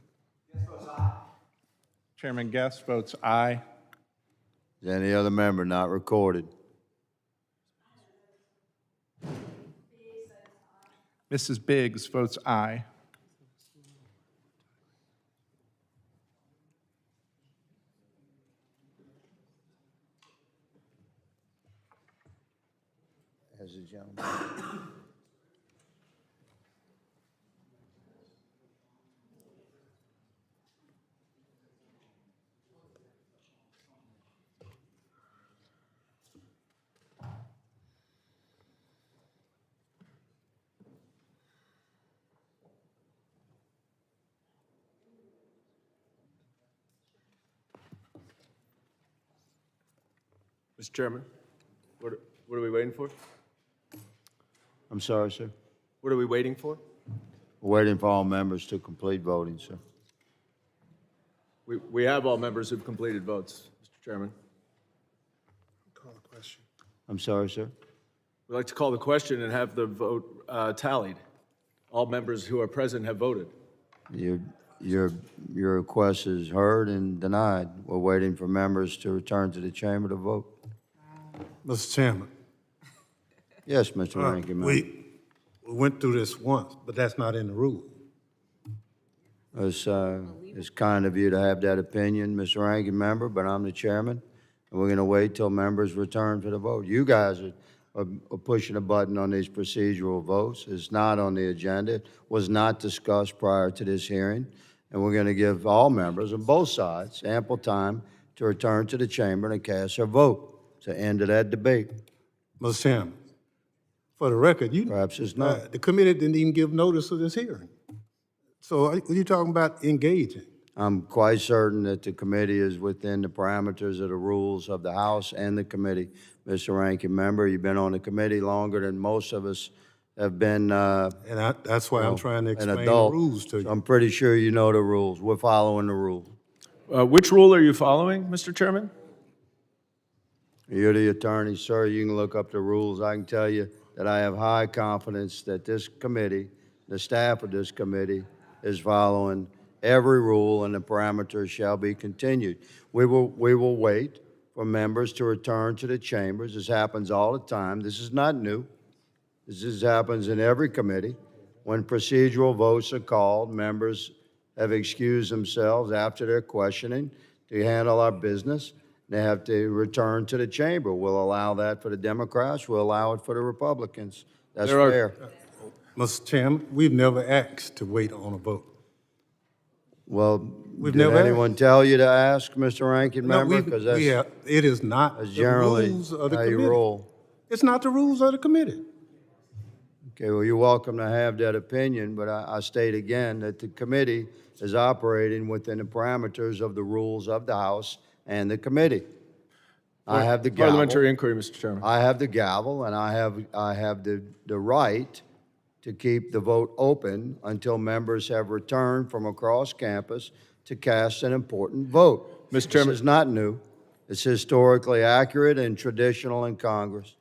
Chairman Guest votes aye. Is any other member not recorded? Mrs. Biggs votes aye. As a gentleman. Mr. Chairman, what are we waiting for? I'm sorry, sir. What are we waiting for? We're waiting for all members to complete voting, sir. We have all members who've completed votes, Mr. Chairman. Call the question. I'm sorry, sir. We'd like to call the question and have the vote tallied. All members who are present have voted. Your request is heard and denied. We're waiting for members to return to the chamber to vote. Mr. Chairman. Yes, Mr. Ranking Member. We went through this once, but that's not in the rule. It's kind of you to have that opinion, Mr. Ranking Member, but I'm the chairman, and we're going to wait till members return for the vote. You guys are pushing a button on these procedural votes. It's not on the agenda. It was not discussed prior to this hearing, and we're going to give all members on both sides ample time to return to the chamber and cast their vote. It's the end of that debate. Mr. Chairman, for the record, Perhaps it's not. the committee didn't even give notice of this hearing. So are you talking about engaging? I'm quite certain that the committee is within the parameters of the rules of the House and the committee. Mr. Ranking Member, you've been on the committee longer than most of us have been. That's why I'm trying to an explain the adult. rules to you. So I'm pretty sure you know the rules. We're following the rules. Which rule are you following, Mr. Chairman? You're the attorney, sir. You can look up the rules. I can tell you that I have high confidence that this committee, the staff of this committee, is following every rule, and the parameters shall be continued. We will wait for members to return to the chambers. This happens all the time. This is not new. This happens in every committee. When procedural votes are called, members have excused themselves after their questioning to handle our business. They have to return to the chamber. We'll allow that for the Democrats. We'll allow it for the Republicans. That's fair. Mr. Chairman, we've never asked to wait on a vote. Well, We've did never anyone tell you to ask, Mr. Ranking No, Member? Because it is not that's the generally rules of the how you committee. roll. It's not the rules of the committee. Okay, well, you're welcome to have that opinion, but I state again that the committee is operating within the parameters of the rules of the House and the committee. I have the gavel. Parliamentary inquiry, Mr. Chairman. I have the gavel, and I have the right to keep the vote open until members have returned from across campus to cast an important vote. Mr. Chairman. This is not new. It's historically accurate and traditional in Congress.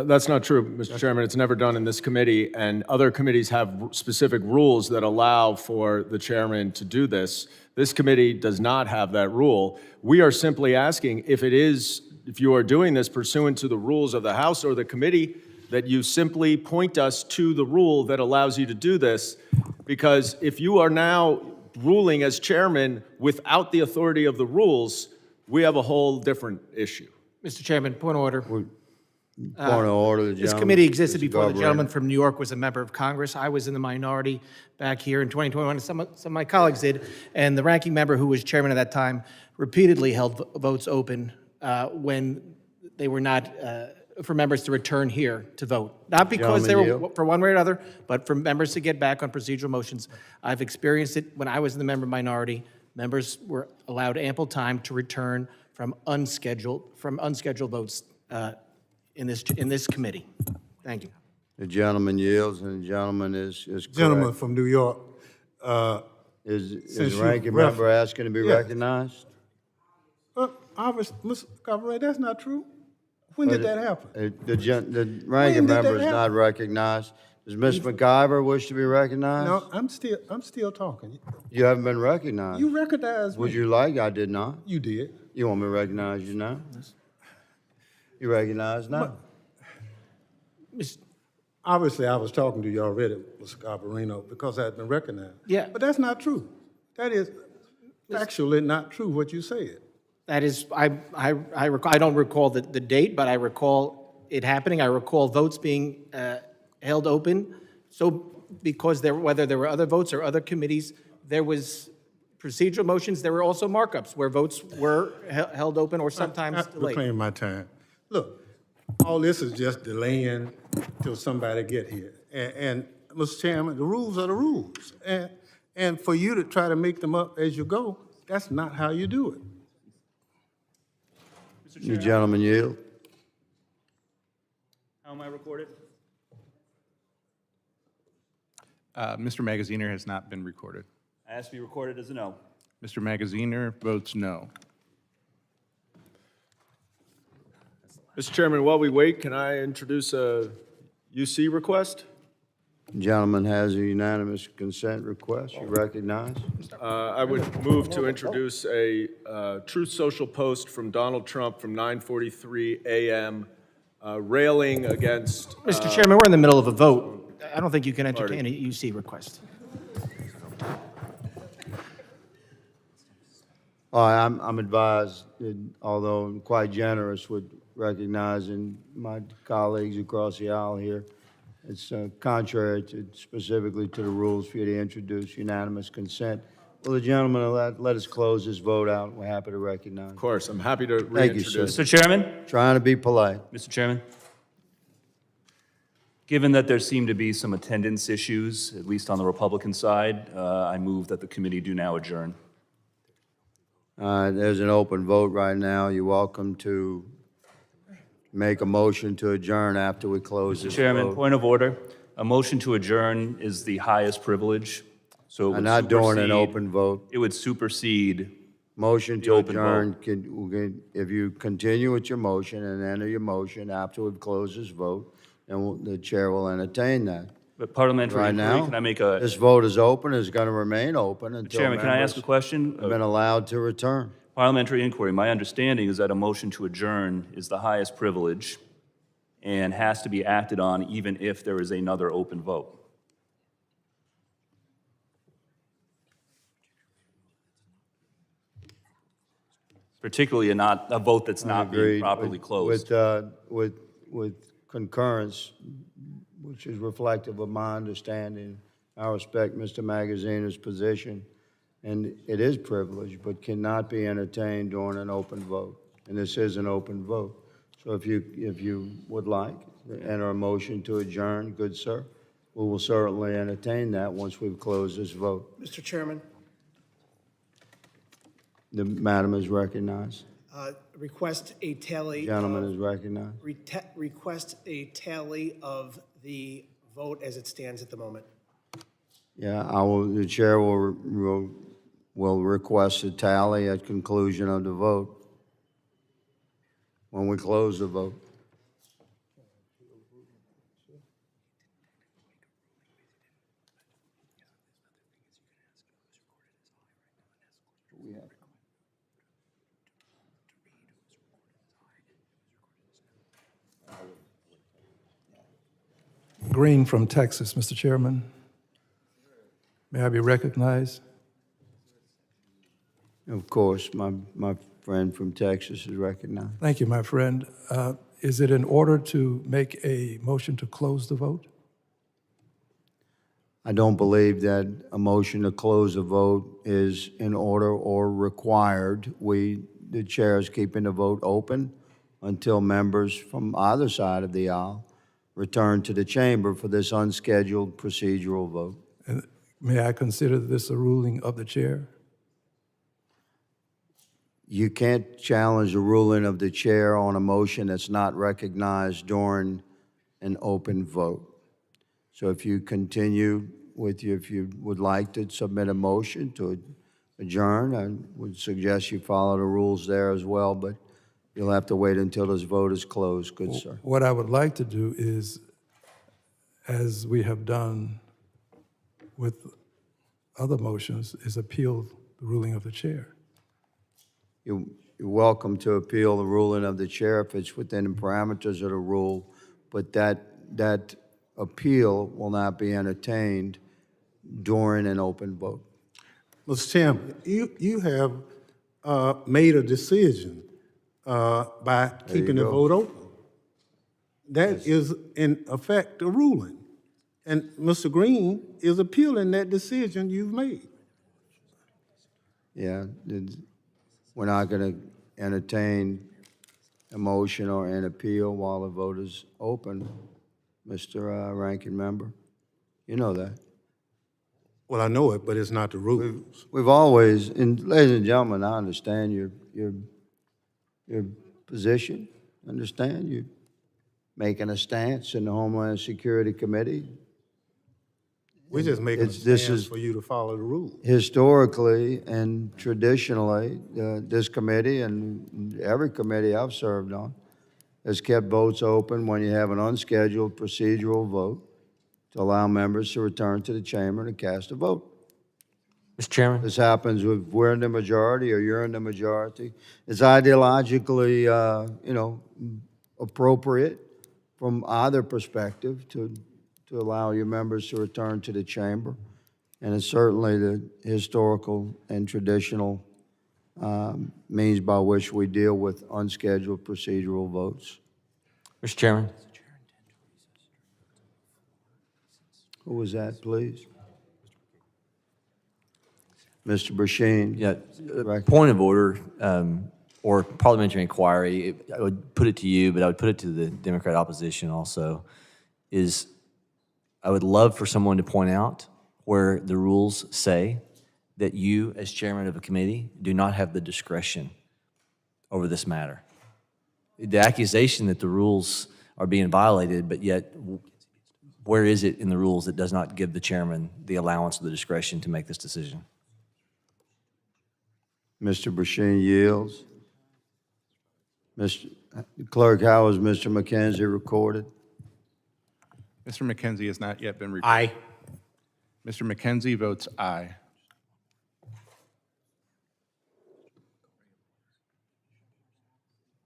That's not true, Mr. Chairman. It's never done in this committee, and other committees have specific rules that allow for the chairman to do this. This committee does not have that rule. We are simply asking if you are doing this pursuant to the rules of the House or the committee, that you simply point us to the rule that allows you to do this, because if you are now ruling as chairman without the authority of the rules, we have a whole different issue. Mr. Chairman, point of order. Point of order, the This gentleman. committee existed Mr. before the Garbarino. gentleman from New York was a member of Congress. I was in the minority back here in 2021, and some of my colleagues did. And the ranking member, who was chairman at that time, repeatedly held votes open when they were not, for members to return here to vote. Not because they Gentleman were yield. for one way or another, but for members to get back on procedural motions. I've experienced it when I was in the member minority. Members were allowed ample time to return from unscheduled votes in this committee. Thank you. The gentleman yields, and the gentleman is correct. Gentleman from New York, Is since the you ranking ref- member asking to be Yeah. recognized? Mr. Cabaret, that's not true. When did that happen? The ranking did that member is happen? not recognized. Does Ms. McIver wish to be recognized? No, I'm still talking. You haven't been recognized. You recognized Would me. you like? I did not. You did. You want me to recognize you now? You recognize now? Obviously, I was talking to you already, Mr. Garbarino, because I had been recognized. Yeah. But that's not true. That is factually not true what you said. That is, I don't recall the date, but I recall it happening. I recall votes being held open. So because whether there were other votes or other committees, there was procedural motions. There were also markups where votes were held open or sometimes I'm delayed. reclaiming my time. Look, all this is just delaying till somebody get here. And Mr. Chairman, the rules are the rules. And for you to try to make them up as you go, that's not how you do it. You gentlemen yield. How am I recorded? Mr. Magaziner has not been recorded. I asked to be recorded as a no. Mr. Magaziner votes no. Mr. Chairman, while we wait, can I introduce a UC request? Gentleman has a unanimous consent request. You recognize? I would move to introduce a Truth Social post from Donald Trump from 9:43 a.m. Railing against. Mr. Chairman, we're in the middle of a vote. I don't think you can entertain a UC request. I'm advised, that although I'm quite generous with recognizing my colleagues across the aisle here, it's contrary specifically to the rules for you to introduce unanimous consent. Will the gentleman let us close this vote out? We're happy to recognize. Of course, I'm happy to Thank you, sir. reintroduce. Mr. Chairman? Trying to be polite. Mr. Chairman? Given that there seem to be some attendance issues, at least on the Republican side, I move that the committee do now adjourn. There's an open vote right now. You're welcome to make a motion to adjourn after we close this Mr. Chairman, vote. point of order. A motion to adjourn is the highest privilege, so it would I'm not doing an supersede- open vote. It would supersede Motion the to open adjourn, if you continue with your motion and enter your motion after we've closed this vote, then the chair will entertain that. but parliamentary Right inquiry. now, Can I make a, this vote is open, it's going to remain open until Chairman, can I ask a members question? have been allowed to return. Parliamentary inquiry. My understanding is that a motion to adjourn is the highest privilege and has to be acted on even if there is another open vote. Particularly a vote that's not being Agreed. properly closed. With concurrence, which is reflective of my understanding, I respect Mr. Magaziner's position, and it is privileged, but cannot be entertained during an open vote. And this is an open vote. So if you would like, enter a motion to adjourn, good sir, we will certainly entertain that once we've closed this vote. Mr. Chairman, The madam is recognized. request a tally. Gentleman is recognized. Request a tally of the vote as it stands at the moment. Yeah, the chair will request a tally at conclusion of the vote, when we close the vote. Green from Texas, Mr. Chairman. May I be recognized? Of course, my friend from Texas is recognized. Thank you, my friend. Is it in order to make a motion to close the vote? I don't believe that a motion to close the vote is in order or required. The chair is keeping the vote open until members from either side of the aisle return to the chamber for this unscheduled procedural vote. And may I consider this a ruling of the chair? You can't challenge the ruling of the chair on a motion that's not recognized during an open vote. So if you continue if you would like to submit a motion to adjourn, I would suggest you follow the rules there as well, but you'll have to wait until this vote is closed, good sir. What I would like to do is, as we have done with other motions, is appeal the ruling of the chair. You're welcome to appeal the ruling of the chair if it's within the parameters of the rule, but that appeal will not be entertained during an open vote. Mr. Chairman, you have made a decision by keeping the vote open. That is, in effect, a ruling. And Mr. Green is appealing that decision you've made. Yeah, we're not going to entertain a motion or an appeal while the vote is open, Mr. Ranking Member. You know that. Well, I know it, but it's not the rules. We've always, and ladies and gentlemen, I understand your position. Understand you making a stance in the Homeland Security Committee. We're just making a stance for you to follow the rules. Historically and traditionally, this committee and every committee I've served on has kept votes open when you have an unscheduled procedural vote to allow members to return to the chamber to cast a vote. Mr. Chairman? This happens if we're in the majority or you're in the majority. It's ideologically, appropriate from either perspective to allow your members to return to the chamber. And it's certainly the historical and traditional means by which we deal with unscheduled procedural votes. Mr. Chairman? Who was that, please? Mr. Brashean. Yeah, point of order, or parliamentary inquiry, I would put it to you, but I would put it to the Democrat opposition also, is I would love for someone to point out where the rules say that you, as chairman of a committee, do not have the discretion over this matter. The accusation that the rules are being violated, but yet where is it in the rules that does not give the chairman the allowance or the discretion to make this decision? Mr. Brashean yields. Mr. Clerk, how is Mr. McKenzie recorded? Mr. McKenzie has not yet been recorded. Aye. Mr. McKenzie votes aye.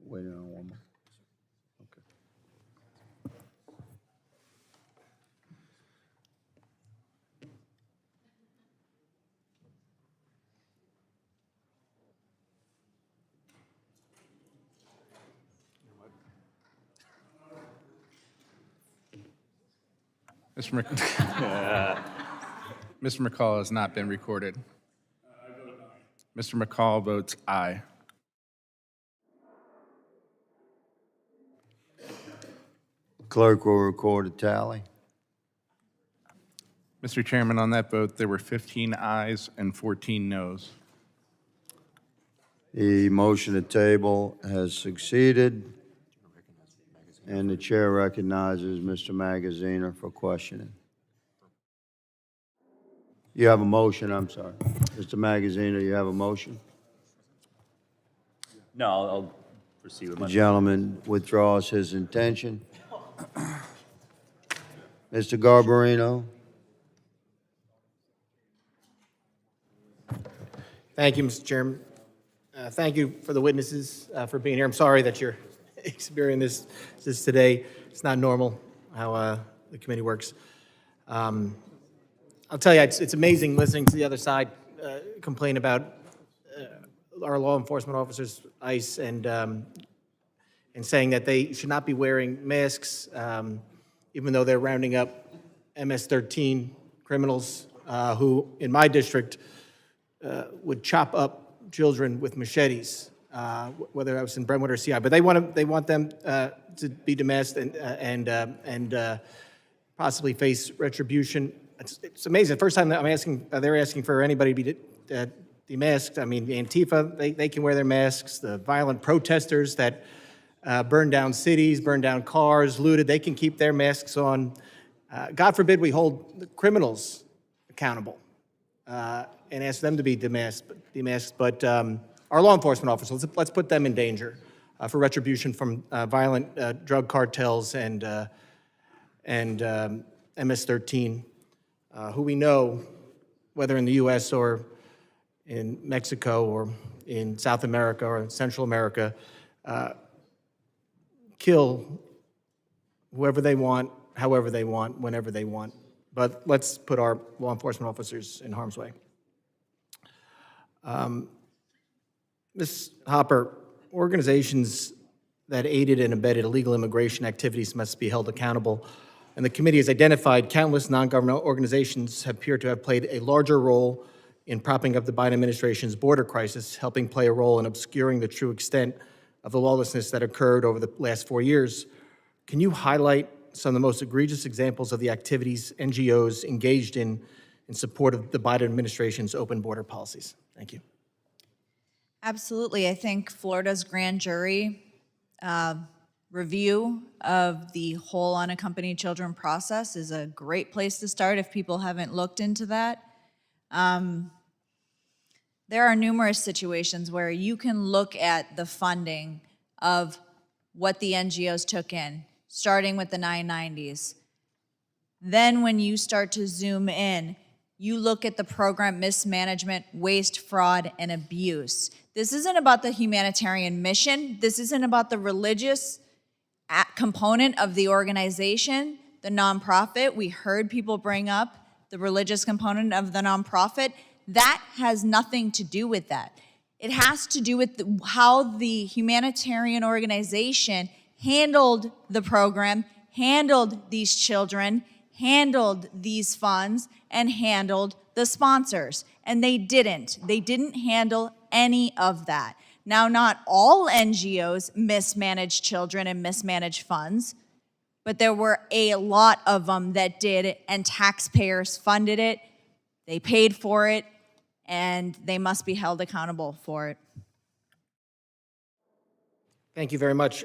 Wait on one more. Mr. McCall has not been recorded. Mr. McCall votes aye. Clerk will record a tally. Mr. Chairman, on that vote, there were 15 ayes and 14 noes. The motion to table has succeeded, and the chair recognizes Mr. Magaziner for questioning. You have a motion, I'm sorry. Mr. Magaziner, you have a motion? No, I'll proceed with The my. gentleman withdraws his intention. Mr. Garbarino? Thank you, Mr. Chairman. Thank you for the witnesses for being here. I'm sorry that you're experiencing this today. It's not normal how the committee works. I'll tell you, it's amazing listening to the other side complain about our law enforcement officers, ICE, and saying that they should not be wearing masks, even though they're rounding up MS-13 criminals who, in my district, would chop up children with machetes, whether I was in Brentwood or CI. But they want them to be demasked and possibly face retribution. It's amazing. The first time that they're asking for anybody to be demasked. I mean, Antifa, they can wear their masks. The violent protesters that burned down cities, burned down cars, looted, they can keep their masks on. God forbid we hold the criminals accountable and ask them to be demasked. But our law enforcement officers, let's put them in danger for retribution from violent drug cartels and MS-13, who we know, whether in the U.S. or in Mexico or in South America or Central America, kill whoever they want, however they want, whenever they want. But let's put our law enforcement officers in harm's way. Ms. Hopper, organizations that aided and abetted illegal immigration activities must be held accountable. And the committee has identified countless non-governmental organizations appear to have played a larger role in propping up the Biden administration's border crisis, helping play a role in obscuring the true extent of the lawlessness that occurred over the last 4 years. Can you highlight some of the most egregious examples of the activities NGOs engaged in support of the Biden administration's open border policies? Thank you. Absolutely. I think Florida's grand jury review of the whole unaccompanied children process is a great place to start if people haven't looked into that. There are numerous situations where you can look at the funding of what the NGOs took in, starting with the 990s. Then when you start to zoom in, you look at the program mismanagement, waste, fraud, and abuse. This isn't about the humanitarian mission. This isn't about the religious component of the organization, the nonprofit. We heard people bring up the religious component of the nonprofit. That has nothing to do with that. It has to do with how the humanitarian organization handled the program, handled these children, handled these funds, and handled the sponsors. And they didn't. They didn't handle any of that. Now, not all NGOs mismanage children and mismanage funds, but there were a lot of them that did, and taxpayers funded it, they paid for it, and they must be held accountable for it. Thank you very much.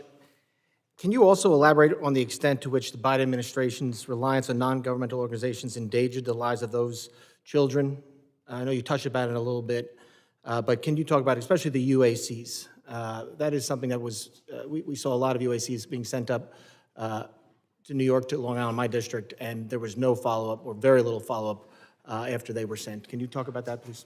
Can you also elaborate on the extent to which the Biden administration's reliance on non-governmental organizations endangered the lives of those children? I know you touched about it a little bit, but can you talk about especially the UACs? That is something that was, we saw a lot of UACs being sent up to New York, to Long Island, my district, and there was no follow-up or very little follow-up after they were sent. Can you talk about that, please?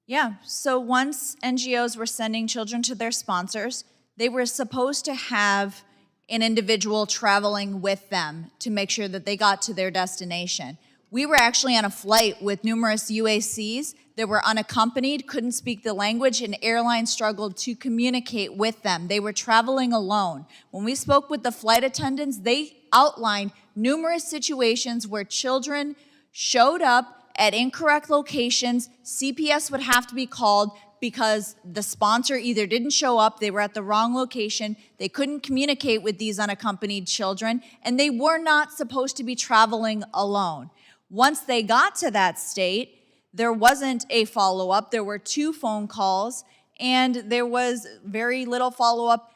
Yeah, so once NGOs were sending children to their sponsors, they were supposed to have an individual traveling with them to make sure that they got to their destination. We were actually on a flight with numerous UACs that were unaccompanied, couldn't speak the language, and airlines struggled to communicate with them. They were traveling alone. When we spoke with the flight attendants, they outlined numerous situations where children showed up at incorrect locations. CPS would have to be called because the sponsor either didn't show up, they were at the wrong location, they couldn't communicate with these unaccompanied children, and they were not supposed to be traveling alone. Once they got to that state, there wasn't a follow-up. There were 2 phone calls, and there was very little follow-up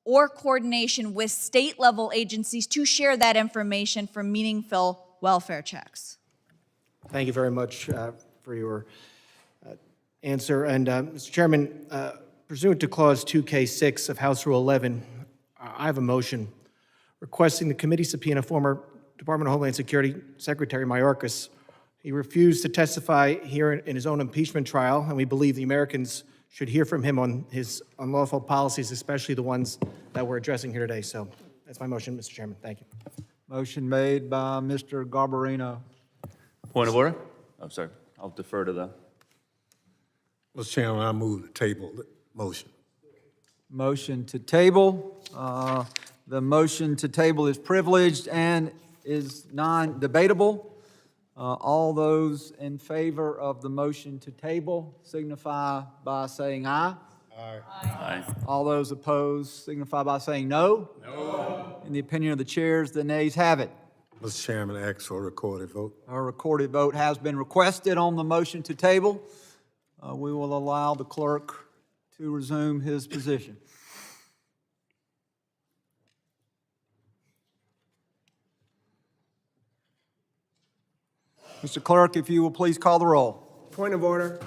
or coordination with state-level agencies to share that information for meaningful welfare checks. Thank you very much for your answer. And Mr. Chairman, pursuant to Clause 2K6 of House Rule 11, I have a motion requesting the committee subpoena former Department of Homeland Security Secretary Mayorkas. He refused to testify here in his own impeachment trial, and we believe the Americans should hear from him on his unlawful policies, especially the ones that we're addressing here today. So That's my motion, Mr. Chairman. Thank you. Motion made by Mr. Garbarino. Point of order? Oh, sorry. I'll defer to the. Mr. Chairman, I move to table the motion. Motion to table. The motion to table is privileged and is non-debatable. All those in favor of the motion to table signify by saying aye. Aye. All those opposed signify by saying no. No. In the opinion of the chairs, the nays have it. Mr. Chairman, I ask for a recorded vote. A recorded vote has been requested on the motion to table. We will allow the clerk to resume his position. Mr. Clerk, if you will please call the roll. Point of order.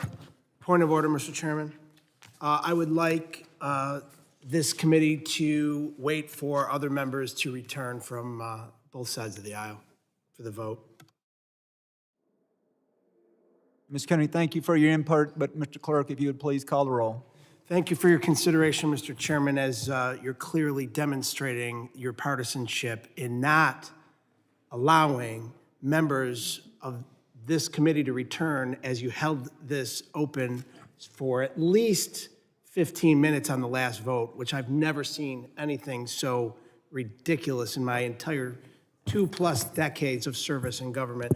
Point of order, Mr. Chairman. I would like this committee to wait for other members to return from both sides of the aisle for the vote. Ms. Kennedy, thank you for your input, but Mr. Clerk, if you would please call the roll. Thank you for your consideration, Mr. Chairman, as you're clearly demonstrating your partisanship in not allowing members of this committee to return as you held this open for at least 15 minutes on the last vote, which I've never seen anything so ridiculous in my entire 2+ decades of service in government.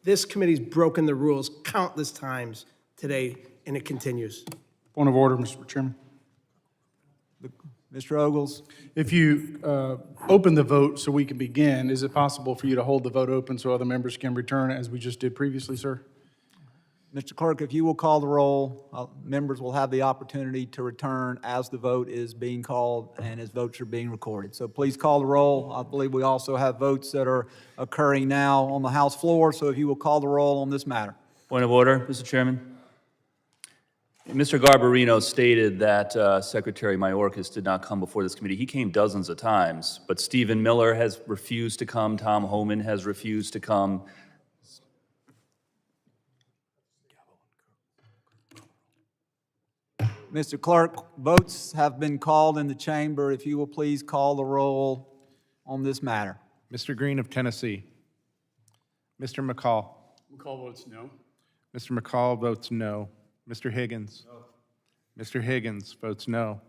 This committee's broken the rules countless times today, and it continues. Point of order, Mr. Chairman. Mr. Ogles. If you open the vote so we can begin, is it possible for you to hold the vote open so other members can return as we just did previously, sir? Mr. Clerk, if you will call the roll, members will have the opportunity to return as the vote is being called and as votes are being recorded. So please call the roll. I believe we also have votes that are occurring now on the House floor, so if you will call the roll on this matter. Point of order, Mr. Chairman. Mr. Garbarino stated that Secretary Mayorkas did not come before this committee. He came dozens of times, but Stephen Miller has refused to come. Tom Homan has refused to come. Mr. Clerk, votes have been called in the chamber. If you will please call the roll on this matter. Mr. Green of Tennessee. Mr. McCall. McCall votes no. Mr. McCall votes no. Mr. Higgins. No. Mr. Higgins votes no.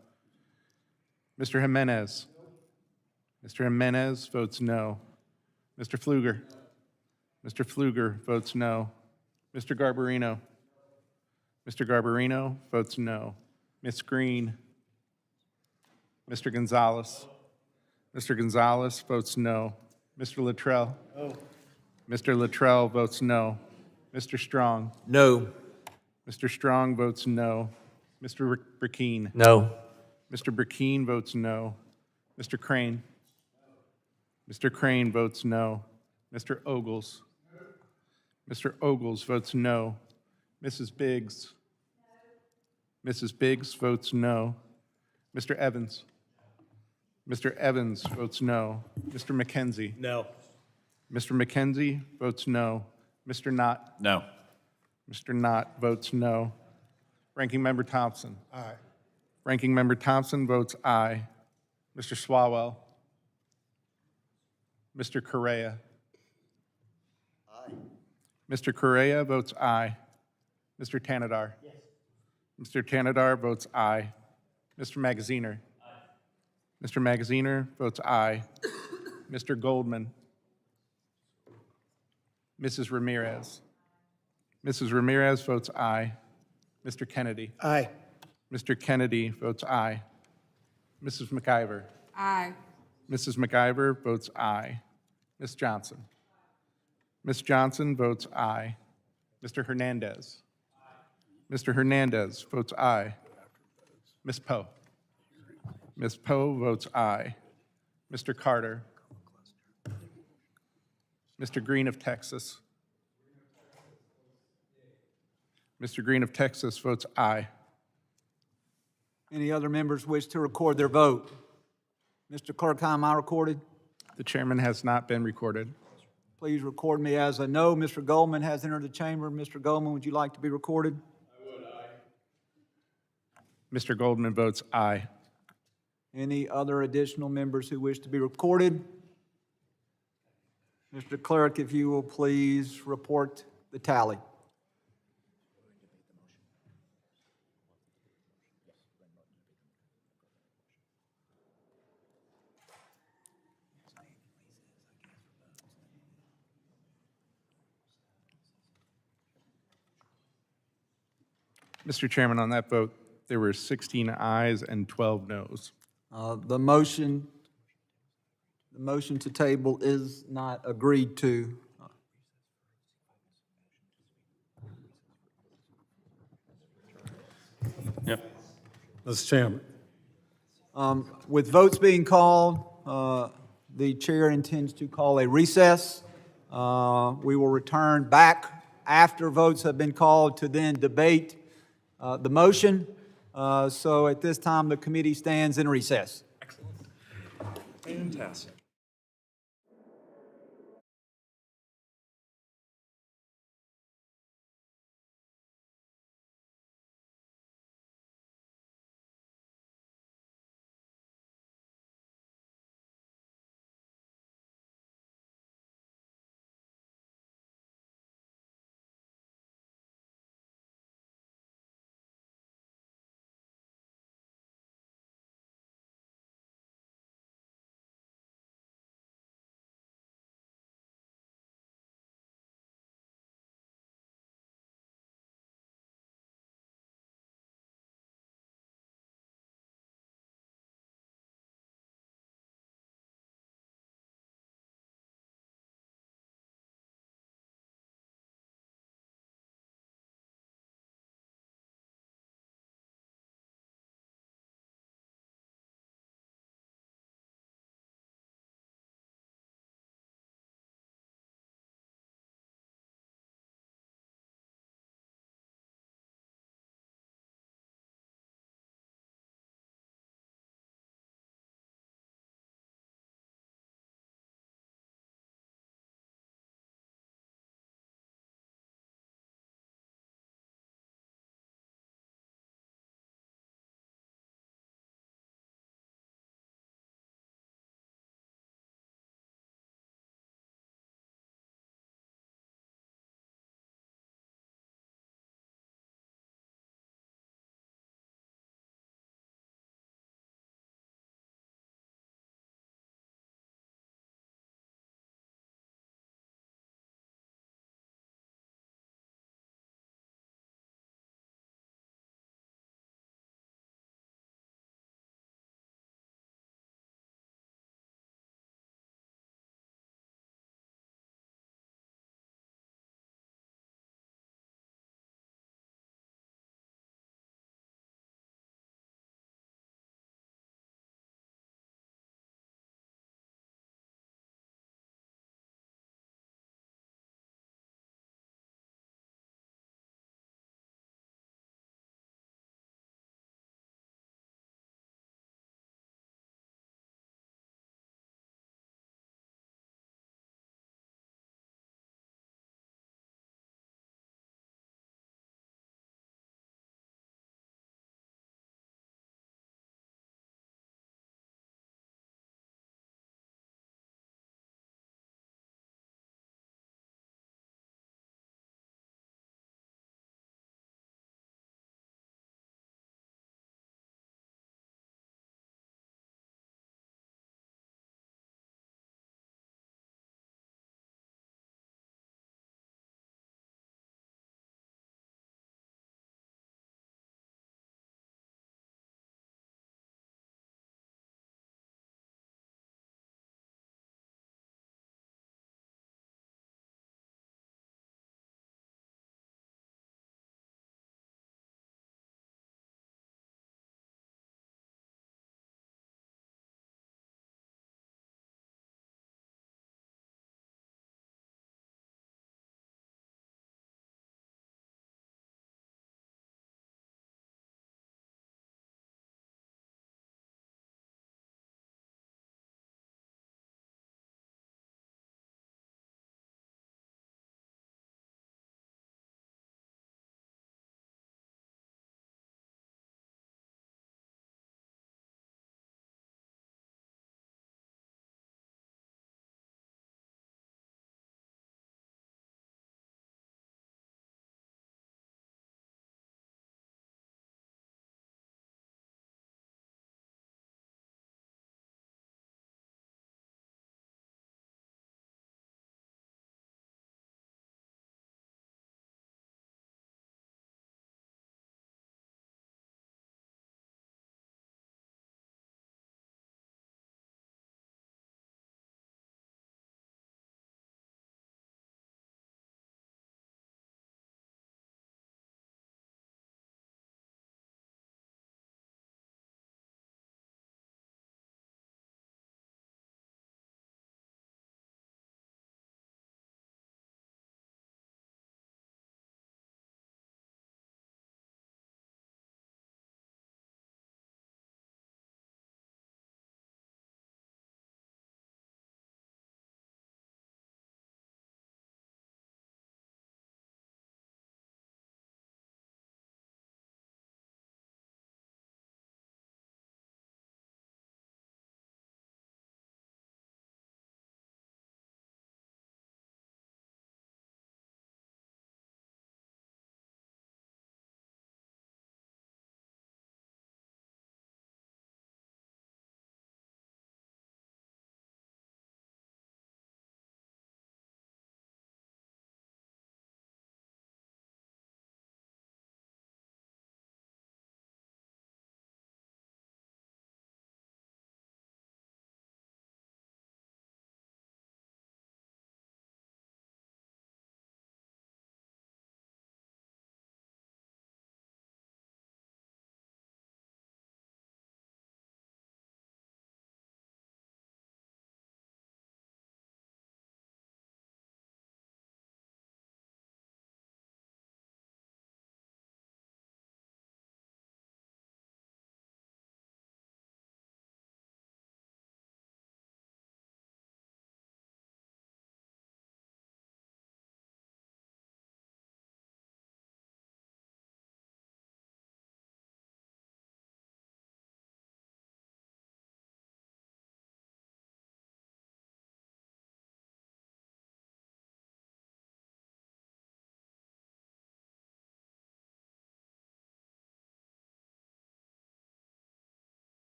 Mr. Jimenez. No. Mr. Jimenez votes no. Mr. Pfluger. No. Mr. Pfluger votes no. Mr. Garbarino. Mr. Garbarino votes no. Ms. Green. Mr. Gonzalez. Mr. Gonzalez votes no. Mr. Luttrell. No. Mr. Luttrell votes no. Mr. Strong. No. Mr. Strong votes no. Mr. Burkeen. No. Mr. Burkeen votes no. Mr. Crane. Mr. Crane votes no. Mr. Ogles. Mr. Ogles votes no. Mrs. Biggs. Mrs. Biggs votes no. Mr. Evans. Mr. Evans votes no. Mr. McKenzie. No. Mr. McKenzie votes no. Mr. Knott. No. Mr. Knott votes no. Ranking Member Thompson. Aye. Ranking Member Thompson votes aye. Mr. Swalwell. Mr. Correa. Aye. Mr. Correa votes aye. Mr. Tanadar. Yes. Mr. Tanadar votes aye. Mr. Magaziner. Aye. Mr. Magaziner votes aye. Mr. Goldman. Mrs. Ramirez. Mrs. Ramirez votes aye. Mr. Kennedy. Aye. Mr. Kennedy votes aye. Mrs. McIver. Aye. Mrs. McIver votes aye. Ms. Johnson. Ms. Johnson votes aye. Mr. Hernandez. Mr. Hernandez votes aye. Ms. Poe. Ms. Poe votes aye. Mr. Carter. Mr. Green of Texas. Mr. Green of Texas votes aye. Any other members wish to record their vote? Mr. Clerk, how am I recorded? The chairman has not been recorded. Please record me as a no. Mr. Goldman has entered the chamber. Mr. Goldman, would you like to be recorded? I would, aye. Mr. Goldman votes aye. Any other additional members who wish to be recorded? Mr. Clerk, if you will please report the tally. Mr. Chairman, on that vote, there were 16 ayes and 12 noes. The motion to table is not agreed to. Yep. Mr. Chairman. With votes being called, the chair intends to call a recess. We will return back after votes have been called to then debate the motion. So at this time, the committee stands in recess. Fantastic.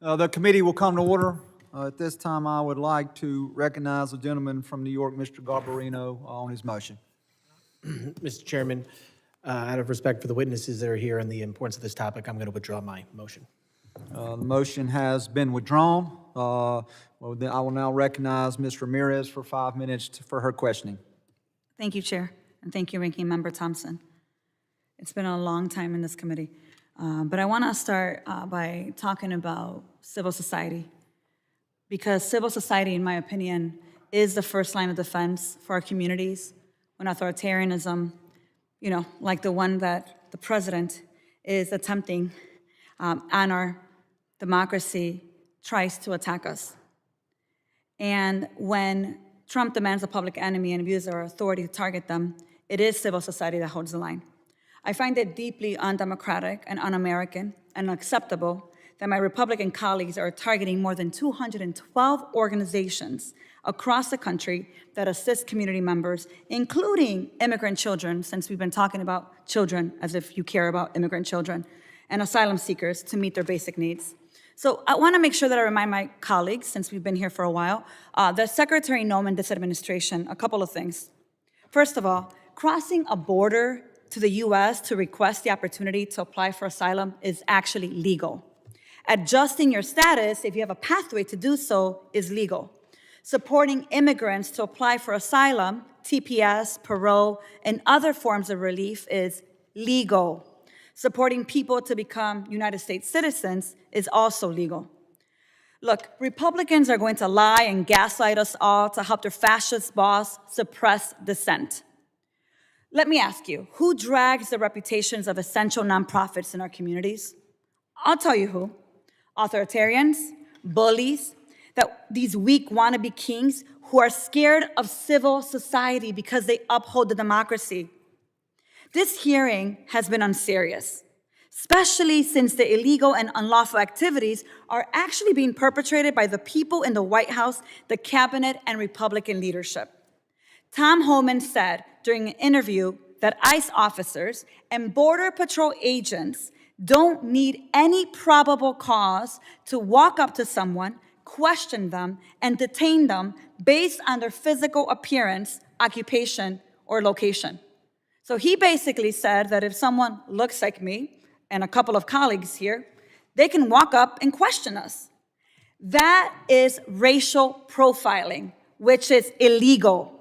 The committee will come to order. At this time, I would like to recognize the gentleman from New York, Mr. Garbarino, on his motion. Mr. Chairman, out of respect for the witnesses that are here and the importance of this topic, I'm going to withdraw my motion. The motion has been withdrawn. Then I will now recognize Ms. Ramirez for 5 minutes for her questioning. Thank you, Chair, and thank you, Ranking Member Thompson. It's been a long time in this committee, but I want to start by talking about civil society, because civil society, in my opinion, is the first line of defense for our communities when authoritarianism, like the one that the president is attempting on our democracy, tries to attack us. And when Trump demands a public enemy and abuses our authority to target them, it is civil society that holds the line. I find it deeply undemocratic and un-American and unacceptable that my Republican colleagues are targeting more than 212 organizations across the country that assist community members, including immigrant children, since we've been talking about children as if you care about immigrant children, and asylum seekers to meet their basic needs. So I want to make sure that I remind my colleagues, since we've been here for a while, that Secretary Noem and this administration, a couple of things. First of all, crossing a border to the U.S. to request the opportunity to apply for asylum is actually legal. Adjusting your status, if you have a pathway to do so, is legal. Supporting immigrants to apply for asylum, TPS, parole, and other forms of relief is legal. Supporting people to become United States citizens is also legal. Look, Republicans are going to lie and gaslight us all to help their fascist boss suppress dissent. Let me ask you, who drags the reputations of essential nonprofits in our communities? I'll tell you who. Authoritarians, bullies, these weak wannabe kings who are scared of civil society because they uphold the democracy. This hearing has been unserious, especially since the illegal and unlawful activities are actually being perpetrated by the people in the White House, the cabinet, and Republican leadership. Tom Homan said during an interview that ICE officers and Border Patrol agents don't need any probable cause to walk up to someone, question them, and detain them based on their physical appearance, occupation, or location. So he basically said that if someone looks like me and a couple of colleagues here, they can walk up and question us. That is racial profiling, which is illegal.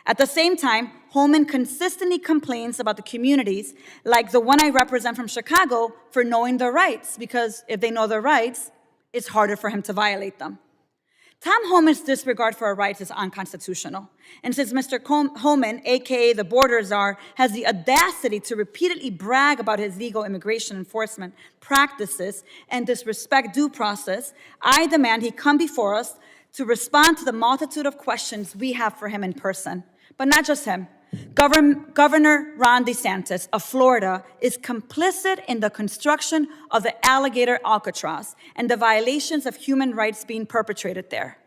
At the same time, Homan consistently complains about the communities, like the one I represent from Chicago, for knowing their rights, because if they know their rights, it's harder for him to violate them. Tom Homan's disregard for our rights is unconstitutional. And since Mr. Homan, AKA the border czar, has the audacity to repeatedly brag about his legal immigration enforcement practices and disrespect due process, I demand he come before us to respond to the multitude of questions we have for him in person. But not just him. Governor Ron DeSantis of Florida is complicit in the construction of the alligator Alcatraz and the violations of human rights being perpetrated there.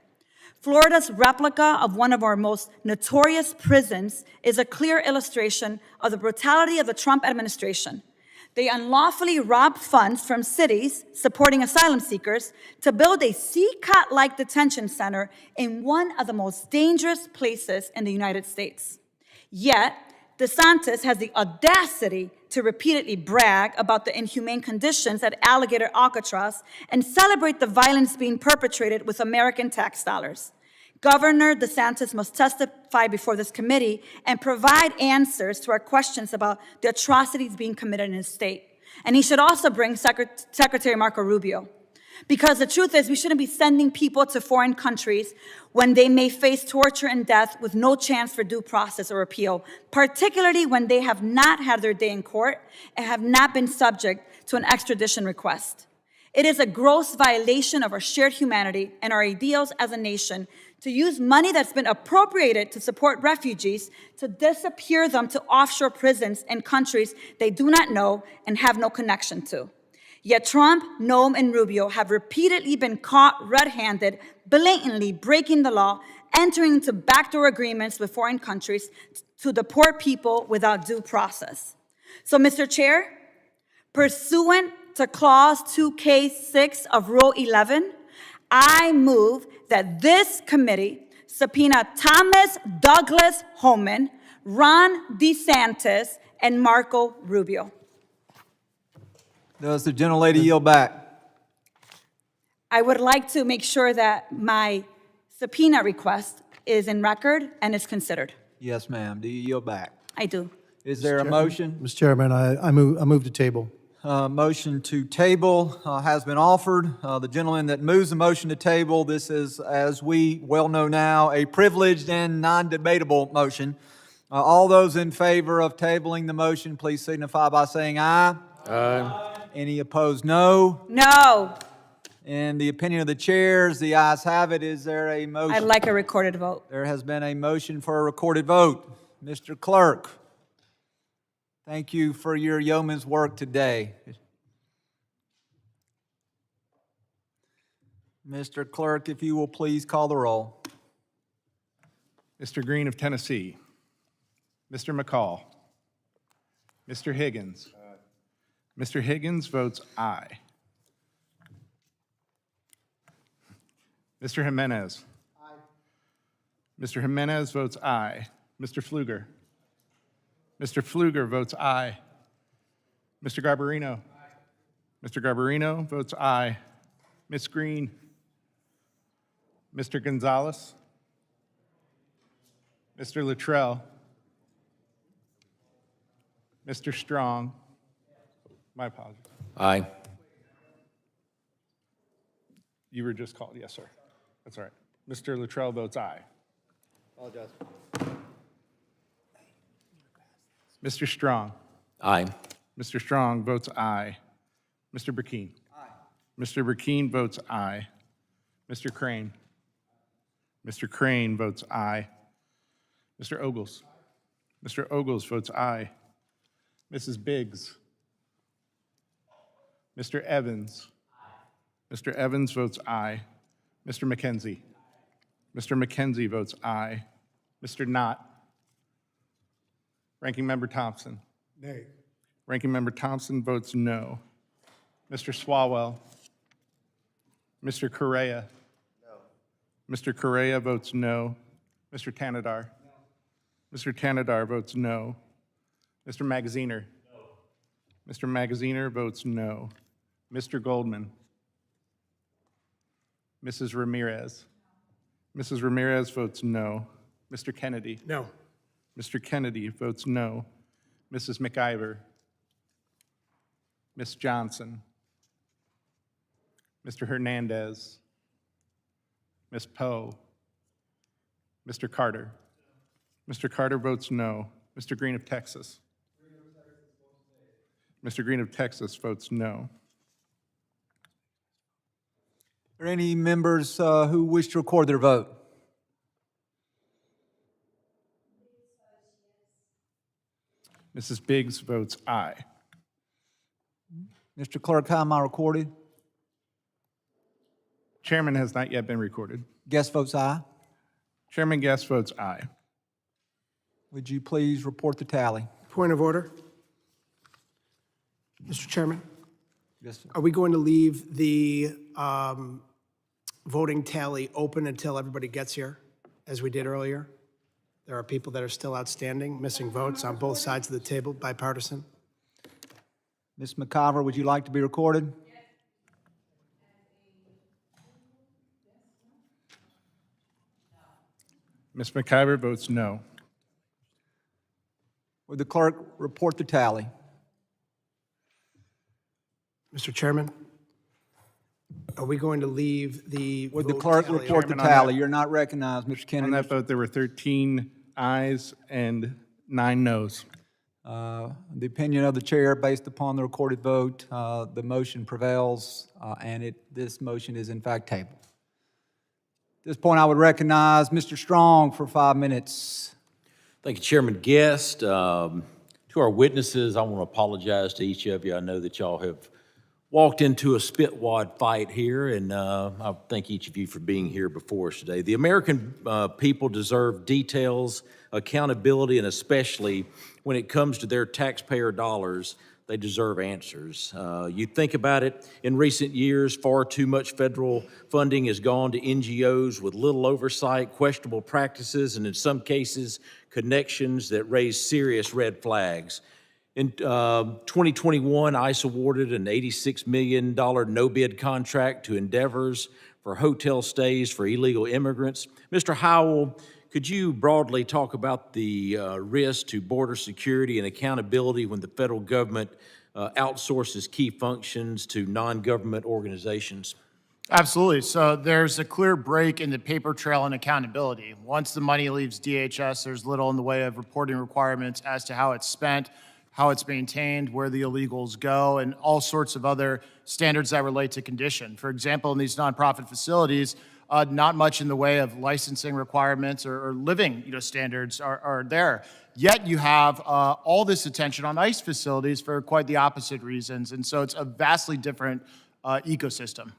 Florida's replica of one of our most notorious prisons is a clear illustration of the brutality of the Trump administration. They unlawfully robbed funds from cities supporting asylum seekers to build a CCOT-like detention center in one of the most dangerous places in the United States. Yet, DeSantis has the audacity to repeatedly brag about the inhumane conditions at Alligator Alcatraz and celebrate the violence being perpetrated with American tax dollars. Governor DeSantis must testify before this committee and provide answers to our questions about the atrocities being committed in his state. And he should also bring Secretary Marco Rubio. Because the truth is, we shouldn't be sending people to foreign countries when they may face torture and death with no chance for due process or appeal, particularly when they have not had their day in court and have not been subject to an extradition request. It is a gross violation of our shared humanity and our ideals as a nation to use money that's been appropriated to support refugees to disappear them to offshore prisons in countries they do not know and have no connection to. Yet Trump, Noem, and Rubio have repeatedly been caught red-handed, blatantly breaking the law, entering into backdoor agreements with foreign countries to deport people without due process. So, Mr. Chair, pursuant to Clause 2K6 of Rule 11, I move that this committee subpoena Thomas Douglas Homeland, Ron DeSantis, and Marco Rubio. Does the gentlelady yield back? I would like to make sure that my subpoena request is in record and is considered. Yes, ma'am. Do you yield back? I do. Is there a motion? Mr. Chairman, I move to table. Motion to table has been offered. The gentleman that moves the motion to table, this is, as we well know now, a privileged and non-debatable motion. All those in favor of tabling the motion, please signify by saying aye. Aye. Any opposed, no. No. In the opinion of the chairs, the ayes have it. Is there a motion? I'd like a recorded vote. There has been a motion for a recorded vote. Mr. Clerk, thank you for your yeoman's work today. Mr. Clerk, if you will please call the roll. Mr. Green of Tennessee. Mr. McCall. Mr. Higgins. Mr. Higgins votes aye. Mr. Jimenez. Aye. Mr. Jimenez votes aye. Mr. Pfluger. Mr. Pfluger votes aye. Mr. Garbarino. Aye. Mr. Garbarino votes aye. Ms. Green. Mr. Gonzalez. Mr. Luttrell. Mr. Strong. My apologies. Aye. You were just called, yes, sir. That's all right. Mr. Luttrell votes aye. Apologize. Mr. Strong. Aye. Mr. Strong votes aye. Mr. Burkeen. Aye. Mr. Burkeen votes aye. Mr. Crane. Mr. Crane votes aye. Mr. Ogles. Mr. Ogles votes aye. Mrs. Biggs. Mr. Evans. Mr. Evans votes aye. Mr. McKenzie. Mr. McKenzie votes aye. Mr. Knott. Ranking Member Thompson. Nay. Ranking Member Thompson votes no. Mr. Swalwell. Mr. Correa. No. Mr. Correa votes no. Mr. Tanadar. No. Mr. Tanadar votes no. Mr. Magaziner. No. Mr. Magaziner votes no. Mr. Goldman. Mrs. Ramirez. Mrs. Ramirez votes no. Mr. Kennedy. No. Mr. Kennedy votes no. Mrs. McIver. Ms. Johnson. Mr. Hernandez. Ms. Poe. Mr. Carter. Mr. Carter votes no. Mr. Green of Texas. Mr. Green of Texas votes no. Are there any members who wish to record their vote? Mrs. Biggs votes aye. Mr. Clerk, how am I recorded? Chairman has not yet been recorded. Guest votes aye. Chairman Guest votes aye. Would you please report the tally? Point of order. Mr. Chairman, Yes, sir. are we going to leave the voting tally open until everybody gets here, as we did earlier? There are people that are still outstanding, missing votes on both sides of the table, bipartisan. Ms. McIver, would you like to be recorded? Ms. McIver votes no. Would the clerk report the tally? Mr. Chairman, are we going to leave the Would the vote clerk tally report the Chairman, on tally? that- You're not recognized, Mr. On Kennedy. that vote, there were 13 ayes and 9 noes. The opinion of the chair, based upon the recorded vote, the motion prevails, and this motion is in fact tabled. At this point, I would recognize Mr. Strong for 5 minutes. Thank you, Chairman Guest. To our witnesses, I want to apologize to each of you. I know that y'all have walked into a spit-wad fight here, and I thank each of you for being here before us today. The American people deserve details, accountability, and especially when it comes to their taxpayer dollars, they deserve answers. You think about it, in recent years, far too much federal funding has gone to NGOs with little oversight, questionable practices, and in some cases, connections that raise serious red flags. In 2021, ICE awarded an $86 million no-bid contract to Endeavors for hotel stays for illegal immigrants. Mr. Howell, could you broadly talk about the risk to border security and accountability when the federal government outsources key functions to non-government organizations? Absolutely. So there's a clear break in the paper trail and accountability. Once the money leaves DHS, there's little in the way of reporting requirements as to how it's spent, how it's maintained, where the illegals go, and all sorts of other standards that relate to condition. For example, in these nonprofit facilities, not much in the way of licensing requirements or living standards are there. Yet you have all this attention on ICE facilities for quite the opposite reasons. And so it's a vastly different ecosystem.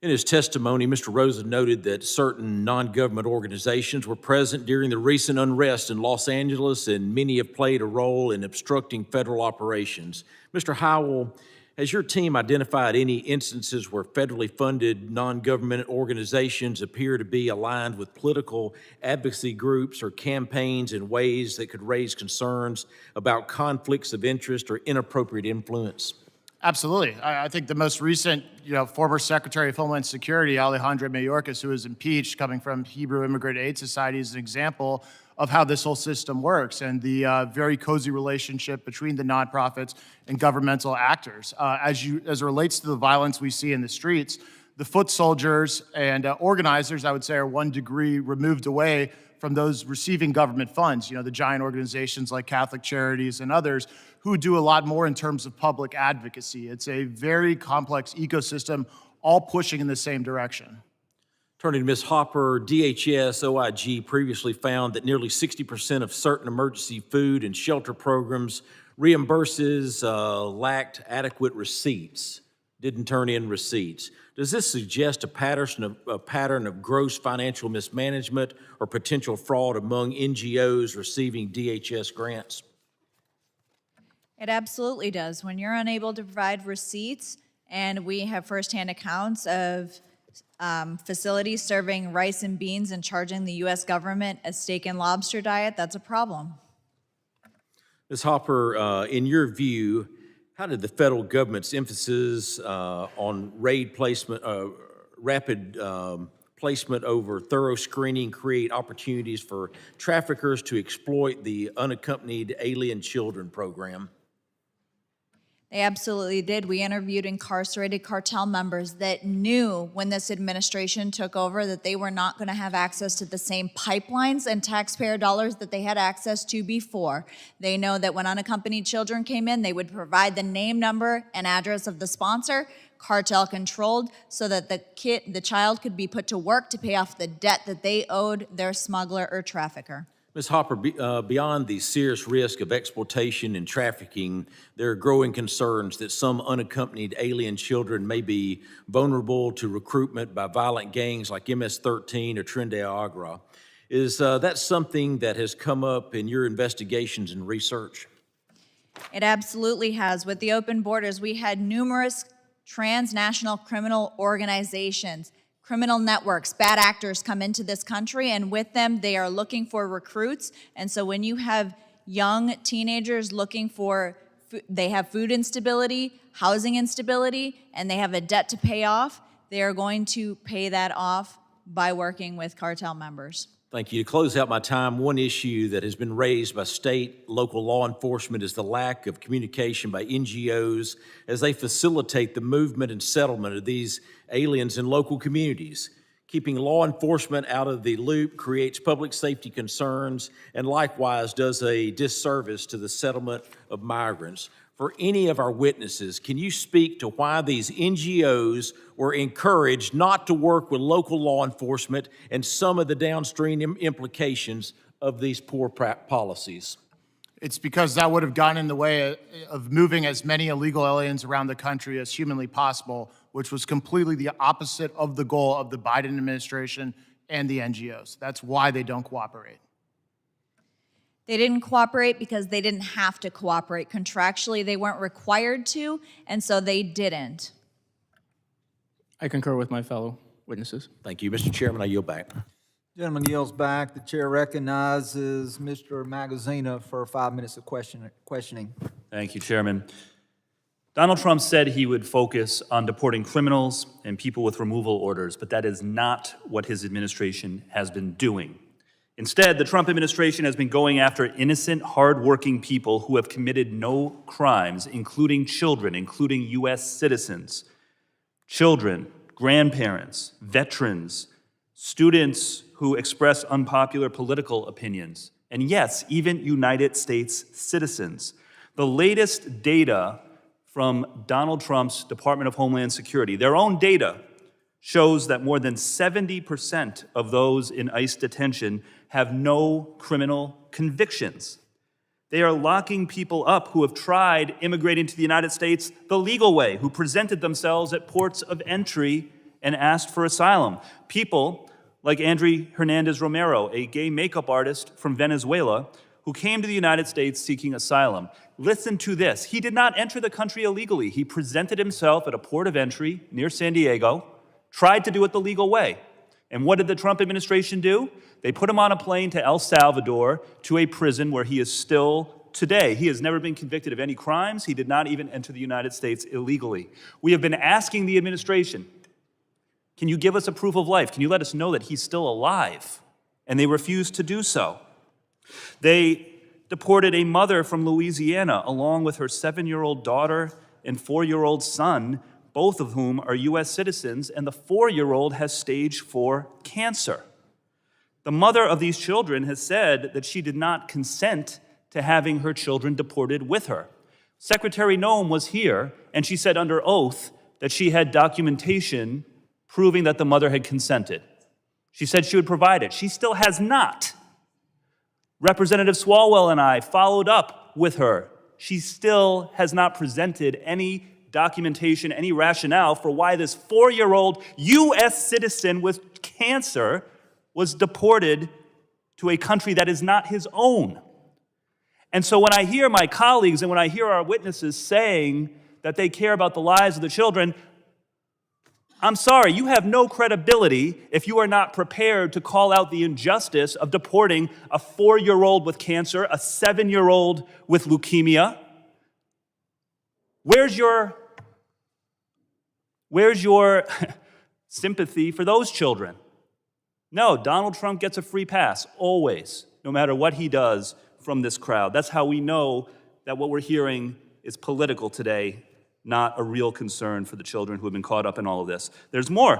In his testimony, Mr. Rosa noted that certain non-government organizations were present during the recent unrest in Los Angeles, and many have played a role in obstructing federal operations. Mr. Howell, has your team identified any instances where federally funded non-government organizations appear to be aligned with political advocacy groups or campaigns in ways that could raise concerns about conflicts of interest or inappropriate influence? Absolutely. I think the most recent, former Secretary of Homeland Security, Alejandro Mayorkas, who was impeached, coming from Hebrew Immigrant Aid Society, is an example of how this whole system works and the very cozy relationship between the nonprofits and governmental actors. As it relates to the violence we see in the streets, the foot soldiers and organizers, I would say, are 1 degree removed away from those receiving government funds, the giant organizations like Catholic Charities and others who do a lot more in terms of public advocacy. It's a very complex ecosystem, all pushing in the same direction. Turning to Ms. Hopper, DHS OIG previously found that nearly 60% of certain emergency food and shelter programs reimburses lacked adequate receipts, didn't turn in receipts. Does this suggest a pattern of gross financial mismanagement or potential fraud among NGOs receiving DHS grants? It absolutely does. When you're unable to provide receipts, and we have firsthand accounts of facilities serving rice and beans and charging the U.S. government a steak and lobster diet, that's a problem. Ms. Hopper, in your view, how did the federal government's emphasis on rapid placement over thorough screening create opportunities for traffickers to exploit the unaccompanied alien children program? They absolutely did. We interviewed incarcerated cartel members that knew when this administration took over that they were not going to have access to the same pipelines and taxpayer dollars that they had access to before. They know that when unaccompanied children came in, they would provide the name, number, and address of the sponsor, cartel controlled, so that the child could be put to work to pay off the debt that they owed their smuggler or trafficker. Ms. Hopper, beyond the serious risk of exploitation and trafficking, there are growing concerns that some unaccompanied alien children may be vulnerable to recruitment by violent gangs like MS-13 or Tren de Agra. Is that something that has come up in your investigations and research? It absolutely has. With the open borders, we had numerous transnational criminal organizations, criminal networks, bad actors come into this country, and with them, they are looking for recruits. And so when you have young teenagers looking for, they have food instability, housing instability, and they have a debt to pay off, they are going to pay that off by working with cartel members. Thank you. To close out my time, one issue that has been raised by state, local law enforcement is the lack of communication by NGOs as they facilitate the movement and settlement of these aliens in local communities. Keeping law enforcement out of the loop creates public safety concerns and likewise does a disservice to the settlement of migrants. For any of our witnesses, can you speak to why these NGOs were encouraged not to work with local law enforcement and some of the downstream implications of these poor policies? It's because that would have gotten in the way of moving as many illegal aliens around the country as humanly possible, which was completely the opposite of the goal of the Biden administration and the NGOs. That's why they don't cooperate. They didn't cooperate because they didn't have to cooperate. Contractually, they weren't required to, and so they didn't. I concur with my fellow witnesses. Thank you, Mr. Chairman. I yield back. Gentleman yields back. The chair recognizes Mr. Magaziner for 5 minutes of questioning. Thank you, Chairman. Donald Trump said he would focus on deporting criminals and people with removal orders, but that is not what his administration has been doing. Instead, the Trump administration has been going after innocent, hardworking people who have committed no crimes, including children, including U.S. citizens, children, grandparents, veterans, students who express unpopular political opinions, and yes, even United States citizens. The latest data from Donald Trump's Department of Homeland Security, their own data, shows that more than 70% of those in ICE detention have no criminal convictions. They are locking people up who have tried immigrating to the United States the legal way, who presented themselves at ports of entry and asked for asylum. People like Andrew Hernandez Romero, a gay makeup artist from Venezuela, who came to the United States seeking asylum. Listen to this. He did not enter the country illegally. He presented himself at a port of entry near San Diego, tried to do it the legal way. And what did the Trump administration do? They put him on a plane to El Salvador, to a prison where he is still today. He has never been convicted of any crimes. He did not even enter the United States illegally. We have been asking the administration, can you give us a proof of life? Can you let us know that he's still alive? And they refused to do so. They deported a mother from Louisiana along with her 7-year-old daughter and 4-year-old son, both of whom are U.S. citizens, and the 4-year-old has stage 4 cancer. The mother of these children has said that she did not consent to having her children deported with her. Secretary Noem was here, and she said under oath that she had documentation proving that the mother had consented. She said she would provide it. She still has not. Representative Swalwell and I followed up with her. She still has not presented any documentation, any rationale for why this 4-year-old U.S. citizen with cancer was deported to a country that is not his own. And so when I hear my colleagues and when I hear our witnesses saying that they care about the lives of the children, I'm sorry, you have no credibility if you are not prepared to call out the injustice of deporting a 4-year-old with cancer, a 7-year-old with leukemia. Where's your sympathy for those children? No, Donald Trump gets a free pass, always, no matter what he does from this crowd. That's how we know that what we're hearing is political today, not a real concern for the children who have been caught up in all of this. There's more.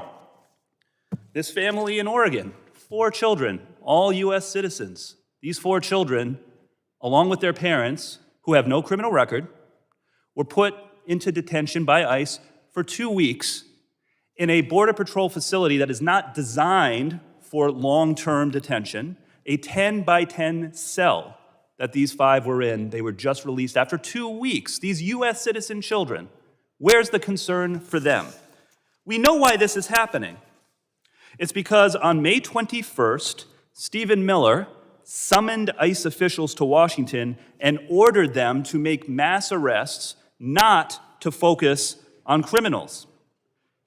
This family in Oregon, 4 children, all U.S. citizens. These 4 children, along with their parents, who have no criminal record, were put into detention by ICE for 2 weeks in a Border Patrol facility that is not designed for long-term detention, a 10-by-10 cell that these 5 were in. They were just released after 2 weeks. These U.S. citizen children, where's the concern for them? We know why this is happening. It's because on May 21st, Stephen Miller summoned ICE officials to Washington and ordered them to make mass arrests, not to focus on criminals.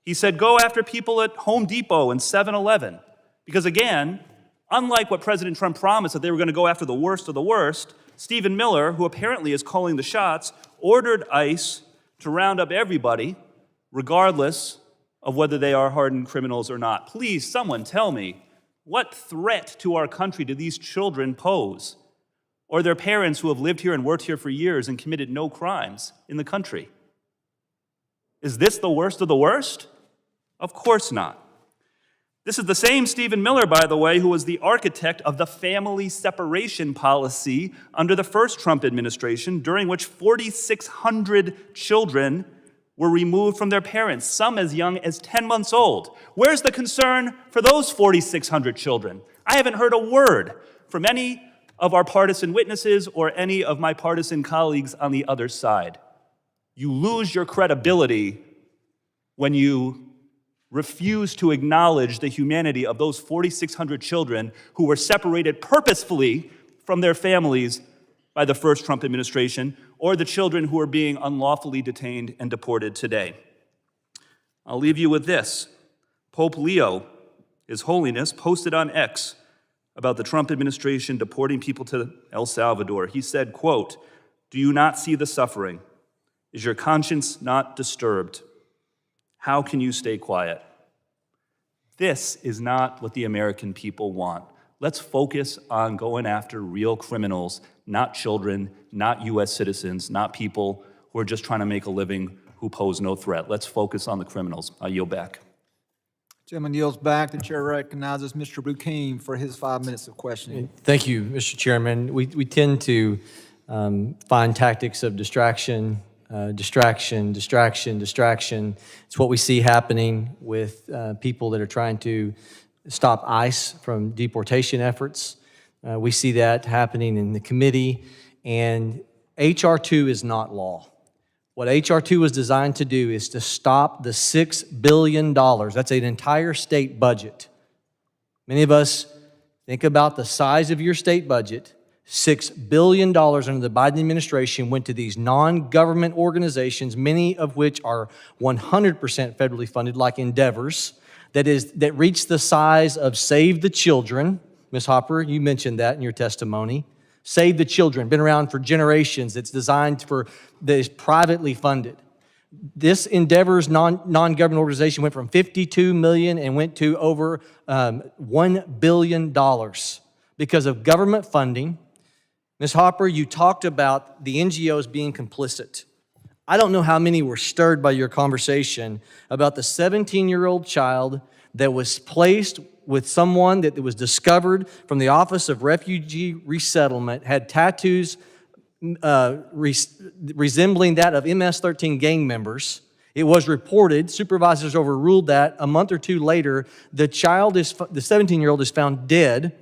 He said, go after people at Home Depot and 7-Eleven. Because again, unlike what President Trump promised, that they were going to go after the worst of the worst, Stephen Miller, who apparently is calling the shots, ordered ICE to round up everybody, regardless of whether they are hardened criminals or not. Please, someone tell me, what threat to our country do these children pose? Or their parents who have lived here and worked here for years and committed no crimes in the country? Is this the worst of the worst? Of course not. This is the same Stephen Miller, by the way, who was the architect of the family separation policy under the first Trump administration, during which 4,600 children were removed from their parents, some as young as 10 months old. Where's the concern for those 4,600 children? I haven't heard a word from any of our partisan witnesses or any of my partisan colleagues on the other side. You lose your credibility when you refuse to acknowledge the humanity of those 4,600 children who were separated purposefully from their families by the first Trump administration, or the children who are being unlawfully detained and deported today. I'll leave you with this. Pope Leo, His Holiness, posted on X about the Trump administration deporting people to El Salvador. He said, quote, "Do you not see the suffering? Is your conscience not disturbed? How can you stay quiet?" This is not what the American people want. Let's focus on going after real criminals, not children, not U.S. citizens, not people who are just trying to make a living who pose no threat. Let's focus on the criminals. I yield back. Chairman yields back. The chair recognizes Mr. Bucane for his 5 minutes of questioning. Thank you, Mr. Chairman. We tend to find tactics of distraction. It's what we see happening with people that are trying to stop ICE from deportation efforts. We see that happening in the committee, and H.R. 2 is not law. What H.R. 2 was designed to do is to stop the $6 billion. That's an entire state budget. Many of us think about the size of your state budget. $6 billion under the Biden administration went to these non-government organizations, many of which are 100% federally funded, like Endeavors, that reach the size of Save the Children. Ms. Hopper, you mentioned that in your testimony. Save the Children, been around for generations. It's designed that is privately funded. This Endeavors non-government organization went from $52 million and went to over $1 billion because of government funding. Ms. Hopper, you talked about the NGOs being complicit. I don't know how many were stirred by your conversation about the 17-year-old child that was placed with someone that was discovered from the Office of Refugee Resettlement, had tattoos resembling that of MS-13 gang members. It was reported, supervisors overruled that. A month or two later, the 17-year-old is found dead.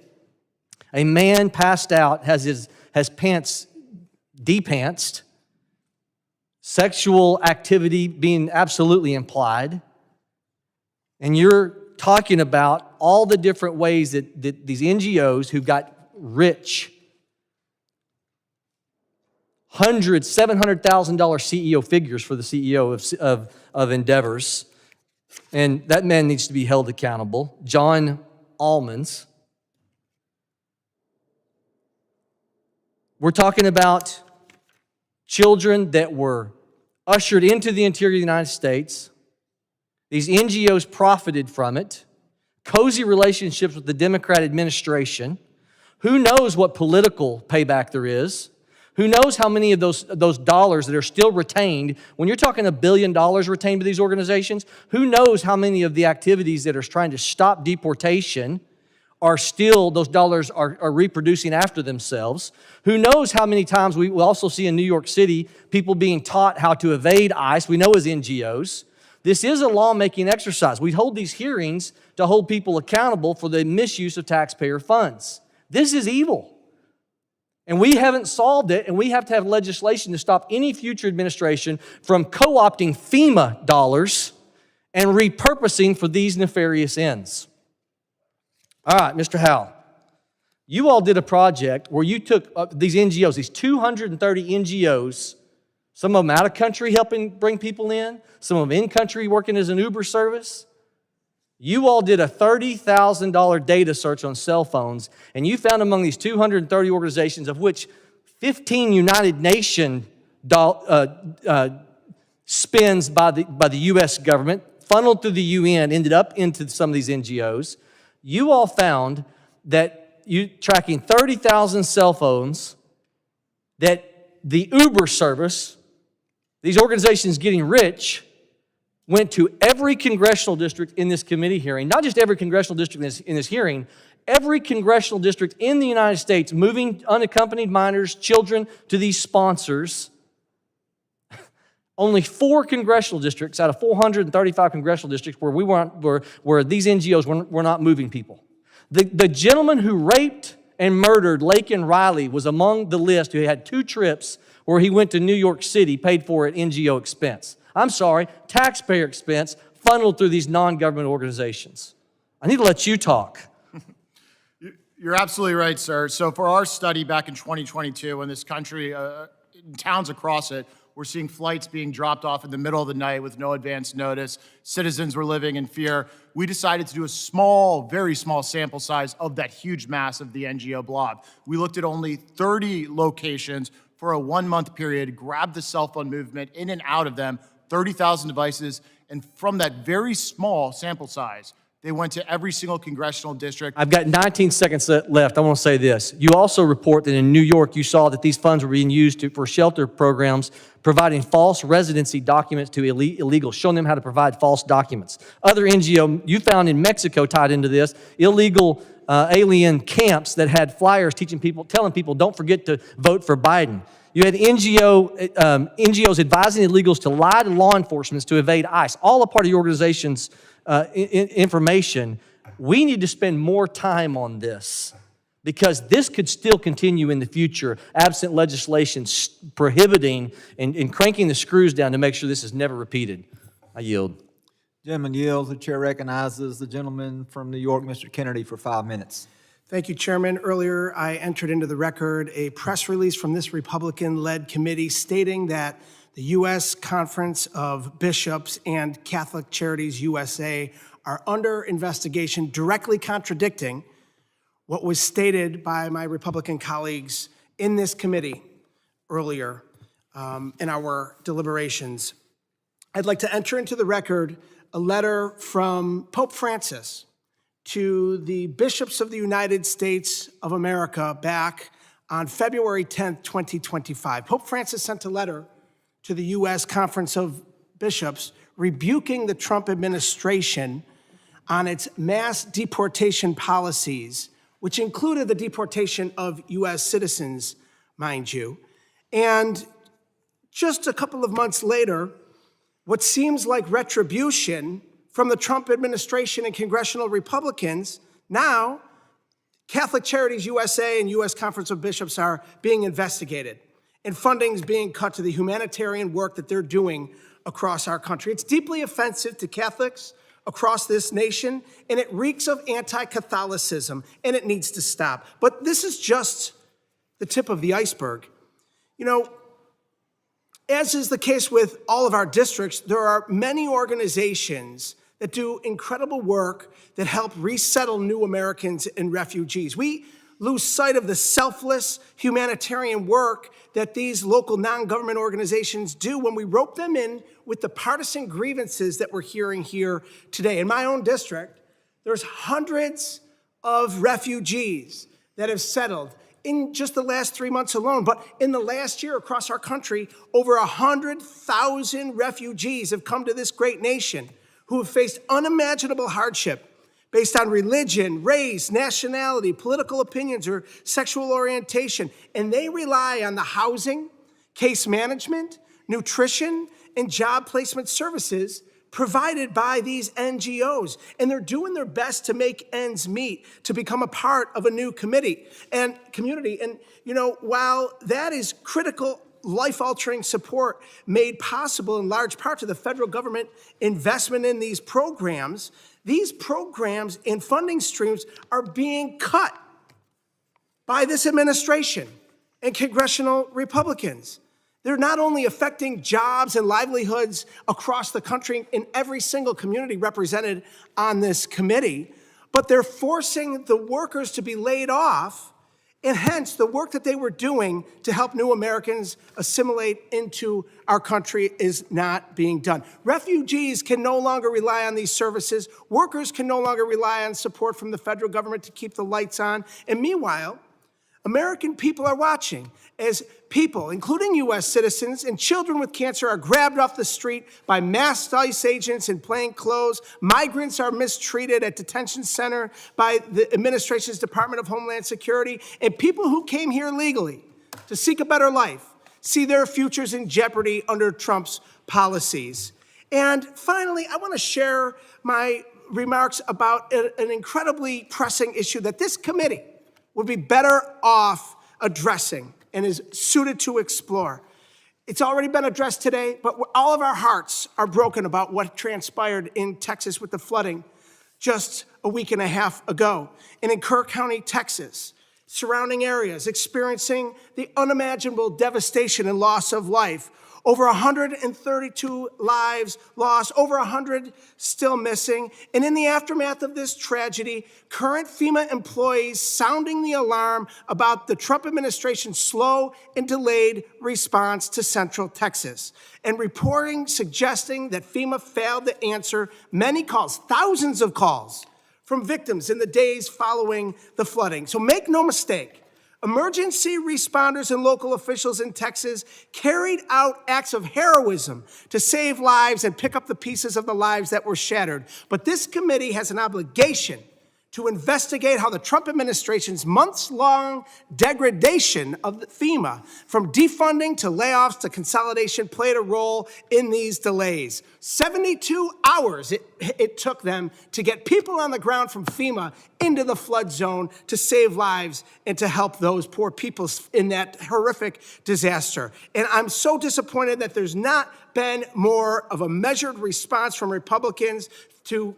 A man passed out, has pants de-pantsed, sexual activity being absolutely implied, and you're talking about all the different ways that these NGOs who got rich, $700,000 CEO figures for the CEO of Endeavors, and that man needs to be held accountable, John Almonds. We're talking about children that were ushered into the interior of the United States. These NGOs profited from it. Cozy relationships with the Democrat administration. Who knows what political payback there is? Who knows how many of those dollars that are still retained? When you're talking $1 billion retained by these organizations, who knows how many of the activities that are trying to stop deportation are still, those dollars are reproducing after themselves? Who knows how many times we will also see in New York City people being taught how to evade ICE, we know as NGOs. This is a lawmaking exercise. We hold these hearings to hold people accountable for the misuse of taxpayer funds. This is evil. And we haven't solved it, and we have to have legislation to stop any future administration from co-opting FEMA dollars and repurposing for these nefarious ends. All right, Mr. Howell, you all did a project where you took these NGOs, these 230 NGOs, some of them out of country helping bring people in, some of them in country working as an Uber service. You all did a $30,000 data search on cell phones, and you found among these 230 organizations, of which 15 United Nations spends by the U.S. government, funneled through the UN, ended up into some of these NGOs. You all found that you tracking 30,000 cell phones, that the Uber service, these organizations getting rich, went to every congressional district in this committee hearing, not just every congressional district in this hearing, every congressional district in the United States, moving unaccompanied minors, children to these sponsors. Only 4 congressional districts out of 435 congressional districts where these NGOs were not moving people. The gentleman who raped and murdered Laken Riley was among the list, who had 2 trips where he went to New York City, paid for at NGO expense. I'm sorry, taxpayer expense funneled through these non-government organizations. I need to let you talk. You're absolutely right, sir. So for our study back in 2022, in this country, in towns across it, we're seeing flights being dropped off in the middle of the night with no advance notice. Citizens were living in fear. We decided to do a small, very small sample size of that huge mass of the NGO blob. We looked at only 30 locations for a 1-month period, grabbed the cell phone movement in and out of them, 30,000 devices, and from that very small sample size, they went to every single congressional district. I've got 19 seconds left. I want to say this. You also report that in New York, you saw that these funds were being used for shelter programs, providing false residency documents to illegals, showing them how to provide false documents. Other NGO, you found in Mexico tied into this, illegal alien camps that had flyers telling people, don't forget to vote for Biden. You had NGOs advising illegals to lie to law enforcement to evade ICE, all a part of your organization's information. We need to spend more time on this because this could still continue in the future, absent legislation prohibiting and cranking the screws down to make sure this is never repeated. I yield. Gentleman yields. The chair recognizes the gentleman from New York, Mr. Kennedy, for 5 minutes. Thank you, Chairman. Earlier, I entered into the record a press release from this Republican-led committee stating that the U.S. Conference of Bishops and Catholic Charities USA are under investigation, directly contradicting what was stated by my Republican colleagues in this committee earlier in our deliberations. I'd like to enter into the record a letter from Pope Francis to the bishops of the United States of America back on February 10th, 2025. Pope Francis sent a letter to the U.S. Conference of Bishops rebuking the Trump administration on its mass deportation policies, which included the deportation of U.S. citizens, mind you. And just a couple of months later, what seems like retribution from the Trump administration and congressional Republicans, now Catholic Charities USA and U.S. Conference of Bishops are being investigated, and funding is being cut to the humanitarian work that they're doing across our country. It's deeply offensive to Catholics across this nation, and it reeks of anti-Catholicism, and it needs to stop. But this is just the tip of the iceberg. You know, as is the case with all of our districts, there are many organizations that do incredible work that help resettle new Americans and refugees. We lose sight of the selfless humanitarian work that these local non-government organizations do when we rope them in with the partisan grievances that we're hearing here today. In my own district, there's hundreds of refugees that have settled in just the last 3 months alone. But in the last year across our country, over 100,000 refugees have come to this great nation who have faced unimaginable hardship based on religion, race, nationality, political opinions, or sexual orientation. And they rely on the housing, case management, nutrition, and job placement services provided by these NGOs. And they're doing their best to make ends meet, to become a part of a new community. And you know, while that is critical, life-altering support made possible in large part to the federal government investment in these programs and funding streams are being cut by this administration and congressional Republicans. They're not only affecting jobs and livelihoods across the country in every single community represented on this committee, but they're forcing the workers to be laid off, and hence the work that they were doing to help new Americans assimilate into our country is not being done. Refugees can no longer rely on these services. Workers can no longer rely on support from the federal government to keep the lights on. And meanwhile, American people are watching as people, including U.S. citizens and children with cancer, are grabbed off the street by masked ICE agents in plain clothes. Migrants are mistreated at detention center by the administration's Department of Homeland Security. And people who came here legally to seek a better life see their futures in jeopardy under Trump's policies. And finally, I want to share my remarks about an incredibly pressing issue that this committee would be better off addressing and is suited to explore. It's already been addressed today, but all of our hearts are broken about what transpired in Texas with the flooding. just a week and a half ago. And in Kerr County, Texas, surrounding areas experiencing the unimaginable devastation and loss of life. Over 132 lives lost, over 100 still missing. And in the aftermath of this tragedy, current FEMA employees sounding the alarm about the Trump administration's slow and delayed response to Central Texas, and reporting suggesting that FEMA failed to answer many calls, thousands of calls from victims in the days following the flooding. So make no mistake, emergency responders and local officials in Texas carried out acts of heroism to save lives and pick up the pieces of the lives that were shattered. But this committee has an obligation to investigate how the Trump administration's months-long degradation of FEMA, from defunding to layoffs to consolidation, played a role in these delays. 72 hours it took them to get people on the ground from FEMA into the flood zone to save lives and to help those poor people in that horrific disaster. And I'm so disappointed that there's not been more of a measured response from Republicans to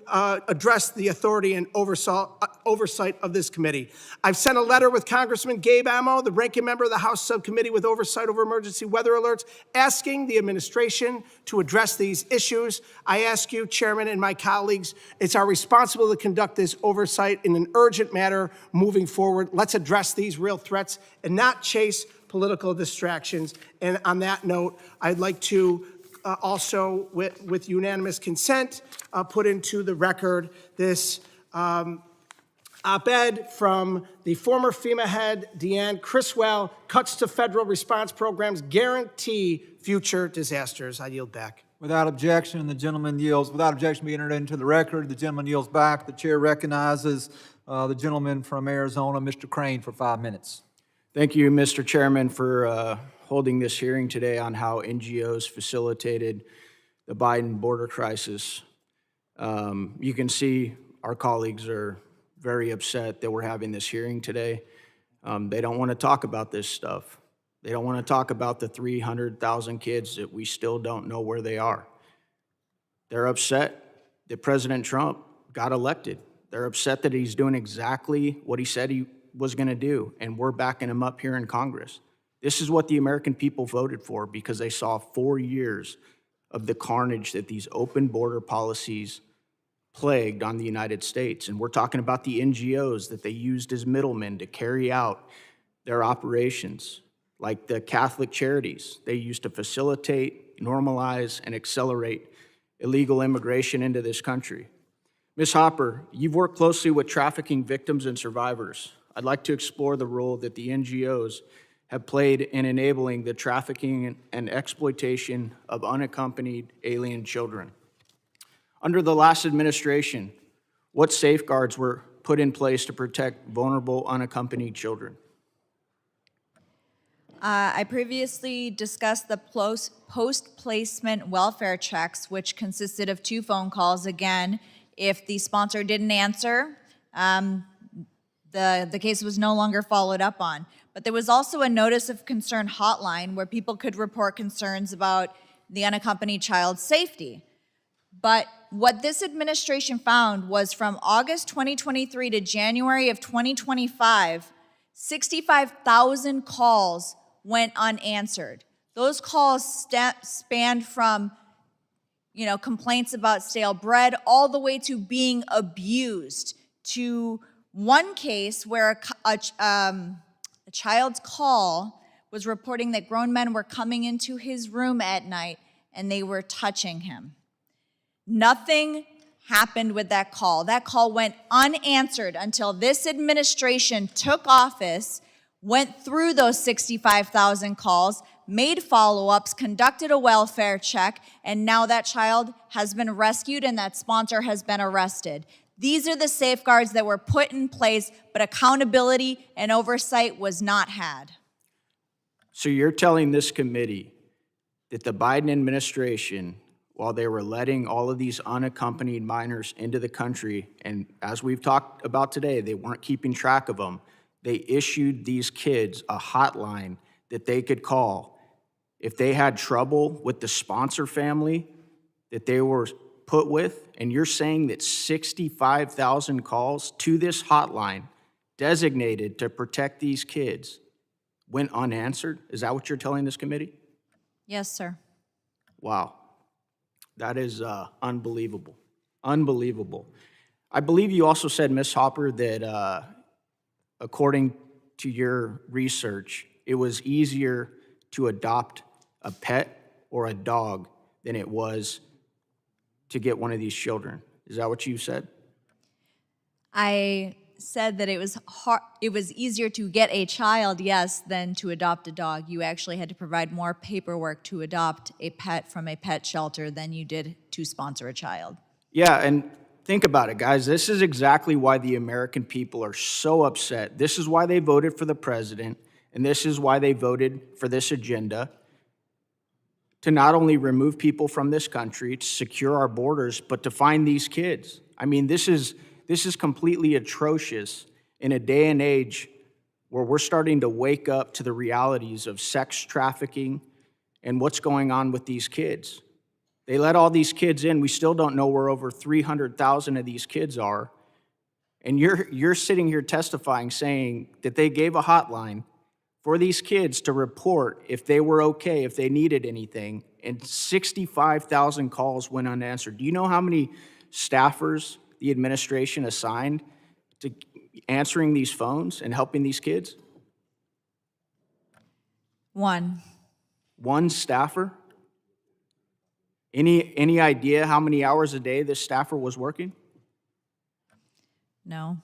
address the authority and oversight of this committee. I've sent a letter with Congressman Gabe Amo, the ranking member of the House Subcommittee with Oversight over Emergency Weather Alerts, asking the administration to address these issues. I ask you, Chairman, and my colleagues, it's our responsibility to conduct this oversight in an urgent manner moving forward. Let's address these real threats and not chase political distractions. And on that note, I'd like to also, with unanimous consent, put into the record this op-ed from the former FEMA head, Deanne Criswell. Cuts to federal response programs guarantee future disasters. I yield back. Without objection, the gentleman yields. Without objection, be entered into the record. The gentleman yields back. The chair recognizes the gentleman from Arizona, Mr. Crane, for 5 minutes. Thank you, Mr. Chairman, for holding this hearing today on how NGOs facilitated the Biden border crisis. You can see our colleagues are very upset that we're having this hearing today. They don't want to talk about this stuff. They don't want to talk about the 300,000 kids that we still don't know where they are. They're upset that President Trump got elected. They're upset that he's doing exactly what he said he was going to do, and we're backing him up here in Congress. This is what the American people voted for because they saw 4 years of the carnage that these open border policies plagued on the United States. And we're talking about the NGOs that they used as middlemen to carry out their operations, like the Catholic charities they used to facilitate, normalize, and accelerate illegal immigration into this country. Ms. Hopper, you've worked closely with trafficking victims and survivors. I'd like to explore the role that the NGOs have played in enabling the trafficking and exploitation of unaccompanied alien children. Under the last administration, what safeguards were put in place to protect vulnerable unaccompanied children? I previously discussed the post-placement welfare checks, which consisted of 2 phone calls. Again, if the sponsor didn't answer, the case was no longer followed up on. But there was also a notice of concern hotline where people could report concerns about the unaccompanied child's safety. But what this administration found was from August 2023 to January of 2025, 65,000 calls went unanswered. Those calls spanned from, complaints about stale bread all the way to being abused, to one case where a child's call was reporting that grown men were coming into his room at night and they were touching him. Nothing happened with that call. That call went unanswered until this administration took office, went through those 65,000 calls, made follow-ups, conducted a welfare check, and now that child has been rescued and that sponsor has been arrested. These are the safeguards that were put in place, but accountability and oversight was not had. So you're telling this committee that the Biden administration, while they were letting all of these unaccompanied minors into the country, and as we've talked about today, they weren't keeping track of them, they issued these kids a hotline that they could call if they had trouble with the sponsor family, that they were put with, and you're saying that 65,000 calls to this hotline designated to protect these kids went unanswered? Is that what you're telling this committee? Yes, sir. Wow. That is unbelievable. Unbelievable. I believe you also said, Ms. Hopper, that according to your research, it was easier to adopt a pet or a dog than it was to get one of these children. Is that what you said? I said that it was easier to get a child, yes, than to adopt a dog. You actually had to provide more paperwork to adopt a pet from a pet shelter than you did to sponsor a child. Yeah, and think about it, guys. This is exactly why the American people are so upset. This is why they voted for the president, and this is why they voted for this agenda, to not only remove people from this country, to secure our borders, but to find these kids. I mean, this is completely atrocious in a day and age where we're starting to wake up to the realities of sex trafficking and what's going on with these kids. They let all these kids in. We still don't know where over 300,000 of these kids are. And you're sitting here testifying, saying that they gave a hotline for these kids to report if they were okay, if they needed anything, and 65,000 calls went unanswered. Do you know how many staffers the administration assigned to answering these phones and helping these kids? One. One staffer? Any idea how many hours a day this staffer was working? No.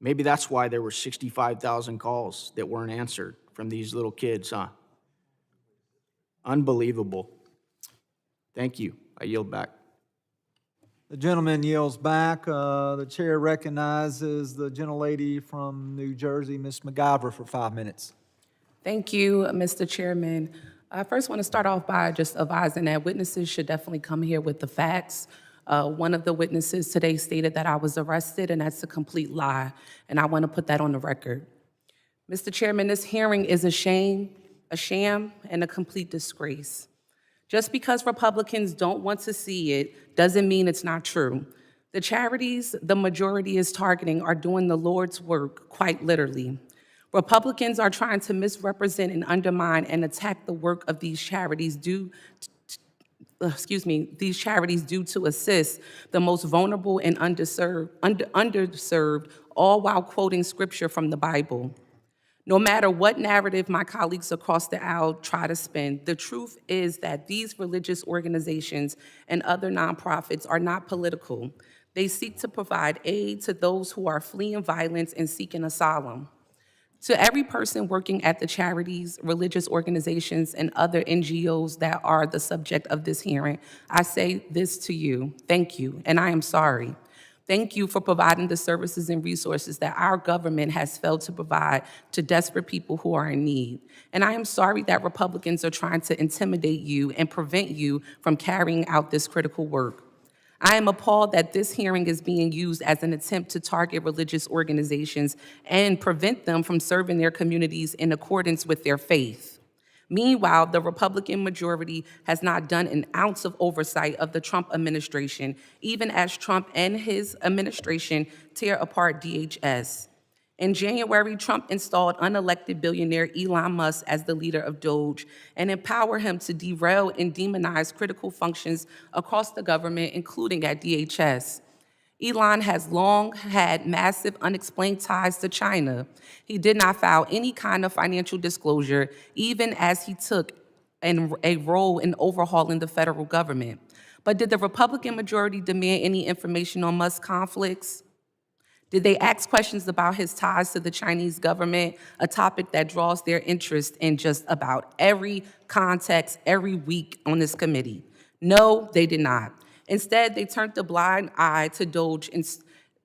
Maybe that's why there were 65,000 calls that weren't answered from these little kids, huh? Unbelievable. Thank you. I yield back. The gentleman yields back. The chair recognizes the gentlelady from New Jersey, Ms. McGyver, for 5 minutes. Thank you, Mr. Chairman. I first want to start off by just advising that witnesses should definitely come here with the facts. One of the witnesses today stated that I was arrested, and that's a complete lie, and I want to put that on the record. Mr. Chairman, this hearing is a sham, and a complete disgrace. Just because Republicans don't want to see it doesn't mean it's not true. The charities the majority is targeting are doing the Lord's work, quite literally. Republicans are trying to misrepresent and undermine and attack the work of these charities due to assist the most vulnerable and underserved, all while quoting scripture from the Bible. No matter what narrative my colleagues across the aisle try to spin, the truth is that these religious organizations and other nonprofits are not political. They seek to provide aid to those who are fleeing violence and seeking asylum. To every person working at the charities, religious organizations, and other NGOs that are the subject of this hearing, I say this to you: thank you, and I am sorry. Thank you for providing the services and resources that our government has failed to provide to desperate people who are in need. And I am sorry that Republicans are trying to intimidate you and prevent you from carrying out this critical work. I am appalled that this hearing is being used as an attempt to target religious organizations and prevent them from serving their communities in accordance with their faith. Meanwhile, the Republican majority has not done an ounce of oversight of the Trump administration, even as Trump and his administration tear apart DHS. In January, Trump installed unelected billionaire Elon Musk as the leader of Doge and empowered him to derail and demonize critical functions across the government, including at DHS. Elon has long had massive unexplained ties to China. He did not file any kind of financial disclosure, even as he took a role in overhauling the federal government. But did the Republican majority demand any information on Musk's conflicts? Did they ask questions about his ties to the Chinese government, a topic that draws their interest in just about every context every week on this committee? No, they did not. Instead, they turned a blind eye to Doge,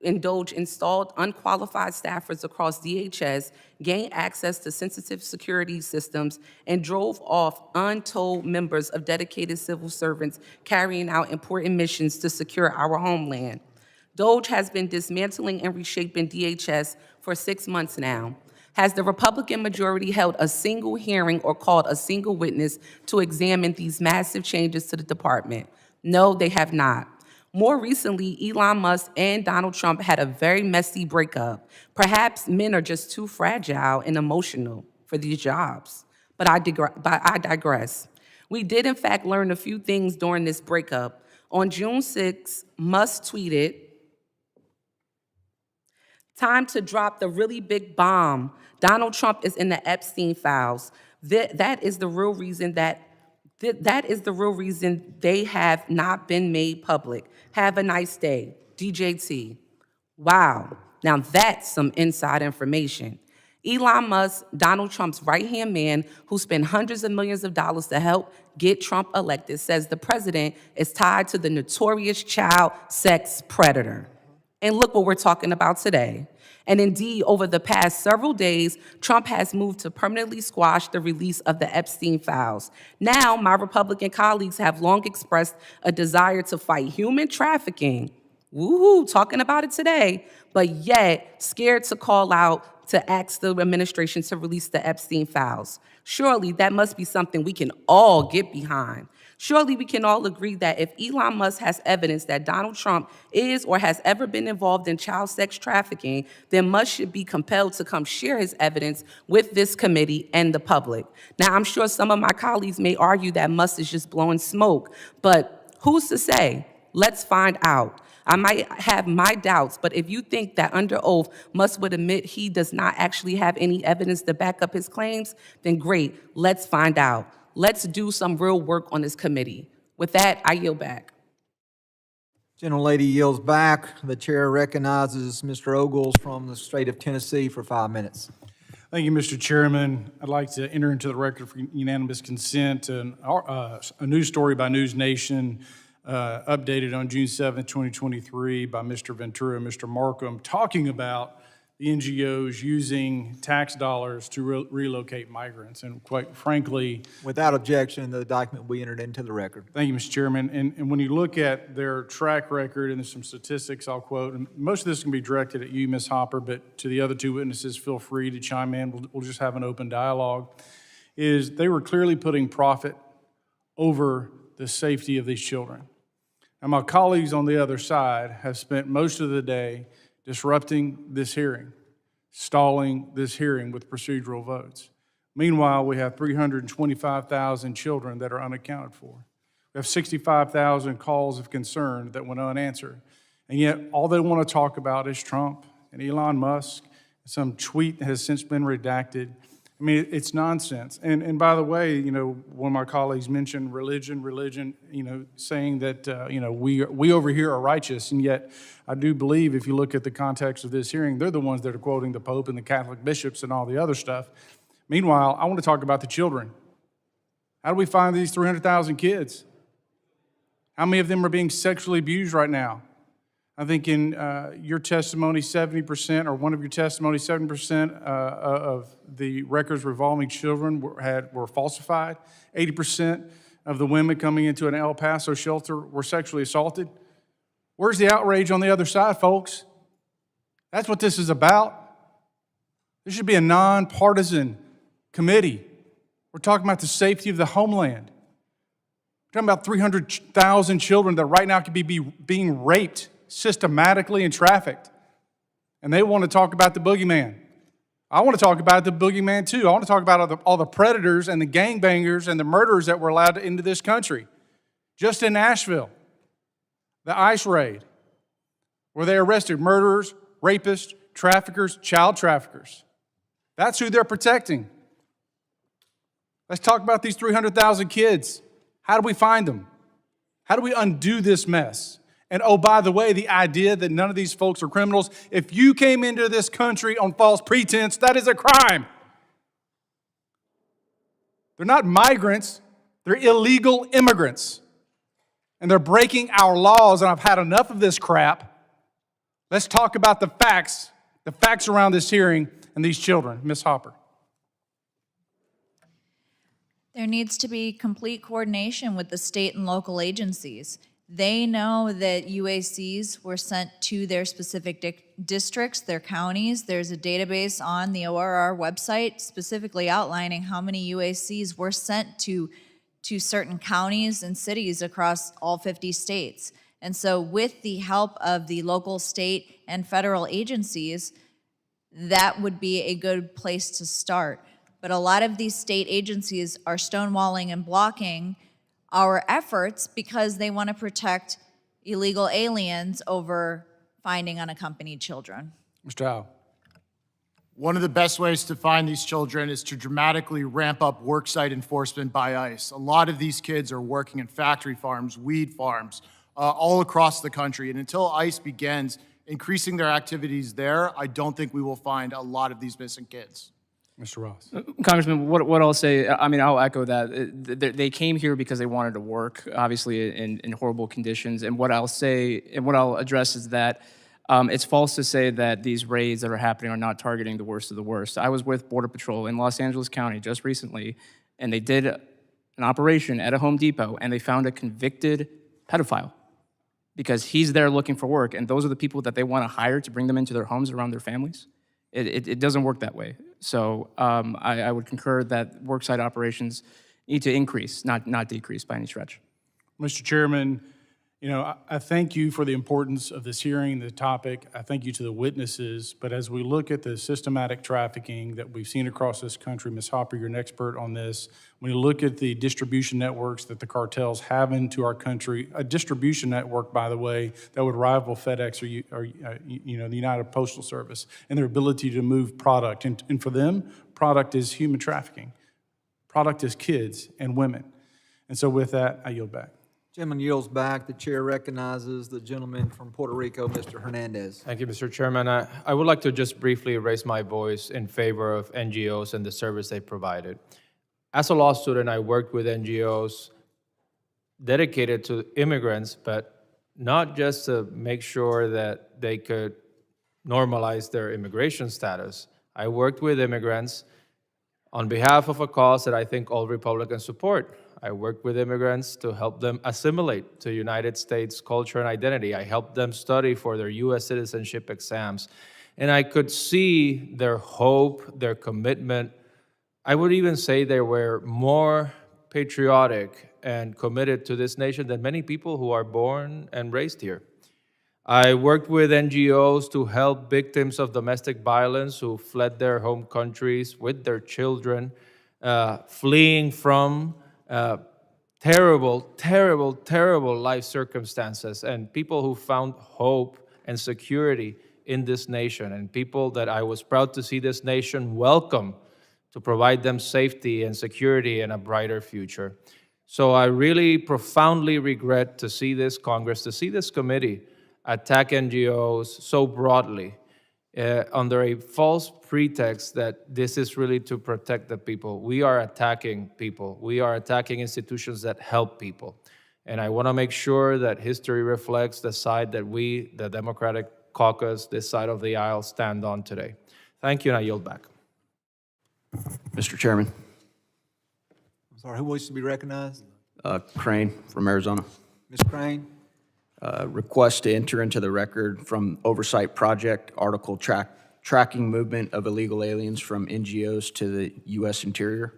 and Doge installed unqualified staffers across DHS, gained access to sensitive security systems, and drove off untold members of dedicated civil servants carrying out important missions to secure our homeland. Doge has been dismantling and reshaping DHS for 6 months now. Has the Republican majority held a single hearing or called a single witness to examine these massive changes to the department? No, they have not. More recently, Elon Musk and Donald Trump had a very messy breakup. Perhaps men are just too fragile and emotional for these jobs. But I digress. We did, in fact, learn a few things during this breakup. On June 6, Musk tweeted, "Time to drop the really big bomb. Donald Trump is in the Epstein files. That is the real reason they have not been made public. Have a nice day. DJT." Wow, now that's some inside information. Elon Musk, Donald Trump's right-hand man, who spent hundreds of millions of dollars to help get Trump elected, says the president is tied to the notorious child sex predator. And look what we're talking about today. And indeed, over the past several days, Trump has moved to permanently squash the release of the Epstein files. Now, my Republican colleagues have long expressed a desire to fight human trafficking. Woohoo, talking about it today, but yet scared to call out to ask the administration to release the Epstein files. Surely that must be something we can all get behind. Surely we can all agree that if Elon Musk has evidence that Donald Trump is or has ever been involved in child sex trafficking, then Musk should be compelled to come share his evidence with this committee and the public. Now, I'm sure some of my colleagues may argue that Musk is just blowing smoke, but who's to say? Let's find out. I might have my doubts, but if you think that under oath Musk would admit he does not actually have any evidence to back up his claims, then great, let's find out. Let's do some real work on this committee. With that, I yield back. Gentlelady yields back. The chair recognizes Mr. Ogles from the state of Tennessee for 5 minutes. Thank you, Mr. Chairman. I'd like to enter into the record for unanimous consent a news story by News Nation updated on June 7th, 2023 by Mr. Ventura and Mr. Markham, talking about the NGOs using tax dollars to relocate migrants. And quite frankly, without objection, the document will be entered into the record. Thank you, Mr. Chairman. And when you look at their track record, and there's some statistics I'll quote, and most of this can be directed at you, Ms. Hopper, but to the other two witnesses, feel free to chime in. We'll just have an open dialogue. Is they were clearly putting profit over the safety of these children. And my colleagues on the other side have spent most of the day disrupting this hearing, stalling this hearing with procedural votes. Meanwhile, we have 325,000 children that are unaccounted for. We have 65,000 calls of concern that went unanswered. And yet, all they want to talk about is Trump and Elon Musk, some tweet that has since been redacted. I mean, it's nonsense. And by the way, you know, one of my colleagues mentioned religion, you know, saying that, you know, we over here are righteous. And yet I do believe if you look at the context of this hearing, they're the ones that are quoting the Pope and the Catholic bishops and all the other stuff. Meanwhile, I want to talk about the children. How do we find these 300,000 kids? How many of them are being sexually abused right now? I think in your testimony, 70%, or one of your testimonies, 70% of the records revolving children were falsified. 80% of the women coming into an El Paso shelter were sexually assaulted. Where's the outrage on the other side, folks? That's what this is about. This should be a nonpartisan committee. We're talking about the safety of the homeland. We're talking about 300,000 children that right now could be being raped systematically and trafficked. And they want to talk about the boogeyman. I want to talk about the boogeyman too. I want to talk about all the predators and the gangbangers and the murderers that were allowed into this country. Just in Nashville, the ICE raid, where they arrested murderers, rapists, traffickers, child traffickers. That's who they're protecting. Let's talk about these 300,000 kids. How do we find them? How do we undo this mess? And oh, by the way, the idea that none of these folks are criminals, if you came into this country on false pretense, that is a crime. They're not migrants, they're illegal immigrants. And they're breaking our laws, and I've had enough of this crap. Let's talk about the facts around this hearing and these children. Ms. Hopper. There needs to be complete coordination with the state and local agencies. They know that UACs were sent to their specific districts, their counties. There's a database on the ORR website specifically outlining how many UACs were sent to to certain counties and cities across all 50 states. And so with the help of the local, state, and federal agencies, that would be a good place to start. But a lot of these state agencies are stonewalling and blocking our efforts because they want to protect illegal aliens over finding unaccompanied children. Mr. Howe. One of the best ways to find these children is to dramatically ramp up worksite enforcement by ICE. A lot of these kids are working in factory farms, weed farms, all across the country. And until ICE begins increasing their activities there, I don't think we will find a lot of these missing kids. Mr. Ross. Congressman, what I'll say, I mean, I'll echo that. They came here because they wanted to work, obviously in horrible conditions. And what I'll say, and what I'll address is that it's false to say that these raids that are happening are not targeting the worst of the worst. I was with Border Patrol in Los Angeles County just recently, and they did an operation at a Home Depot, and they found a convicted pedophile because he's there looking for work, and those are the people that they want to hire to bring them into their homes around their families. It doesn't work that way. So I would concur that worksite operations need to increase, not decrease by any stretch. Mr. Chairman, you know, I thank you for the importance of this hearing, the topic. I thank you to the witnesses. But as we look at the systematic trafficking that we've seen across this country, Ms. Hopper, you're an expert on this. When you look at the distribution networks that the cartels have into our country, a distribution network, by the way, that would rival FedEx or the United Postal Service, and their ability to move product. And for them, product is human trafficking. Product is kids and women. And so with that, I yield back. Gentleman yields back. The chair recognizes the gentleman from Puerto Rico, Mr. Hernandez. Thank you, Mr. Chairman. I would like to just briefly raise my voice in favor of NGOs and the service they provided. As a law student, I worked with NGOs dedicated to immigrants, but not just to make sure that they could normalize their immigration status. I worked with immigrants on behalf of a cause that I think all Republicans support. I worked with immigrants to help them assimilate to United States culture and identity. I helped them study for their U.S. citizenship exams. And I could see their hope, their commitment. I would even say they were more patriotic and committed to this nation than many people who are born and raised here. I worked with NGOs to help victims of domestic violence who fled their home countries with their children, fleeing from terrible, terrible, terrible life circumstances, and people who found hope and security in this nation, and people that I was proud to see this nation welcome to provide them safety and security and a brighter future. So I really profoundly regret to see this Congress, to see this committee attack NGOs so broadly under a false pretext that this is really to protect the people. We are attacking people. We are attacking institutions that help people. And I want to make sure that history reflects the side that we, the Democratic caucus, this side of the aisle, stand on today. Thank you, and I yield back. Mr. Chairman. I'm sorry, who wishes to be recognized? Crane from Arizona. Ms. Crane? Request to enter into the record from Oversight Project article tracking movement of illegal aliens from NGOs to the U.S. Interior.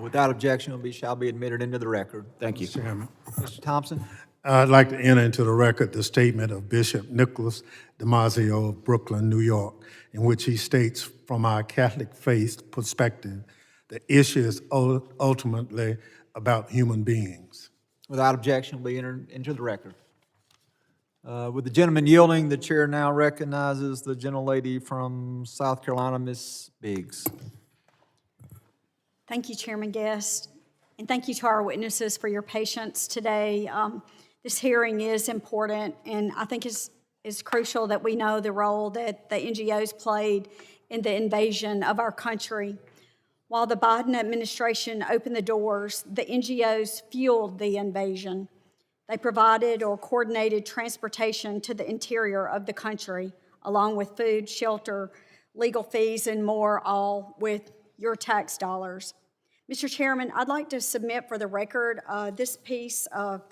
Without objection, shall be admitted into the record. Thank you. Mr. Chairman. Mr. Thompson? I'd like to enter into the record the statement of Bishop Nicholas DiMaggio of Brooklyn, New York, in which he states, from our Catholic faith perspective, the issue is ultimately about human beings. Without objection, will be entered into the record. With the gentleman yielding, the chair now recognizes the gentlelady from South Carolina, Ms. Biggs. Thank you, Chairman Guest, and thank you to our witnesses for your patience today. This hearing is important, and I think it's crucial that we know the role that the NGOs played in the invasion of our country. While the Biden administration opened the doors, the NGOs fueled the invasion. They provided or coordinated transportation to the interior of the country, along with food, shelter, legal fees, and more, all with your tax dollars. Mr. Chairman, I'd like to submit for the record this piece of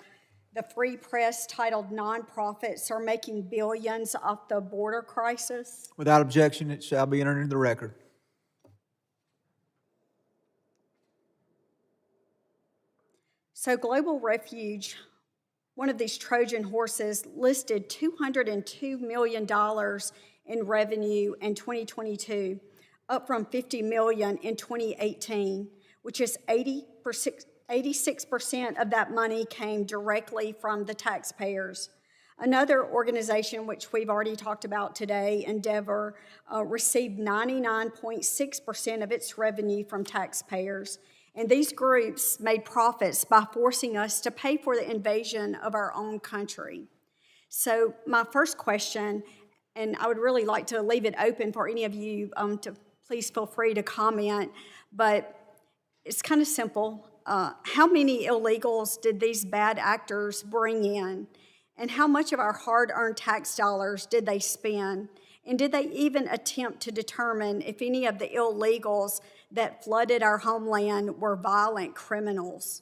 the Free Press titled "Nonprofits Are Making Billions Off the Border Crisis." Without objection, it shall be entered into the record. So Global Refuge, one of these Trojan horses, listed $202 million in revenue in 2022, up from $50 million in 2018, which is 86% of that money came directly from the taxpayers. Another organization, which we've already talked about today, Endeavor, received 99.6% of its revenue from taxpayers. And these groups made profits by forcing us to pay for the invasion of our own country. So my first question, and I would really like to leave it open for any of you to please feel free to comment, but it's kind of simple. How many illegals did these bad actors bring in? And how much of our hard-earned tax dollars did they spend? And did they even attempt to determine if any of the illegals that flooded our homeland were violent criminals?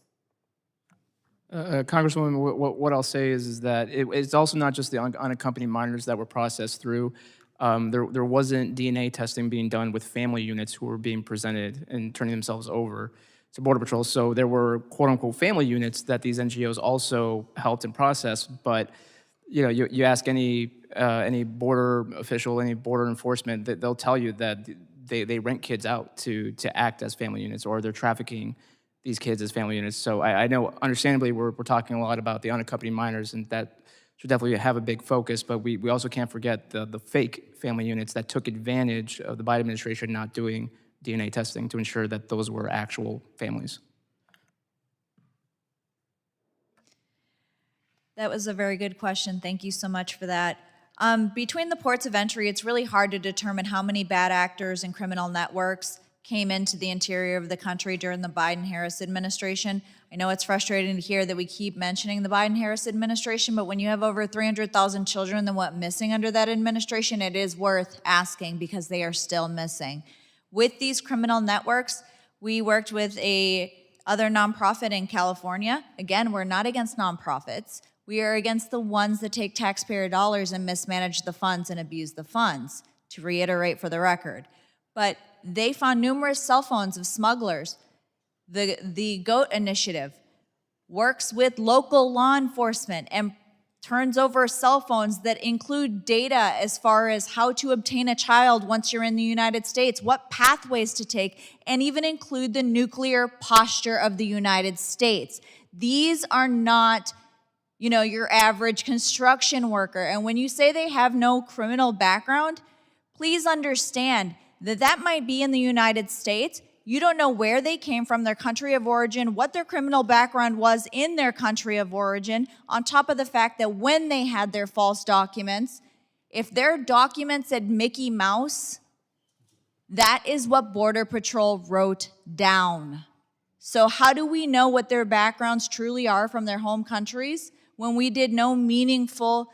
Congresswoman, what I'll say is that it's also not just the unaccompanied minors that were processed through. There wasn't DNA testing being done with family units who were being presented and turning themselves over to Border Patrol. So there were quote-unquote family units that these NGOs also helped and processed. But you ask any border official, any border enforcement, they'll tell you that they rent kids out to act as family units, or they're trafficking these kids as family units. So I know, understandably, we're talking a lot about the unaccompanied minors, and that should definitely have a big focus. But we also can't forget the fake family units that took advantage of the Biden administration not doing DNA testing to ensure that those were actual families. That was a very good question. Thank you so much for that. Between the ports of entry, it's really hard to determine how many bad actors and criminal networks came into the interior of the country during the Biden-Harris administration. I know it's frustrating to hear that we keep mentioning the Biden-Harris administration, but when you have over 300,000 children that went missing under that administration, it is worth asking because they are still missing. With these criminal networks, we worked with other nonprofit in California. Again, we're not against nonprofits. We are against the ones that take taxpayer dollars and mismanage the funds and abuse the funds, to reiterate for the record. But they found numerous cell phones of smugglers. The GOAT initiative works with local law enforcement and turns over cell phones that include data as far as how to obtain a child once you're in the United States, what pathways to take, and even include the nuclear posture of the United States. These are not, your average construction worker. And when you say they have no criminal background, please understand that might be in the United States. You don't know where they came from, their country of origin, what their criminal background was in their country of origin, on top of the fact that when they had their false documents, if their documents said Mickey Mouse, that is what Border Patrol wrote down. So how do we know what their backgrounds truly are from their home countries when we did no meaningful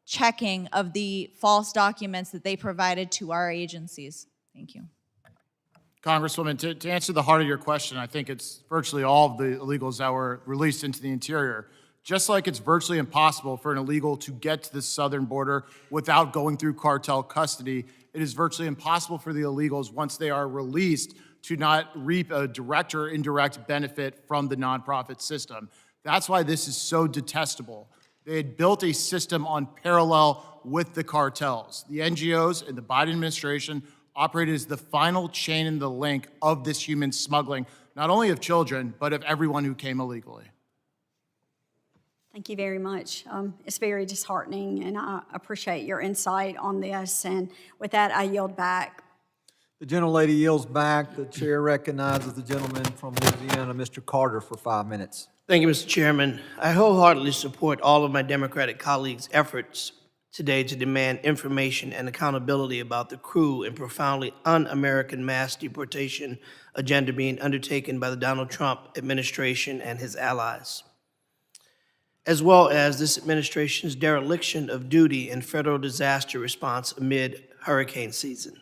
checking of the false documents that they provided to our agencies? Thank you. Congresswoman, to answer the heart of your question, I think it's virtually all of the illegals that were released into the interior. Just like it's virtually impossible for an illegal to get to the southern border without going through cartel custody, it is virtually impossible for the illegals, once they are released, to not reap a direct or indirect benefit from the nonprofit system. That's why this is so detestable. They had built a system on parallel with the cartels. The NGOs and the Biden administration operated as the final chain in the link of this human smuggling, not only of children, but of everyone who came illegally. Thank you very much. It's very disheartening, and I appreciate your insight on this. And with that, I yield back. The gentlelady yields back. The chair recognizes the gentleman from Louisiana, Mr. Carter, for 5 minutes. Thank you, Mr. Chairman. I wholeheartedly support all of my Democratic colleagues' efforts today to demand information and accountability about the cruel and profoundly un-American mass deportation agenda being undertaken by the Donald Trump administration and his allies, as well as this administration's dereliction of duty in federal disaster response amid hurricane season.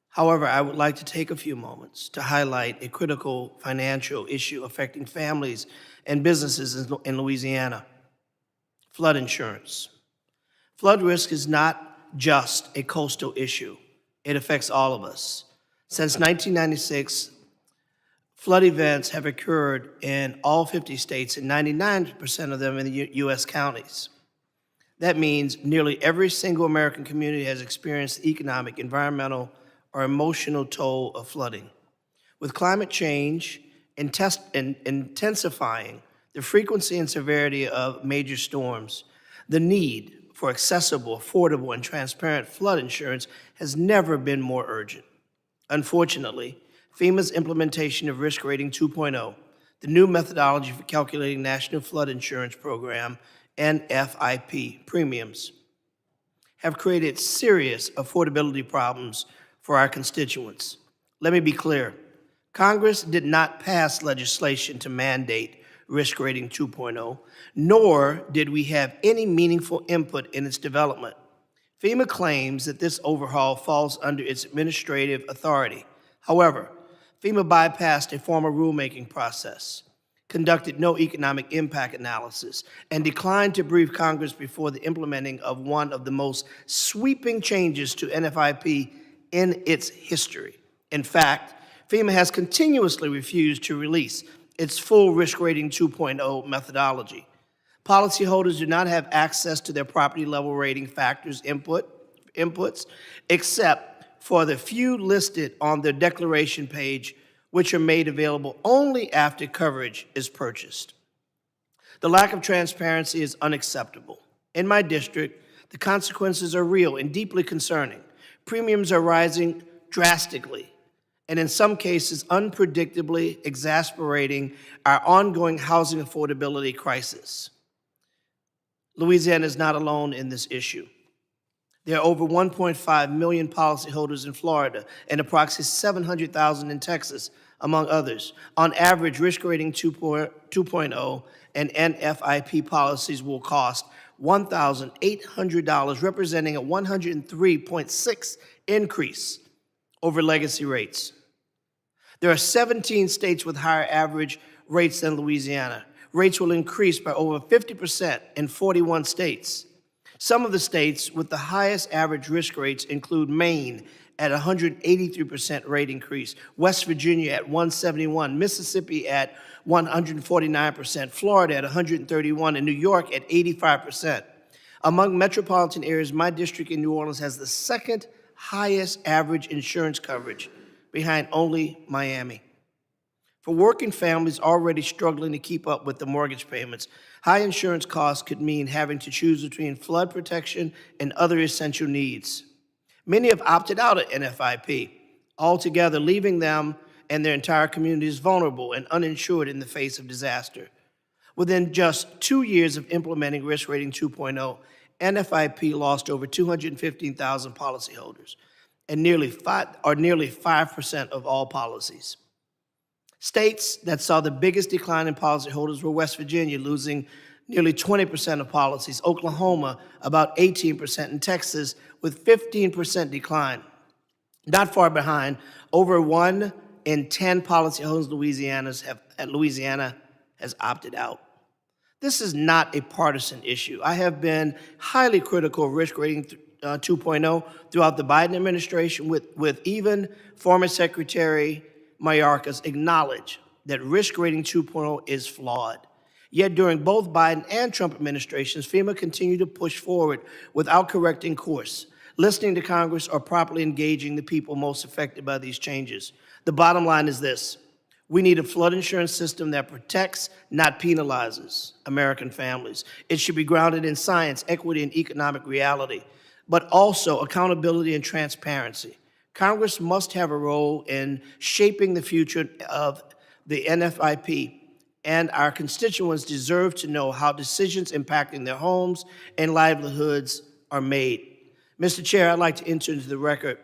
However, I would like to take a few moments to highlight a critical financial issue affecting families and businesses in Louisiana: flood insurance. Flood risk is not just a coastal issue. It affects all of us. Since 1996, Flood events have occurred in all 50 states and 99% of them in the U.S. counties. That means nearly every single American community has experienced the economic, environmental, or emotional toll of flooding. With climate change intensifying the frequency and severity of major storms, the need for accessible, affordable, and transparent flood insurance has never been more urgent. Unfortunately, FEMA's implementation of Risk Rating 2.0, the new methodology for calculating National Flood Insurance Program, NFIP premiums, have created serious affordability problems for our constituents. Let me be clear. Congress did not pass legislation to mandate Risk Rating 2.0, nor did we have any meaningful input in its development. FEMA claims that this overhaul falls under its administrative authority. However, FEMA bypassed a formal rulemaking process, conducted no economic impact analysis, and declined to brief Congress before the implementing of one of the most sweeping changes to NFIP in its history. In fact, FEMA has continuously refused to release its full Risk Rating 2.0 methodology. Policyholders do not have access to their property level rating factors inputs, except for the few listed on their declaration page, which are made available only after coverage is purchased. The lack of transparency is unacceptable. In my district, the consequences are real and deeply concerning. Premiums are rising drastically, and in some cases, unpredictably exacerbating our ongoing housing affordability crisis. Louisiana is not alone in this issue. There are over 1.5 million policyholders in Florida and approximately 700,000 in Texas, among others. On average, Risk Rating 2.0 and NFIP policies will cost $1,800, representing a 103.6% increase over legacy rates. There are 17 states with higher average rates than Louisiana. Rates will increase by over 50% in 41 states. Some of the states with the highest average risk rates include Maine at 183% rate increase, West Virginia at 171%, Mississippi at 149%, Florida at 131%, and New York at 85%. Among metropolitan areas, my district in New Orleans has the second highest average insurance coverage, behind only Miami. For working families already struggling to keep up with the mortgage payments, high insurance costs could mean having to choose between flood protection and other essential needs. Many have opted out of NFIP altogether, leaving them and their entire communities vulnerable and uninsured in the face of disaster. Within just 2 years of implementing Risk Rating 2.0, NFIP lost over 215,000 policyholders, and nearly 5% of all policies. States that saw the biggest decline in policyholders were West Virginia, losing nearly 20% of policies, Oklahoma about 18%, and Texas with 15% decline. Not far behind, over 1 in 10 policyholders in Louisiana has opted out. This is not a partisan issue. I have been highly critical of Risk Rating 2.0 throughout the Biden administration, with even former Secretary Mayorkas acknowledge that Risk Rating 2.0 is flawed. Yet during both Biden and Trump administrations, FEMA continued to push forward without correcting course, listening to Congress, or properly engaging the people most affected by these changes. The bottom line is this: we need a flood insurance system that protects, not penalizes, American families. It should be grounded in science, equity, and economic reality, but also accountability and transparency. Congress must have a role in shaping the future of the NFIP, and our constituents deserve to know how decisions impacting their homes and livelihoods are made. Mr. Chair, I'd like to enter into the record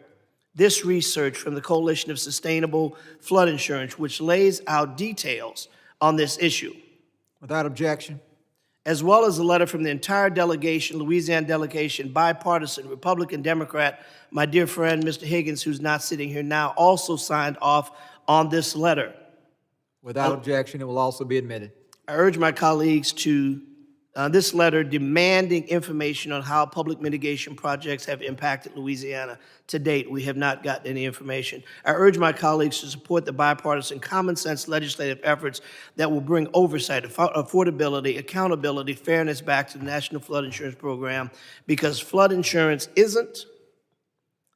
this research from the Coalition of Sustainable Flood Insurance, which lays out details on this issue. Without objection. As well as a letter from the entire delegation, Louisiana delegation, bipartisan, Republican, Democrat. My dear friend, Mr. Higgins, who's not sitting here now, also signed off on this letter. Without objection, it will also be admitted. I urge my colleagues to This letter demanding information on how public mitigation projects have impacted Louisiana. To date, we have not gotten any information. I urge my colleagues to support the bipartisan, common-sense legislative efforts that will bring oversight, affordability, accountability, fairness back to the National Flood Insurance Program, because flood insurance isn't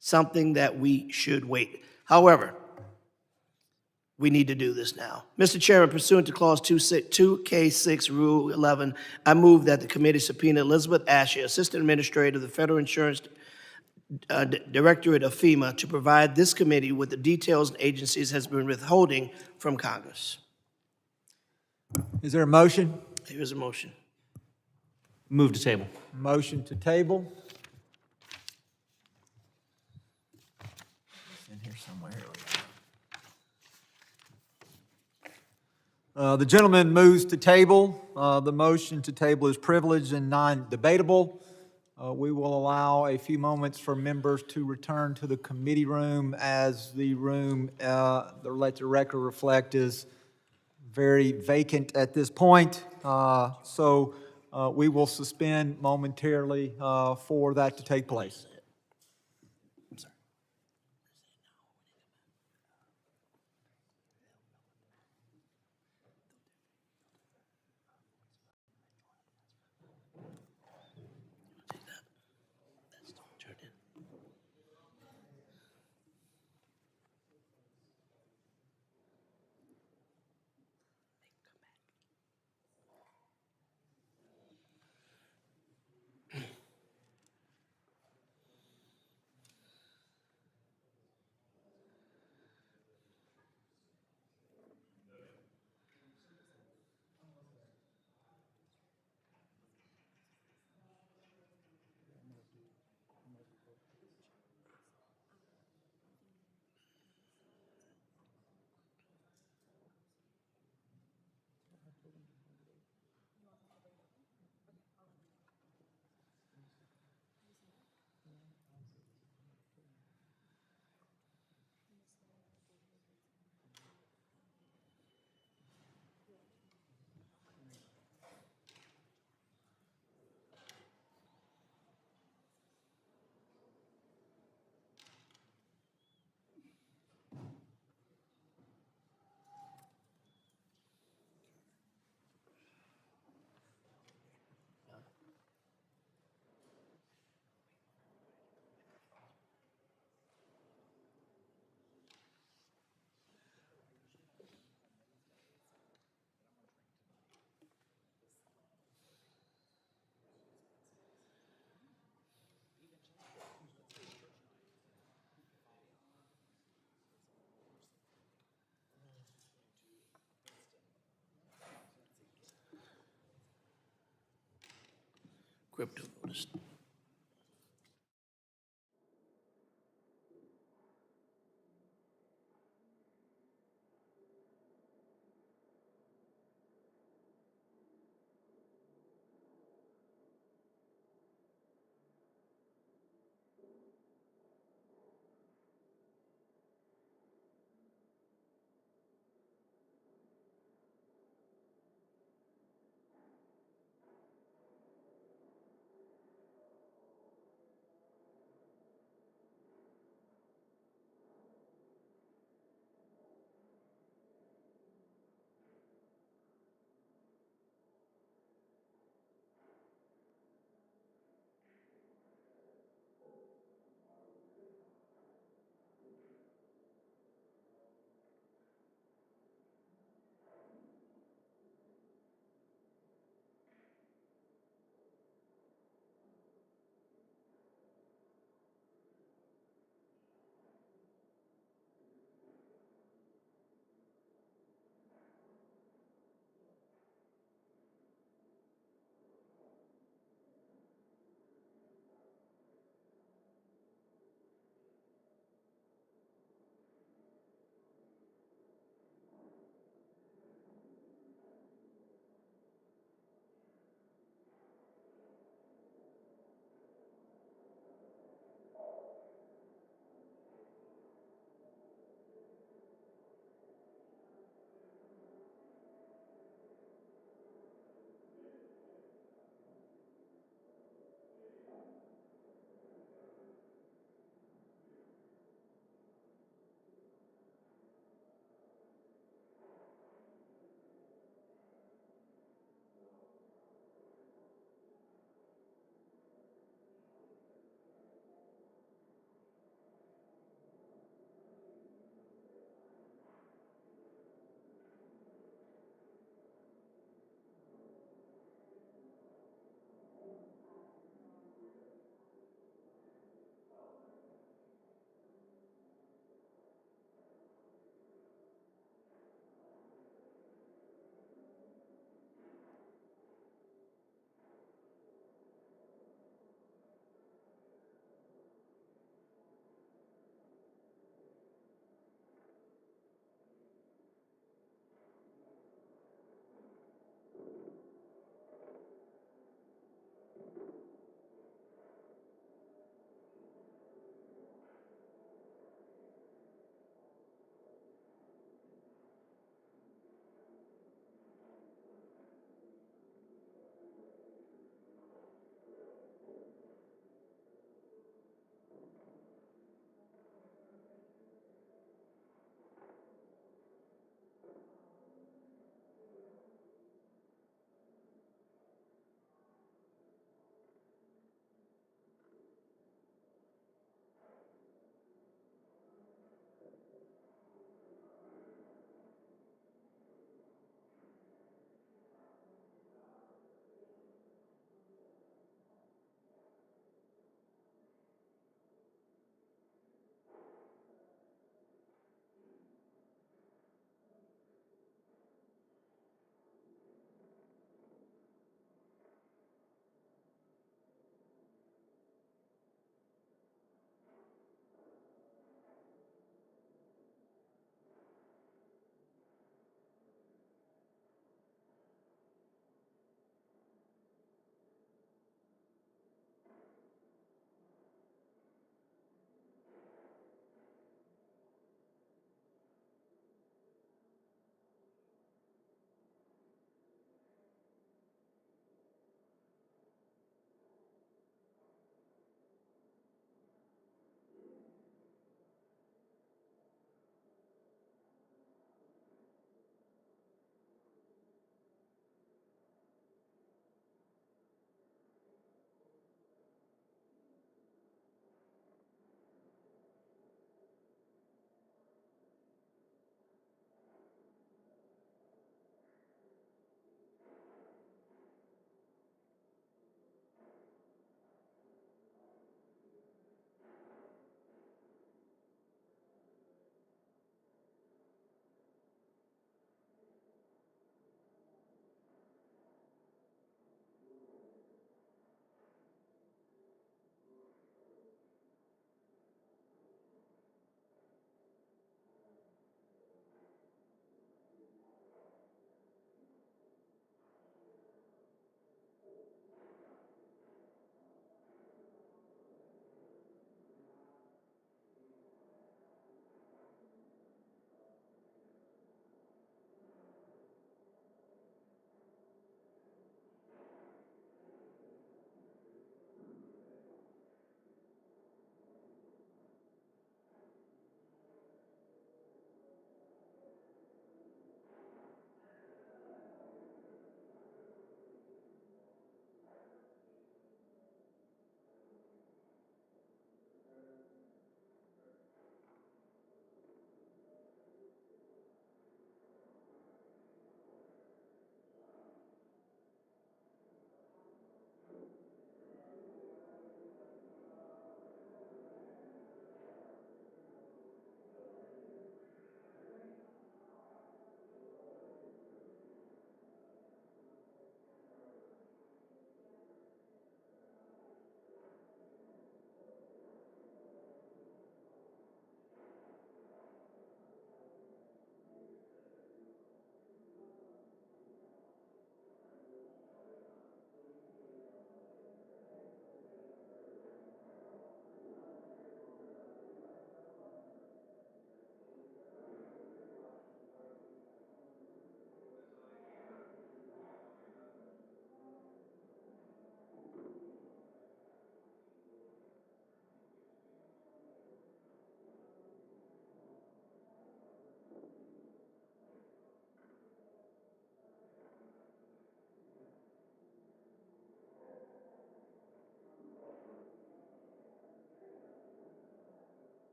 something that we should wait. However, we need to do this now. Mr. Chairman, pursuant to Clause 2K6, Rule 11, I move that the committee subpoena Elizabeth Asher, Assistant Administrator of the Federal Insurance Directorate of FEMA, to provide this committee with the details and agencies has been withholding from Congress. Is there a motion? Here is a motion. Move to table. Motion to table. It's in here somewhere. Here we go. The gentleman moves to table. The motion to table is privileged and non-debatable. We will allow a few moments for members to return to the committee room, as the room, let the record reflect, is very vacant at this point. So we will suspend momentarily for that to take place. Crypto notice.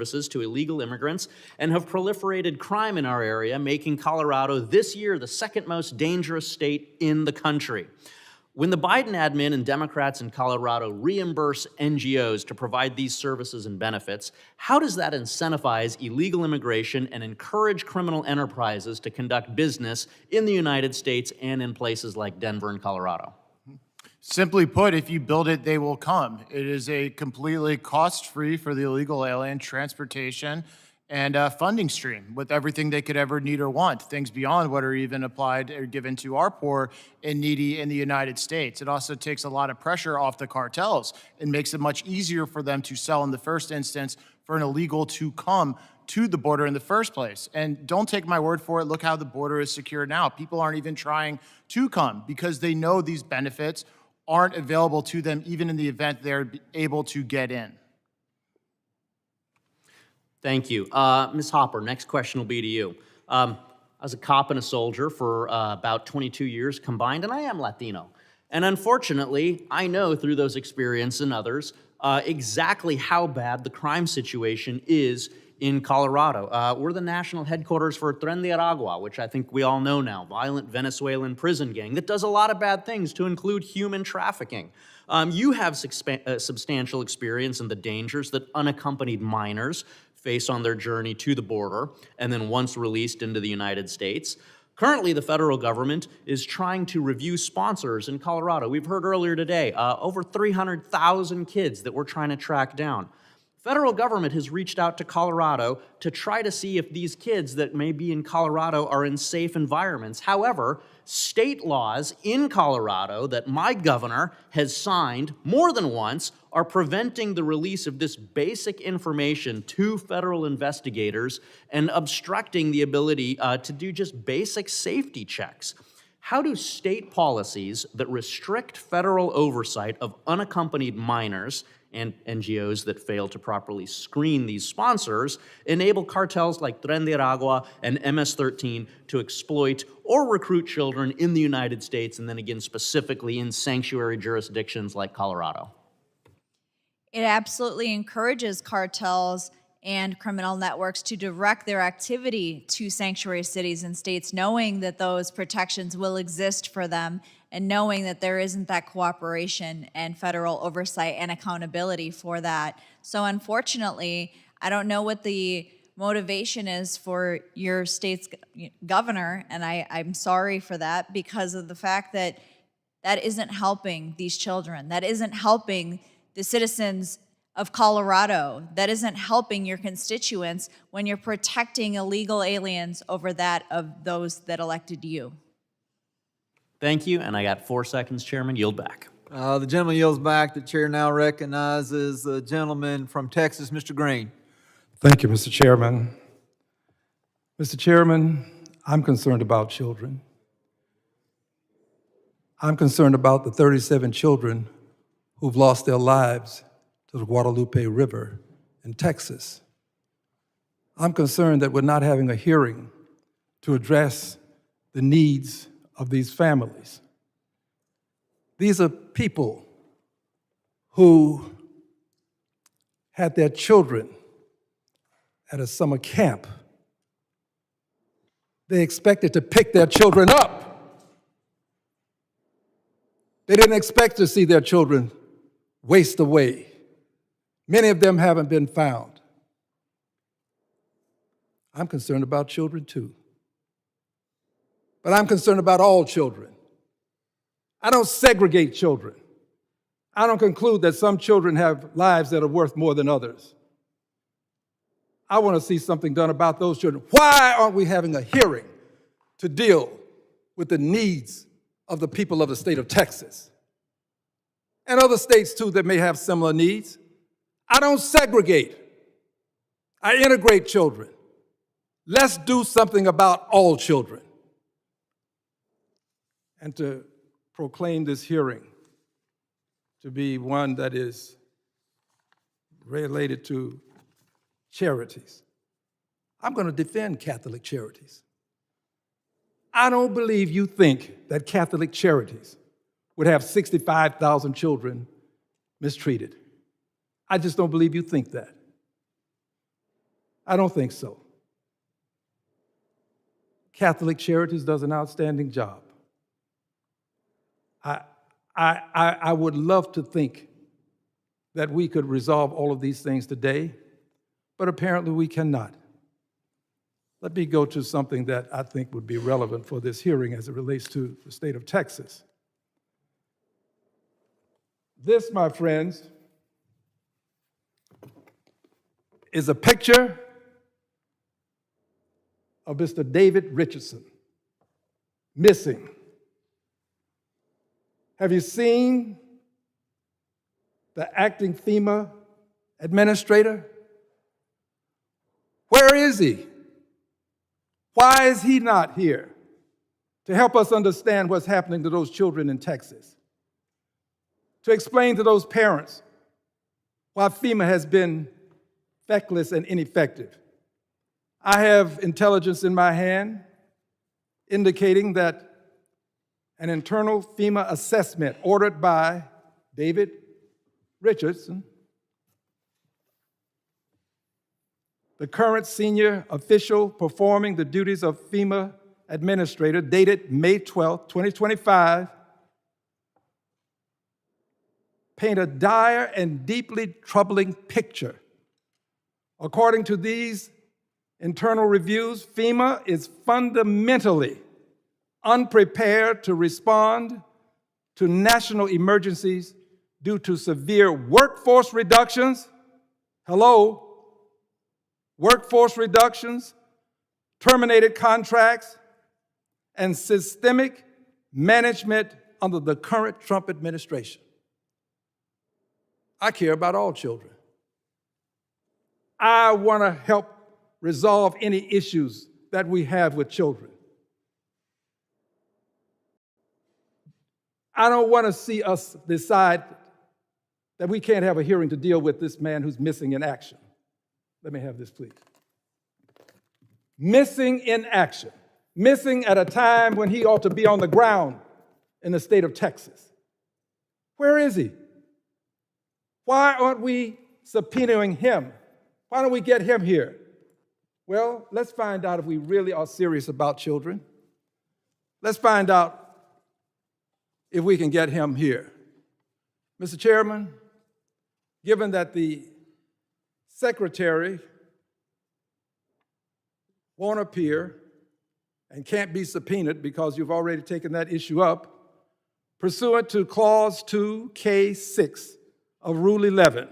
services to illegal immigrants and have proliferated crime in our area, making Colorado this year the second most dangerous state in the country. When the Biden admin and Democrats in Colorado reimburse NGOs to provide these services and benefits, how does that incentivize illegal immigration and encourage criminal enterprises to conduct business in the United States and in places like Denver and Colorado? Simply put, if you build it, they will come. It is a completely cost-free for the illegal alien transportation and funding stream with everything they could ever need or want, things beyond what are even applied or given to our poor and needy in the United States. It also takes a lot of pressure off the cartels and makes it much easier for them to sell in the first instance for an illegal to come to the border in the first place. And don't take my word for it, look how the border is secure now. People aren't even trying to come because they know these benefits aren't available to them even in the event they're able to get in. Thank you. Ms. Hopper, next question will be to you. I was a cop and a soldier for about 22 years combined, and I am Latino. And unfortunately, I know through those experiences and others exactly how bad the crime situation is in Colorado. We're the national headquarters for Tren de Aragua, which I think we all know now, violent Venezuelan prison gang that does a lot of bad things to include human trafficking. You have substantial experience in the dangers that unaccompanied minors face on their journey to the border and then once released into the United States. Currently, the federal government is trying to review sponsors in Colorado. We've heard earlier today, over 300,000 kids that we're trying to track down. Federal government has reached out to Colorado to try to see if these kids that may be in Colorado are in safe environments. However, state laws in Colorado that my governor has signed more than once are preventing the release of this basic information to federal investigators and obstructing the ability to do just basic safety checks. How do state policies that restrict federal oversight of unaccompanied minors and NGOs that fail to properly screen these sponsors enable cartels like Tren de Aragua and MS-13 to exploit or recruit children in the United States and then again specifically in sanctuary jurisdictions like Colorado? It absolutely encourages cartels and criminal networks to direct their activity to sanctuary cities and states, knowing that those protections will exist for them and knowing that there isn't that cooperation and federal oversight and accountability for that. So unfortunately, I don't know what the motivation is for your state's governor, and I'm sorry for that because of the fact that that isn't helping these children. That isn't helping the citizens of Colorado. That isn't helping your constituents when you're protecting illegal aliens over that of those that elected you. Thank you, and I got 4 seconds, Chairman. Yield back. The gentleman yields back. The chair now recognizes the gentleman from Texas, Mr. Green. Thank you, Mr. Chairman. Mr. Chairman, I'm concerned about children. I'm concerned about the 37 children who've lost their lives to the Guadalupe River in Texas. I'm concerned that we're not having a hearing to address the needs of these families. These are people who had their children at a summer camp. They expected to pick their children up. They didn't expect to see their children waste away. Many of them haven't been found. I'm concerned about children too. But I'm concerned about all children. I don't segregate children. I don't conclude that some children have lives that are worth more than others. I want to see something done about those children. Why aren't we having a hearing to deal with the needs of the people of the state of Texas? And other states too that may have similar needs. I don't segregate. I integrate children. Let's do something about all children. And to proclaim this hearing to be one that is related to charities. I'm going to defend Catholic charities. I don't believe you think that Catholic charities would have 65,000 children mistreated. I just don't believe you think that. I don't think so. Catholic Charities does an outstanding job. I would love to think that we could resolve all of these things today, but apparently we cannot. Let me go to something that I think would be relevant for this hearing as it relates to the state of Texas. This, my friends, is a picture of Mr. David Richardson, missing. Have you seen the acting FEMA administrator? Where is he? Why is he not here to help us understand what's happening to those children in Texas? To explain to those parents why FEMA has been feckless and ineffective. I have intelligence in my hand indicating that an internal FEMA assessment ordered by David Richardson, the current senior official performing the duties of FEMA administrator, dated May 12, 2025, paint a dire and deeply troubling picture. According to these internal reviews, FEMA is fundamentally unprepared to respond to national emergencies due to severe workforce reductions. Hello? Workforce reductions, terminated contracts, and systemic management under the current Trump administration. I care about all children. I want to help resolve any issues that we have with children. I don't want to see us decide that we can't have a hearing to deal with this man who's missing in action. Let me have this, please. Missing in action. Missing at a time when he ought to be on the ground in the state of Texas. Where is he? Why aren't we subpoenaing him? Why don't we get him here? Well, let's find out if we really are serious about children. Let's find out if we can get him here. Mr. Chairman, given that the Secretary won't appear and can't be subpoenaed because you've already taken that issue up, pursuant to Clause 2K6 of Rule 11,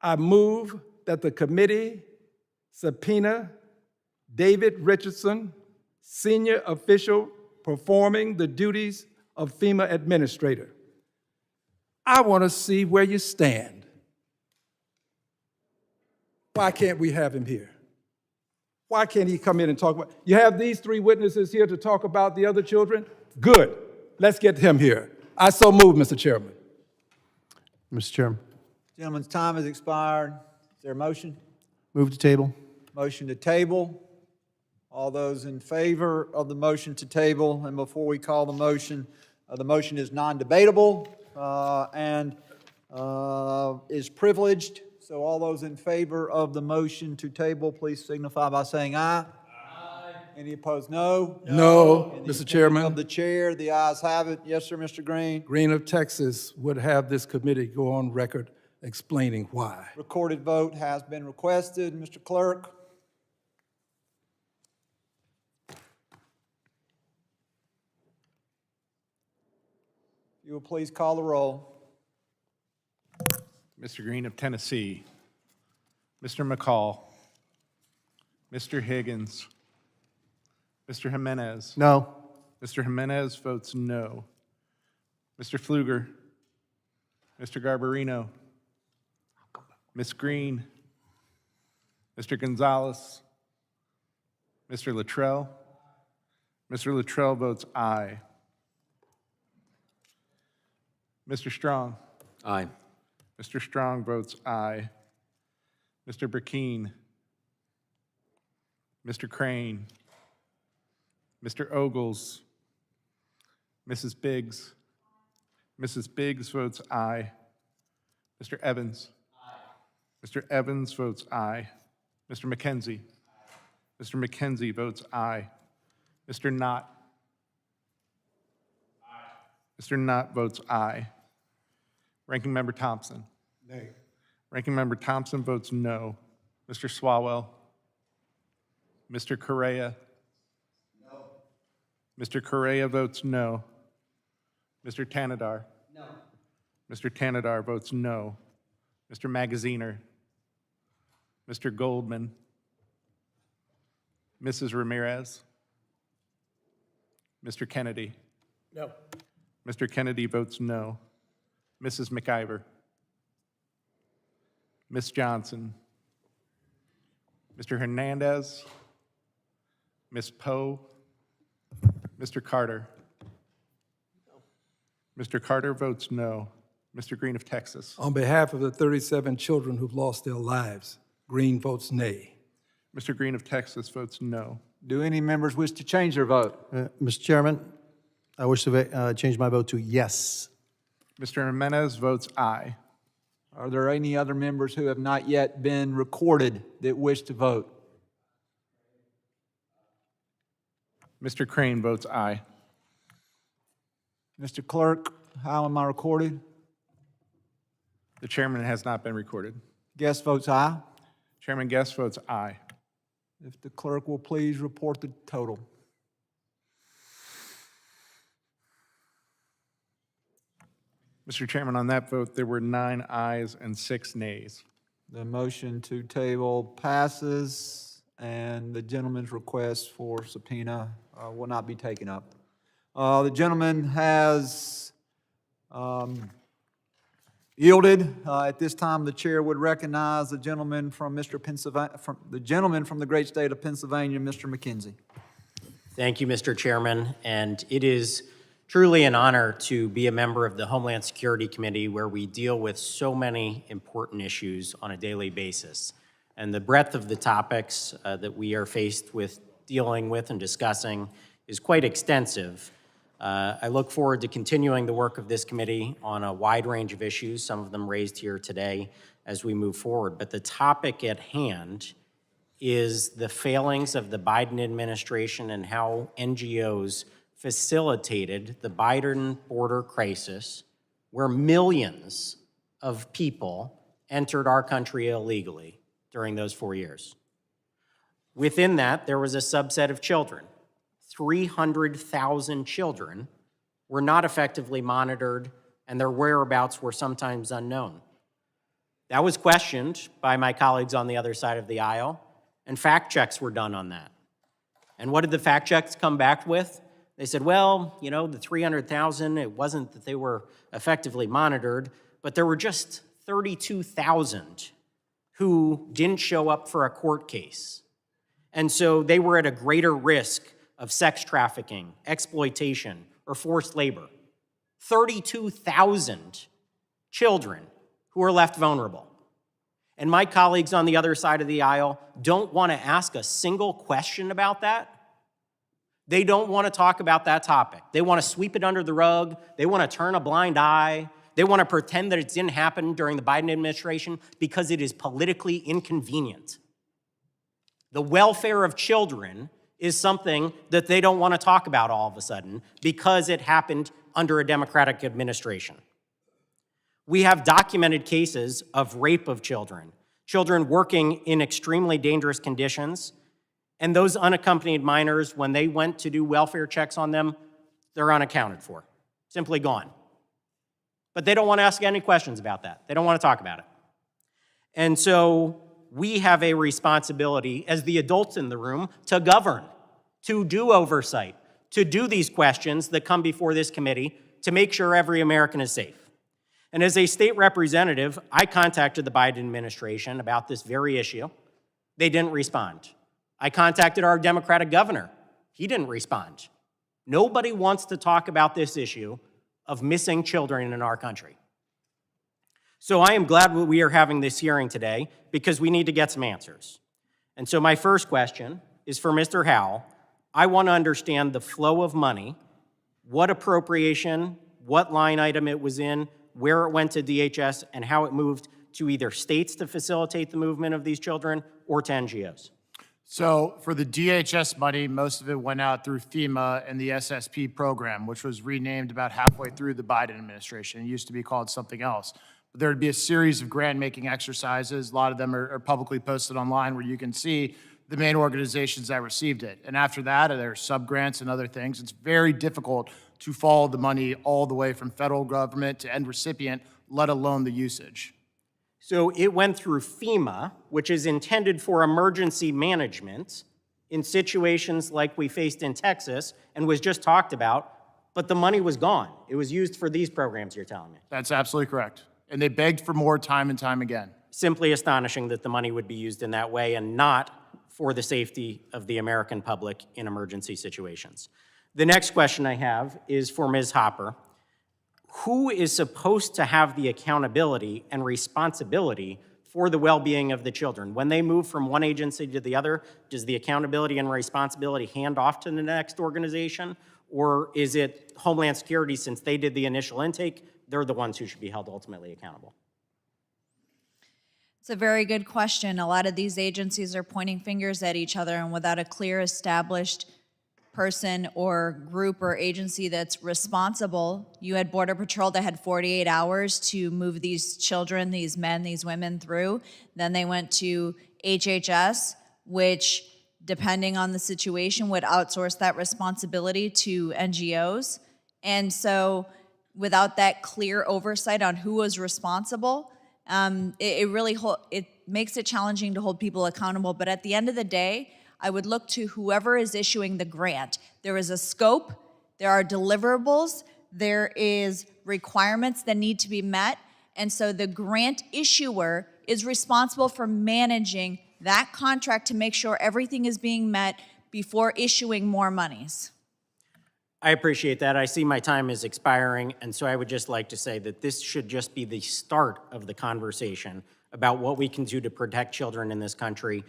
I move that the committee subpoena David Richardson, senior official performing the duties of FEMA administrator. I want to see where you stand. Why can't we have him here? Why can't he come in and talk about? You have these three witnesses here to talk about the other children? Good. Let's get him here. I so move, Mr. Chairman. Mr. Chairman. Gentleman's time has expired. Is there a motion? Move to table. Motion to table. All those in favor of the motion to table, and before we call the motion is non-debatable and is privileged. So all those in favor of the motion to table, please signify by saying aye. Aye. Any opposed, no? No, Mr. Chairman. Of the chair, the ayes have it. Yes, sir, Mr. Green. Green of Texas would have this committee go on record explaining why. Recorded vote has been requested. Mr. Clerk. You will please call the roll. Mr. Green of Tennessee. Mr. McCall. Mr. Higgins. Mr. Jimenez. No. Mr. Jimenez votes no. Mr. Pfluger. Mr. Garbarino. Ms. Green. Mr. Gonzalez. Mr. Luttrell. Mr. Luttrell votes aye. Mr. Strong. Aye. Mr. Strong votes aye. Mr. Burkeen. Mr. Crane. Mr. Ogles. Mrs. Biggs. Mrs. Biggs votes aye. Mr. Evans. Aye. Mr. Evans votes aye. Mr. McKenzie. Mr. McKenzie votes aye. Mr. Knott. Mr. Knott votes aye. Ranking Member Thompson. Nay. Ranking Member Thompson votes no. Mr. Swalwell. Mr. Correa. No. Mr. Correa votes no. Mr. Tanadar. No. Mr. Tanadar votes no. Mr. Magaziner. Mr. Goldman. Mrs. Ramirez. Mr. Kennedy. No. Mr. Kennedy votes no. Mrs. McIver. Ms. Johnson. Mr. Hernandez. Ms. Poe. Mr. Carter. Mr. Carter votes no. Mr. Green of Texas. On behalf of the 37 children who've lost their lives, Green votes nay. Mr. Green of Texas votes no. Do any members wish to change their vote? Mr. Chairman, I wish to change my vote to yes. Mr. Jimenez votes aye. Are there any other members who have not yet been recorded that wish to vote? Mr. Crane votes aye. Mr. Clerk, how am I recorded? The chairman has not been recorded. Guest votes aye. Chairman Guest votes aye. If the clerk will please report the total. Mr. Chairman, on that vote, there were 9 ayes and 6 nays. The motion to table passes, and the gentleman's request for subpoena will not be taken up. The gentleman has yielded. At this time, the chair would recognize the gentleman from the great state of Pennsylvania, Mr. McKenzie. Thank you, Mr. Chairman, and it is truly an honor to be a member of the Homeland Security Committee, where we deal with so many important issues on a daily basis. And the breadth of the topics that we are faced with dealing with and discussing is quite extensive. I look forward to continuing the work of this committee on a wide range of issues, some of them raised here today, as we move forward. But the topic at hand is the failings of the Biden administration and how NGOs facilitated the Biden border crisis, where millions of people entered our country illegally during those 4 years. Within that, there was a subset of children. 300,000 children were not effectively monitored, and their whereabouts were sometimes unknown. That was questioned by my colleagues on the other side of the aisle, and fact checks were done on that. And what did the fact checks come back with? They said, well, you know, the 300,000, it wasn't that they were effectively monitored, but there were just 32,000 who didn't show up for a court case. And so they were at a greater risk of sex trafficking, exploitation, or forced labor. 32,000 children who are left vulnerable. And my colleagues on the other side of the aisle don't want to ask a single question about that. They don't want to talk about that topic. They want to sweep it under the rug. They want to turn a blind eye. They want to pretend that it didn't happen during the Biden administration because it is politically inconvenient. The welfare of children is something that they don't want to talk about all of a sudden because it happened under a Democratic administration. We have documented cases of rape of children, children working in extremely dangerous conditions, and those unaccompanied minors, when they went to do welfare checks on them, they're unaccounted for, simply gone. But they don't want to ask any questions about that. They don't want to talk about it. And so we have a responsibility as the adults in the room to govern, to do oversight, to do these questions that come before this committee to make sure every American is safe. And as a state representative, I contacted the Biden administration about this very issue. They didn't respond. I contacted our Democratic governor. He didn't respond. Nobody wants to talk about this issue of missing children in our country. So I am glad we are having this hearing today because we need to get some answers. And so my first question is for Mr. Howell. I want to understand the flow of money, what appropriation, what line item it was in, where it went to DHS, and how it moved to either states to facilitate the movement of these children or to NGOs? So for the DHS money, most of it went out through FEMA and the SSP program, which was renamed about halfway through the Biden administration. It used to be called something else. But there would be a series of grant-making exercises. A lot of them are publicly posted online where you can see the main organizations that received it. And after that, there are sub-grants and other things. It's very difficult to follow the money all the way from federal government to end recipient, let alone the usage. So it went through FEMA, which is intended for emergency management in situations like we faced in Texas and was just talked about, but the money was gone. It was used for these programs, you're telling me. That's absolutely correct. And they begged for more time and time again. Simply astonishing that the money would be used in that way and not for the safety of the American public in emergency situations. The next question I have is for Ms. Hopper. Who is supposed to have the accountability and responsibility for the well-being of the children? When they move from one agency to the other, does the accountability and responsibility hand off to the next organization? Or is it Homeland Security, since they did the initial intake, they're the ones who should be held ultimately accountable? It's a very good question. A lot of these agencies are pointing fingers at each other, and without a clear established person or group or agency that's responsible. You had Border Patrol that had 48 hours to move these children, these men, these women through. Then they went to HHS, which, depending on the situation, would outsource that responsibility to NGOs. And so without that clear oversight on who was responsible, it makes it challenging to hold people accountable. But at the end of the day, I would look to whoever is issuing the grant. There is a scope, there are deliverables, there is requirements that need to be met, and so the grant issuer is responsible for managing that contract to make sure everything is being met before issuing more monies. I appreciate that. I see my time is expiring, and so I would just like to say that this should just be the start of the conversation about what we can do to protect children in this country,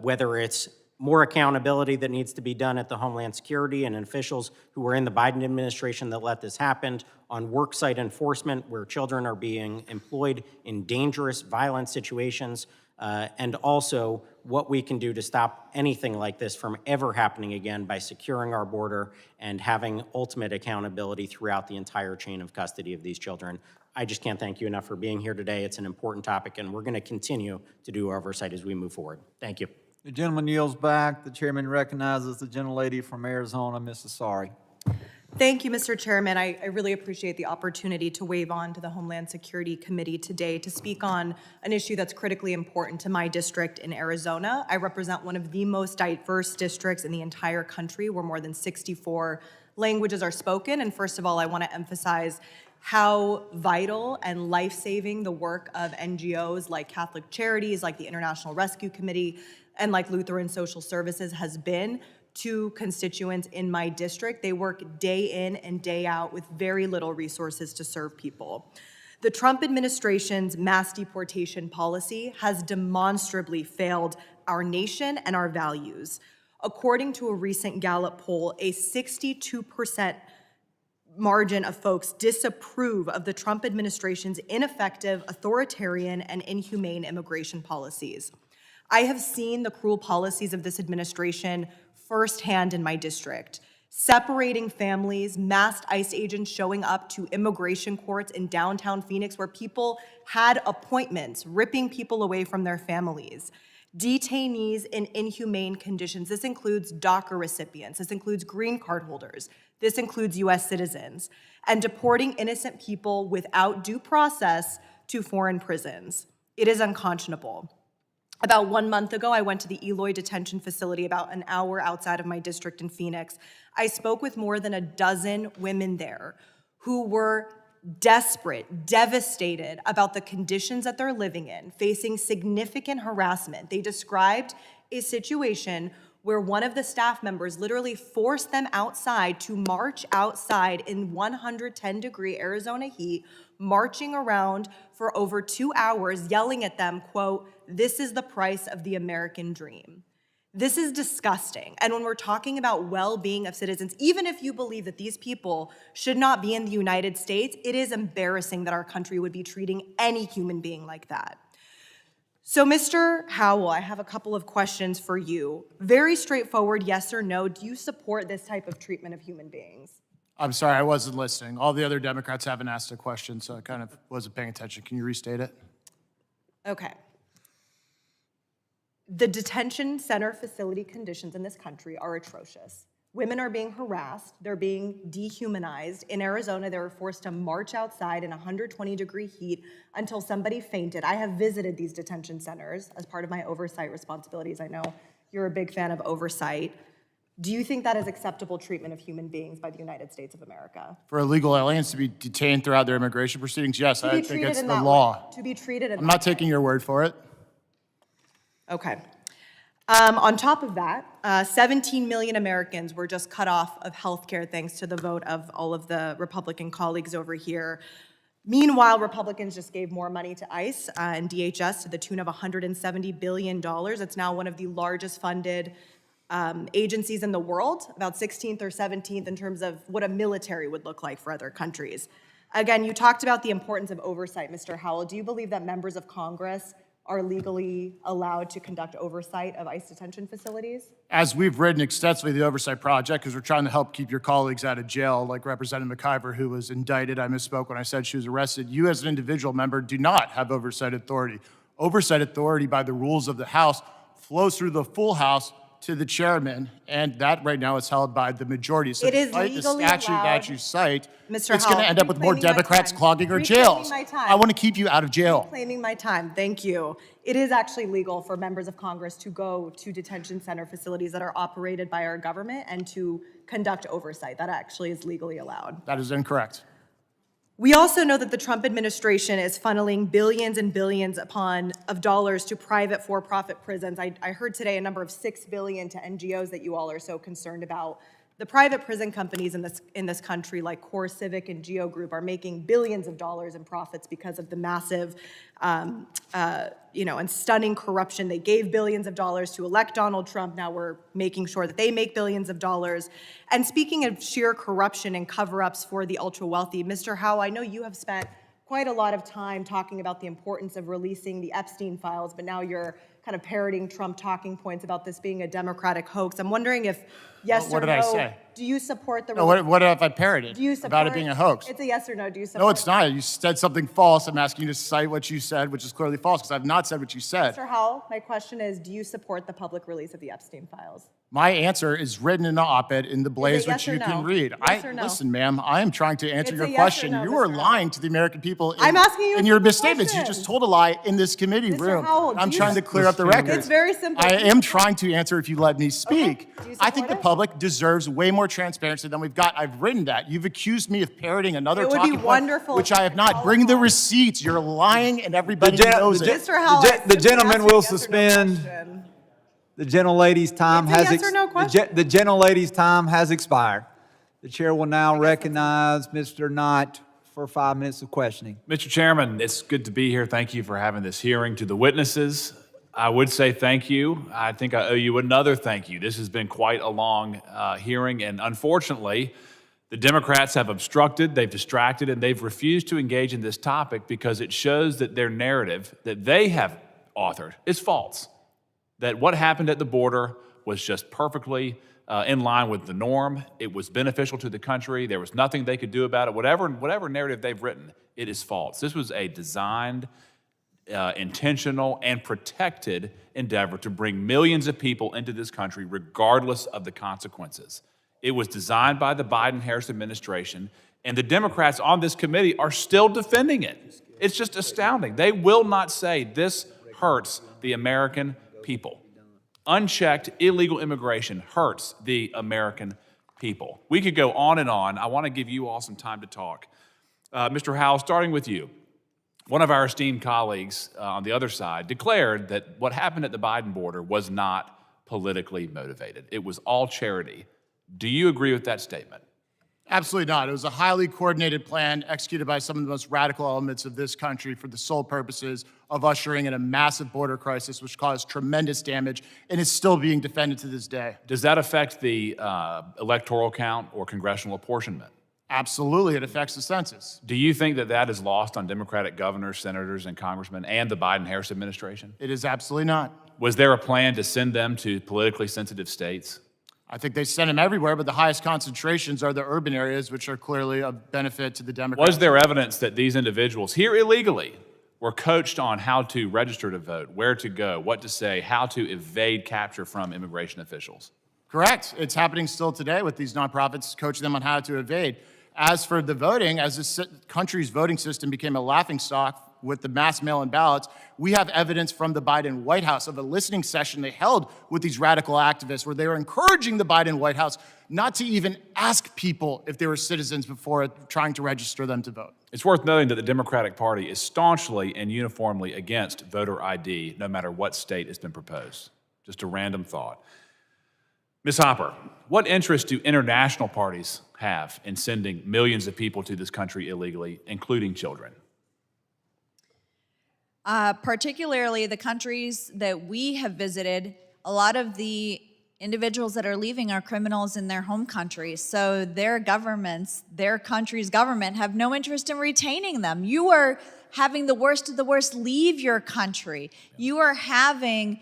whether it's more accountability that needs to be done at the Homeland Security and officials who were in the Biden administration that let this happen, on worksite enforcement where children are being employed in dangerous, violent situations, and also what we can do to stop anything like this from ever happening again by securing our border and having ultimate accountability throughout the entire chain of custody of these children. I just can't thank you enough for being here today. It's an important topic, and we're going to continue to do oversight as we move forward. Thank you. The gentleman yields back. The chairman recognizes the gentlelady from Arizona, Ms. Asari. Thank you, Mr. Chairman. I really appreciate the opportunity to wave on to the Homeland Security Committee today to speak on an issue that's critically important to my district in Arizona. I represent one of the most diverse districts in the entire country where more than 64 languages are spoken. And first of all, I want to emphasize how vital and life-saving the work of NGOs like Catholic Charities, like the International Rescue Committee, and like Lutheran Social Services has been to constituents in my district. They work day in and day out with very little resources to serve people. The Trump administration's mass deportation policy has demonstrably failed our nation and our values. According to a recent Gallup poll, a 62% margin of folks disapprove of the Trump administration's ineffective, authoritarian, and inhumane immigration policies. I have seen the cruel policies of this administration firsthand in my district. Separating families, masked ICE agents showing up to immigration courts in downtown Phoenix where people had appointments, ripping people away from their families. Detainees in inhumane conditions. This includes DACA recipients. This includes green card holders. This includes US citizens. And deporting innocent people without due process to foreign prisons. It is unconscionable. About 1 month ago, I went to the Eloy detention facility about an hour outside of my district in Phoenix. I spoke with more than a dozen women there who were desperate, devastated about the conditions that they're living in, facing significant harassment. They described a situation where one of the staff members literally forced them outside to march outside in 110-degree Arizona heat, marching around for over 2 hours, yelling at them, quote, "This is the price of the American dream." This is disgusting. And when we're talking about well-being of citizens, even if you believe that these people should not be in the United States, it is embarrassing that our country would be treating any human being like that. So, Mr. Howell, I have a couple of questions for you. Very straightforward, yes or no. Do you support this type of treatment of human beings? I'm sorry, I wasn't listening. All the other Democrats haven't asked a question, so I kind of wasn't paying attention. Can you restate it? Okay. The detention center facility conditions in this country are atrocious. Women are being harassed, they're being dehumanized. In Arizona, they were forced to march outside in 120-degree heat until somebody fainted. I have visited these detention centers as part of my oversight responsibilities. I know you're a big fan of oversight. Do you think that is acceptable treatment of human beings by the United States of America? For illegal aliens to be detained throughout their immigration proceedings, yes, I think it's the that law. way. To be treated in I'm that not taking your word for it. Okay. On top of that, 17 million Americans were just cut off of health care thanks to the vote of all of the Republican colleagues over here. Meanwhile, Republicans just gave more money to ICE and DHS to the tune of $170 billion. It's now one of the largest funded agencies in the world, about 16th or 17th in terms of what a military would look like for other countries. Again, you talked about the importance of oversight, Mr. Howell. Do you believe that members of Congress are legally allowed to conduct oversight of ICE detention facilities? As we've written extensively the Oversight Project, because we're trying to help keep your colleagues out of jail, like Representative McIver, who was indicted. I misspoke when I said she was arrested. You as an individual member do not have oversight authority. Oversight authority by the rules of the House flows through the full House to the chairman, and that right now is held by the majority. So It is despite the legally statute allowed. that you cite, Mr. it's going to Howell, end up with more reclaiming my Democrats time. clogging our Reclaiming jails. my time. I want to keep you out of jail. Claiming my time, thank you. It is actually legal for members of Congress to go to detention center facilities that are operated by our government and to conduct oversight. That actually is legally allowed. That is incorrect. We also know that the Trump administration is funneling billions and billions of dollars to private for-profit prisons. I heard today a number of $6 billion to NGOs that you all are so concerned about. The private prison companies in this country, like Core Civic and GEO Group, are making billions of dollars in profits because of the massive, and stunning corruption. They gave billions of dollars to elect Donald Trump. Now we're making sure that they make billions of dollars. And speaking of sheer corruption and cover-ups for the ultra-wealthy, Mr. Howe, I know you have spent quite a lot of time talking about the importance of releasing the Epstein files, but now you're kind of parroting Trump talking points about this being a Democratic hoax. I'm wondering if, yes What or did no, I say? do you support the... No, what if I parroted Do you support, about it being a hoax? It's a yes or no. Do you support... No, it's not. You said something false. I'm asking you to cite what you said, which is clearly false, because I've not said what you said. Mr. Howell, my question is, do you support the public release of the Epstein files? My answer is written in the op-ed in the Blaze, yes which or you no? can read. Yes or no? Listen, ma'am, I am trying to answer It's your a yes or question. no, You are Mr. lying to the American people I'm asking you a in your simple misstatements. You question. just told a lie in this committee room. Howell, I'm do you- trying to clear up the record. It's very simple. I am trying to answer if you let me speak. Do you I think support the it? public deserves way more transparency than we've got. I've written that. You've accused me of parroting another It would be talking point, wonderful which if I have not. Bring the receipts. You're lying, and everybody knows it. Mr. Howell, The gentleman will suspend. The gentlelady's time It's a has yes or no question. the gentlelady's time has expired. The chair will now recognize Mr. Knight for 5 minutes of questioning. Mr. Chairman, it's good to be here. Thank you for having this hearing. To the witnesses, I would say thank you. I think I owe you another thank you. This has been quite a long hearing, and unfortunately, the Democrats have obstructed, they've distracted, and they've refused to engage in this topic because it shows that their narrative that they have authored is false. That what happened at the border was just perfectly in line with the norm. It was beneficial to the country. There was nothing they could do about it. Whatever narrative they've written, it is false. This was a designed, intentional, and protected endeavor to bring millions of people into this country regardless of the consequences. It was designed by the Biden-Harris administration, and the Democrats on this committee are still defending it. It's just astounding. They will not say this hurts the American people. Unchecked illegal immigration hurts the American people. We could go on and on. I want to give you all some time to talk. Mr. Howell, starting with you. One of our esteemed colleagues on the other side declared that what happened at the Biden border was not politically motivated. It was all charity. Do you agree with that statement? Absolutely not. It was a highly coordinated plan executed by some of the most radical elements of this country for the sole purposes of ushering in a massive border crisis, which caused tremendous damage and is still being defended to this day. Does that affect the electoral count or congressional apportionment? Absolutely, it affects the census. Do you think that that is lost on Democratic governors, senators, and congressmen and the Biden-Harris administration? It is absolutely not. Was there a plan to send them to politically sensitive states? I think they send them everywhere, but the highest concentrations are the urban areas, which are clearly of benefit to the Democrats. Was there evidence that these individuals here illegally were coached on how to register to vote, where to go, what to say, how to evade capture from immigration officials? Correct. It's happening still today with these nonprofits coaching them on how to evade. As for the voting, as this country's voting system became a laughingstock with the mass mail-in ballots, we have evidence from the Biden White House of a listening session they held with these radical activists where they were encouraging the Biden White House not to even ask people if they were citizens before trying to register them to vote. It's worth noting that the Democratic Party is staunchly and uniformly against voter ID, no matter what state has been proposed. Just a random thought. Ms. Hopper, what interest do international parties have in sending millions of people to this country illegally, including children? Particularly the countries that we have visited, a lot of the individuals that are leaving are criminals in their home countries. So their governments, their country's government, have no interest in retaining them. You are having the worst of the worst leave your country. You are having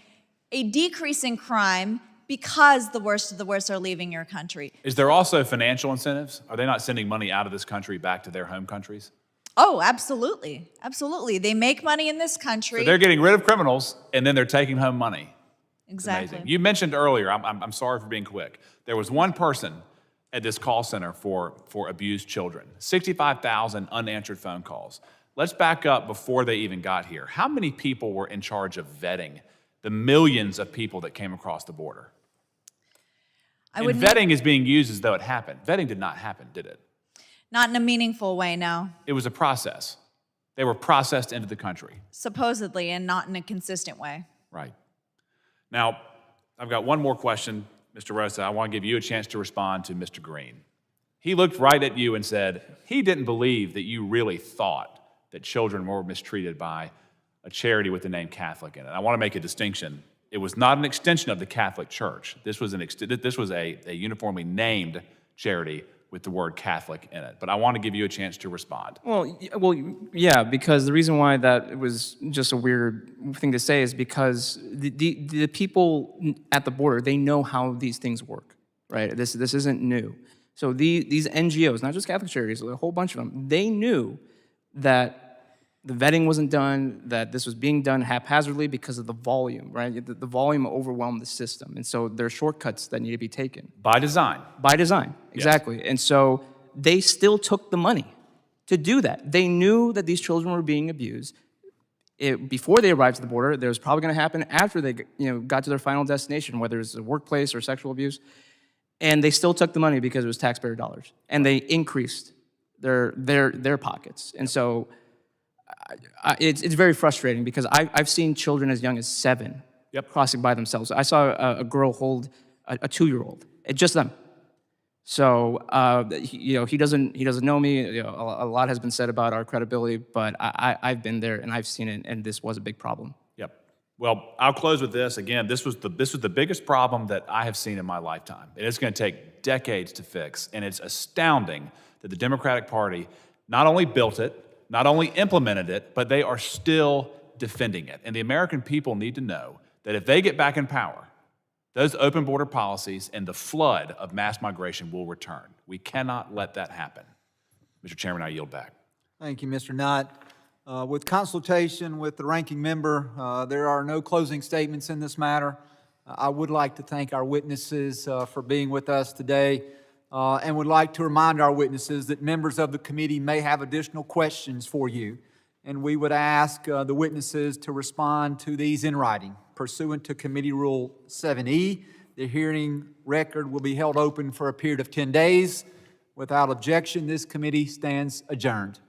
a decrease in crime because the worst of the worst are leaving your country. Is there also financial incentives? Are they not sending money out of this country back to their home countries? Oh, absolutely. Absolutely. They make money in this country. So they're getting rid of criminals, and then they're taking home money. Exactly. Amazing. You mentioned earlier, I'm sorry for being quick, there was one person at this call center for abused children, 65,000 unanswered phone calls. Let's back up before they even got here. How many people were in charge of vetting the millions of people that came across the border? Vetting is being used as though it happened. Vetting did not happen, did it? Not in a meaningful way, no. It was a process. They were processed into the country. Supposedly, and not in a consistent way. Right. Now, I've got one more question, Mr. Rosa. I want to give you a chance to respond to Mr. Green. He looked right at you and said he didn't believe that you really thought that children were mistreated by a charity with the name Catholic in it. I want to make a distinction. It was not an extension of the Catholic Church. This was a uniformly named charity with the word Catholic in it. But I want to give you a chance to respond. Well, yeah, because the reason why that was just a weird thing to say is because the people at the border, they know how these things work, right? This isn't new. So these NGOs, not just Catholic charities, a whole bunch of them, they knew that the vetting wasn't done, that this was being done haphazardly because of the volume, right? The volume overwhelmed the system. And so there are shortcuts that need to be taken. By design. By design, exactly. Yes. And so they still took the money to do that. They knew that these children were being abused. Before they arrived to the border, there was probably going to happen after they got to their final destination, whether it's a workplace or sexual abuse. And they still took the money because it was taxpayer dollars. And they increased their pockets. And so it's very frustrating because I've seen children as young as 7 crossing by themselves. I saw a girl hold a 2-year-old, just them. So he doesn't know me. A lot has been said about our credibility, but I've been there and I've seen it, and this was a big problem. Yep. Well, I'll close with this. Again, this was the biggest problem that I have seen in my lifetime. And it's going to take decades to fix, and it's astounding that the Democratic Party not only built it, not only implemented it, but they are still defending it. And the American people need to know that if they get back in power, those open border policies and the flood of mass migration will return. We cannot let that happen. Mr. Chairman, I yield back. Thank you, Mr. Knott. With consultation with the ranking member, there are no closing statements in this matter. I would like to thank our witnesses for being with us today. And would like to remind our witnesses that members of the committee may have additional questions for you, and we would ask the witnesses to respond to these in writing. Pursuant to Committee Rule 7E, the hearing record will be held open for a period of 10 days. Without objection, this committee stands adjourned.